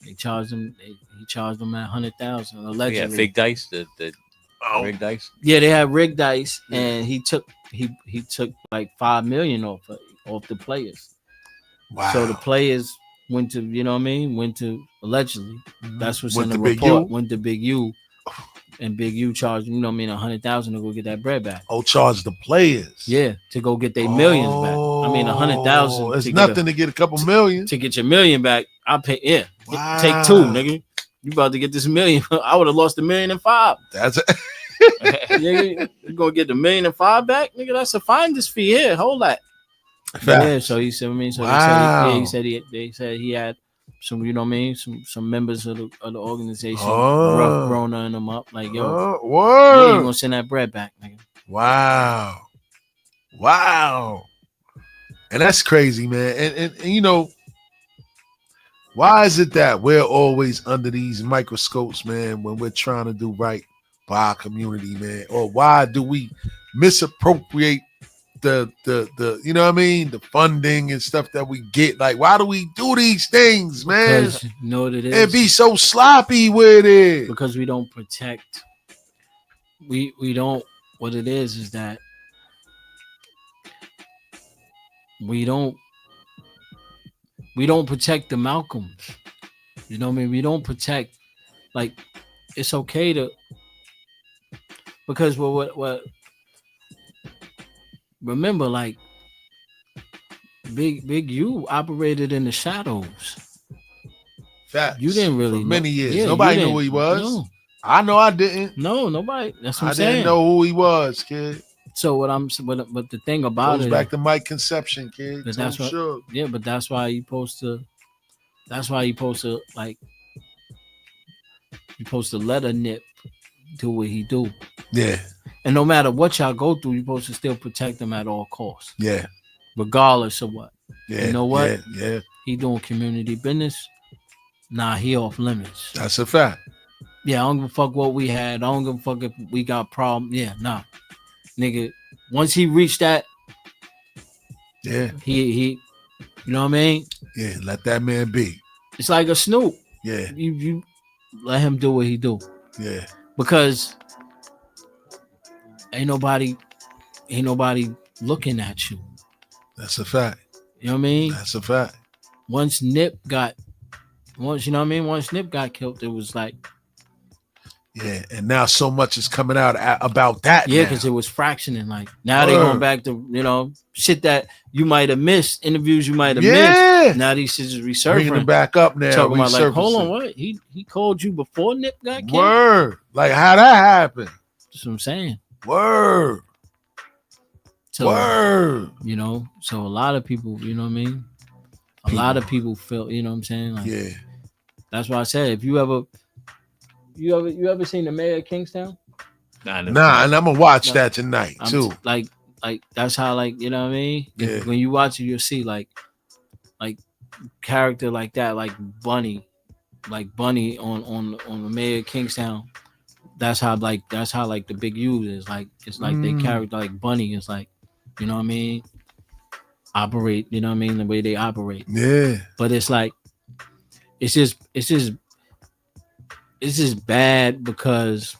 They charged him, he charged them at $100,000 allegedly. Yeah, fake dice, the rigged dice. Yeah, they had rigged dice, and he took like $5 million off the players. Wow. So the players went to, you know what I mean? Went to allegedly. That's what's in the Big report. U? Went to Big U, and Big U charged, you know what I mean, $100,000 to go get that bread back. Oh, charge the players. Yeah, to go get their millions back. I mean, $100,000. It's nothing to get a couple million. To get your million back, I pay. Yeah, wow. Take two, nigga. You about to get this $1 million? I would have lost $1.5 million. That's it. Nigga, you gonna get the $1.5 million back, nigga? That's a finder's fee here. Hold that. Yeah. So he said, they said he had some, you know what I mean, some members of the organization rough grown them up, like yo, you gonna send that bread back, nigga. Wow. And that's crazy, man. And you know, why is it that we're always under these microscopes, man, when we're trying to do right by our community, man? Or why do we misappropriate the you know what I mean, the funding and stuff that we get? Like, why do we do these things, man? Because you know what it is, and be so sloppy with it? Because we don't protect. We don't. What it is that we don't protect the Malcolms. You know what I mean? We don't protect. Like, it's okay to, because what remember, like, Big U operated in the shadows. Facts. You didn't really for many years. Yeah, nobody knew who he was. No. I know I didn't. No, nobody. That's what I'm I saying. didn't know who he was, kid. So but the thing about goes it back to Mike Conception, kid. That's what, sure. Yeah, but that's why you supposed to. That's why you supposed to, like. You supposed to let a nip do what he do. Yeah. And no matter what y'all go through, you're supposed to still protect them at all costs. Yeah. Regardless of what. Yeah. You know what? Yeah. He doing community business. Nah, he off limits. That's a fact. Yeah, I don't give a fuck what we had. I don't give a fuck if we got problem. Yeah, nah. Nigga, once he reached that, yeah, he you know what I mean? Yeah, let that man be. It's like a Snoop. Yeah. You let him do what he do. Yeah. Because ain't nobody looking at you. That's a fact. You know what I mean? That's a fact. Once Nip got killed, it was like Yeah, and now so much is coming out about that. Yeah, because it was fractioning. Like now they going back to shit that you might have missed, interviews you might have missed. Now these shit is resurfacing. Bringing them back up now. Talking about like, hold on, what he called you before Nip got killed? Word, like how that happened? That's what I'm saying. Word. So, so a lot of people, you know what I mean? A lot of people feel, you know what I'm saying? Like, yeah. That's why I said if you ever seen the Mayor of Kingstown? Nah, and I'm gonna watch that tonight too. Like that's how, like, you know what I mean? Yeah. When you watch it, you'll see like character like that, like Bunny on the Mayor of Kingstown. That's how the big U is like. It's like they character like Bunny is like, you know what I mean? Operate, you know what I mean? The way they operate. Yeah. But it's like it's just bad because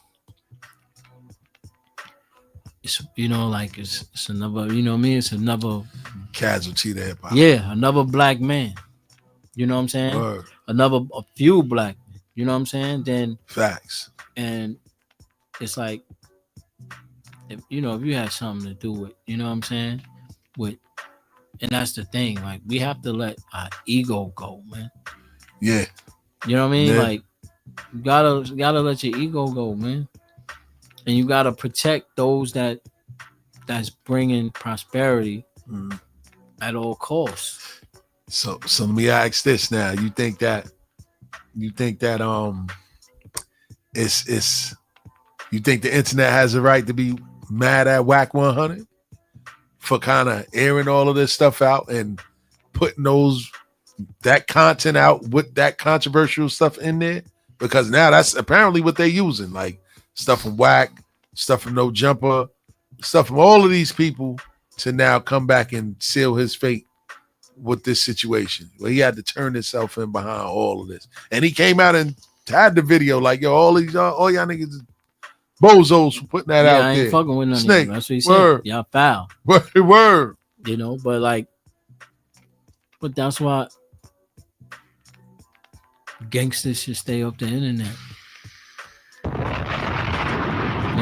it's it's another, you know what I mean? It's another casualty to hip hop. Yeah, another black man. You know what I'm saying? Word. A few black men. You know what I'm saying? Then facts. And it's like if you had something to do with, you know what I'm saying? And that's the thing. Like we have to let our ego go, man. Yeah. You know what I mean? Yeah. Like you gotta let your ego go, man. And you gotta protect those that's bringing prosperity at all costs. So let me ask this now. You think that it's you think the internet has a right to be mad at Whack 100 for kind of airing all of this stuff out and putting that content out with that controversial stuff in there? Because now that's apparently what they're using, like stuff from Whack, stuff from No Jumper, stuff from all of these people to now come back and seal his fate with this situation. Well, he had to turn himself in behind all of this. And he came out and had the video like, yo, all y'all niggas is bozos for putting that out I ain't there. fucking with none of Snake. you. That's what he Word. said. Y'all foul. Word. You know, but that's why gangsters should stay off the internet. You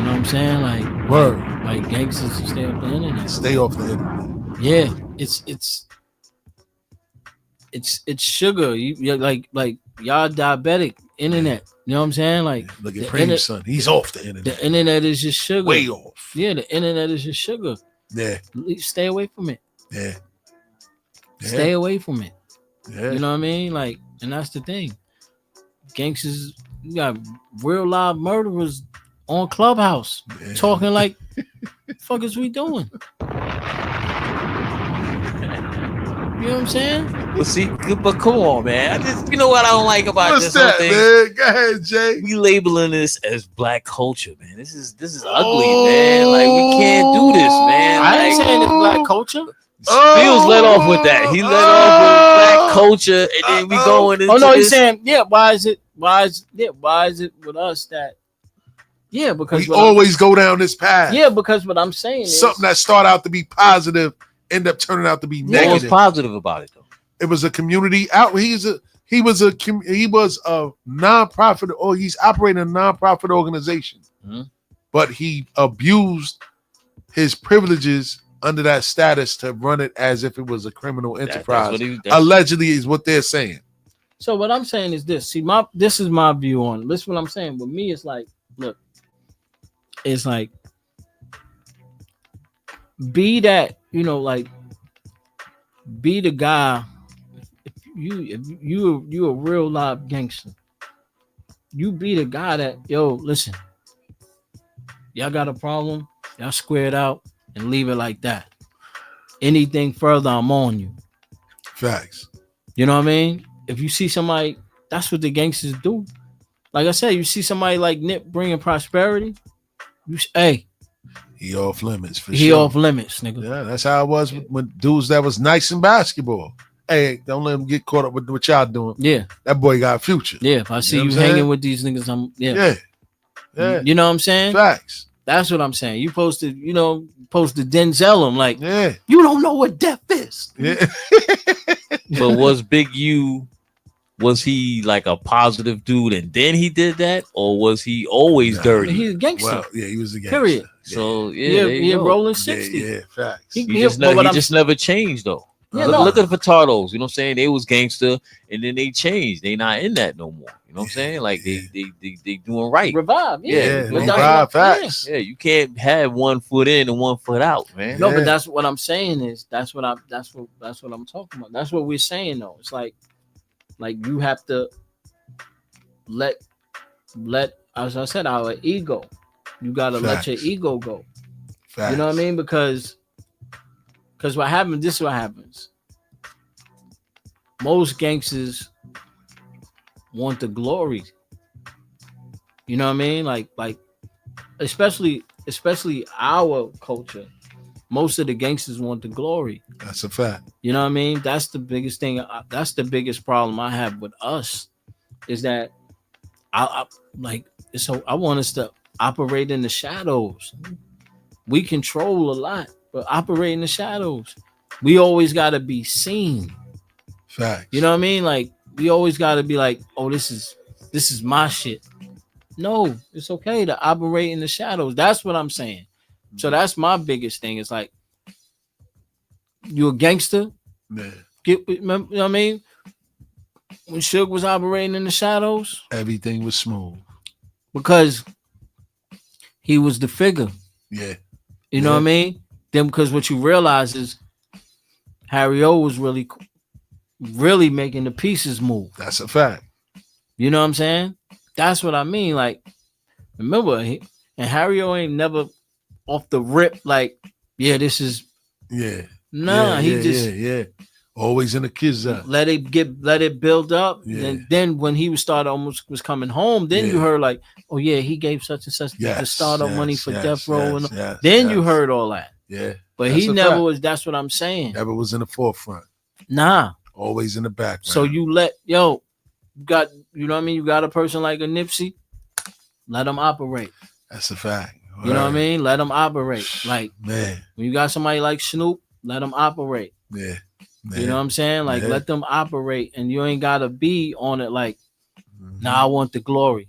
know what I'm saying? Like word. Like gangsters should stay off the internet. Stay off the internet. Yeah, it's sugar. You're like y'all diabetic internet. You know what I'm saying? Like look at Preem's son. He's off the internet. The internet is just sugar. Way off. Yeah, the internet is just sugar. Yeah. Stay away from it. Yeah. Stay away from it. Yeah. You know what I mean? Like, and that's the thing. Gangsters, you got real live murderers on Clubhouse talking like, fuck is we doing? You know what I'm saying? Well, see, but come on, man. You know what I don't like about What's this that, whole thing? man? Go ahead, Jay. We labeling this as black culture, man. This is ugly, man. Like we can't do this, man. I ain't saying it's black culture. Spills let off with that. He let off with black culture, and then we going into he's saying, why is it with us that? Yeah, because we always go down this path. Yeah, because what I'm saying is something that start out to be positive end up turning out to be negative. What was positive about it though? It was a community out. He was a nonprofit, or he's operating a nonprofit organization, but he abused his privileges under that status to run it as if it was a criminal enterprise. Allegedly, is what they're saying. So what I'm saying is this. See, this is my view on it. This is what I'm saying. With me, it's like, look, it's like, be that, like, be the guy. If you a real live gangster, you be the guy that, listen, y'all got a problem, y'all square it out and leave it like that. Anything further, I'm on you. Facts. You know what I mean? If you see somebody, that's what the gangsters do. Like I said, you see somebody like Nip bringing prosperity, he off limits for he sure. off limits, nigga. Yeah, that's how it was when dudes that was nice in basketball. Hey, don't let him get caught up with what y'all doing. Yeah, that boy got a future. Yeah, if I see you hanging with these niggas, yeah. You know what I'm saying? Facts. That's what I'm saying. You posted, posted Denzel him like, you don't know what death is. Yeah. But was Big U was he like a positive dude and then he did that, or was he always dirty? He's a gangster. Well, yeah, he was a gangster. Period. So he rolling 60. Yeah, facts. He just never changed though. Yeah, look at the Petardos. You know what I'm saying? They was gangster and then they changed. They not in that no more. You know what I'm saying? Like they doing right. Revive. Revive. Facts. Yeah, you can't have 1 foot in and 1 foot out, man. No, but that's what I'm saying is that's what I'm talking about. That's what we're saying though. It's like you have to let as I said, our ego. You gotta let your ego go. Facts. You know what I mean? Because what happens, this is what happens. Most gangsters want the glory. You know what I mean? Like especially our culture. Most of the gangsters want the glory. That's a fact. You know what I mean? That's the biggest thing. That's the biggest problem I have with us is that I want us to operate in the shadows. We control a lot, but operate in the shadows. We always got to be seen. Facts. You know what I mean? Like we always got to be like, oh, this is my shit. No, it's okay to operate in the shadows. That's what I'm saying. So that's my biggest thing. It's like you a gangster. Yeah. You know what I mean? When Suge was operating in the shadows, everything was smooth because he was the figure. Yeah. You know what I mean? Then because what you realize is Harry O was really making the pieces move. That's a fact. You know what I'm saying? That's what I mean. Like, remember, and Harry O ain't never off the rip like, yeah, this is. Yeah. Nah, he just. Yeah. Always in the kids' eye. Let it build up. Yeah. And then when he was coming home, then you heard like, oh yeah, he gave such and such the startup money for Death Row. You heard all that. Yeah. But he never was. That's what I'm saying. Never was in the forefront. Nah. Always in the background. So you know what I mean? You got a person like a Nipsey, let him operate. That's a fact. You know what I mean? Let him operate. Like, man, when you got somebody like Snoop, let him operate. Yeah. Man. You know what I'm saying? Like, let them operate, and you ain't gotta be on it like, nah, I want the glory.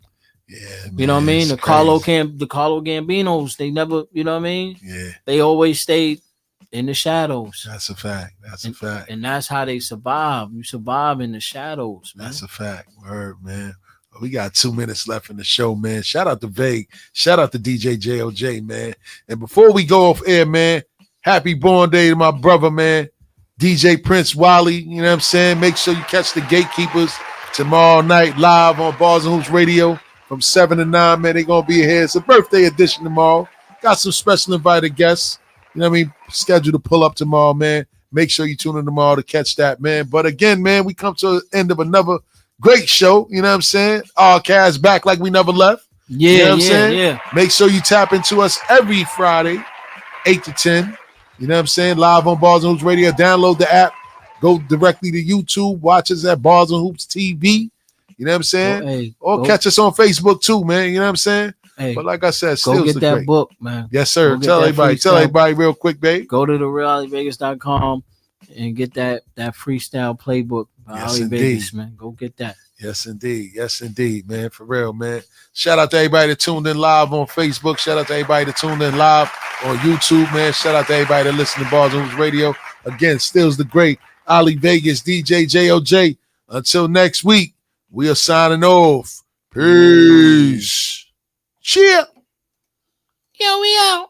Yeah. You know what I mean? The Carlo Gambinos, they never, you know what I mean? Yeah. They always stayed in the shadows. That's a fact. That's a fact. And that's how they survive. You survive in the shadows, man. That's a fact. Word, man. We got 2 minutes left in the show, man. Shout out to Vague. Shout out to DJ JOJ, man. And before we go off air, man, happy born day to my brother, man. DJ Prince Wally, you know what I'm saying? Make sure you catch the Gatekeepers tomorrow night live on Bars and Hoops Radio from 7 to 9, man. They're going to be here. It's a birthday edition tomorrow. Got some special invited guests, you know what I mean? Scheduled to pull up tomorrow, man. Make sure you tune in tomorrow to catch that, man. But again, man, we come to the end of another great show, you know what I'm saying? Oddcast back like we never left. Yeah, you know what I'm saying? Yeah. Make sure you tap into us every Friday, 8 to 10. You know what I'm saying? Live on Bars and Hoops Radio. Download the app. Go directly to YouTube. Watch us at Bars and Hoops TV. You know what I'm saying? Or catch us on Facebook too, man. You know what I'm saying? Hey, but like I said, go get that book, man. Yes, sir. Tell everybody real quick, babe. Go to thereallyvegas.com and get that freestyle playbook by Ali Vegas, man. Go get that. Yes, indeed. Yes, indeed, man. For real, man. Shout out to everybody that tuned in live on Facebook. Shout out to everybody that tuned in live on YouTube, man. Shout out to everybody that listen to Bars and Hoops Radio. Again, stills the great Ali Vegas, DJ JOJ. Until next week, we are signing off. Peace. Cheer. Yo, we out.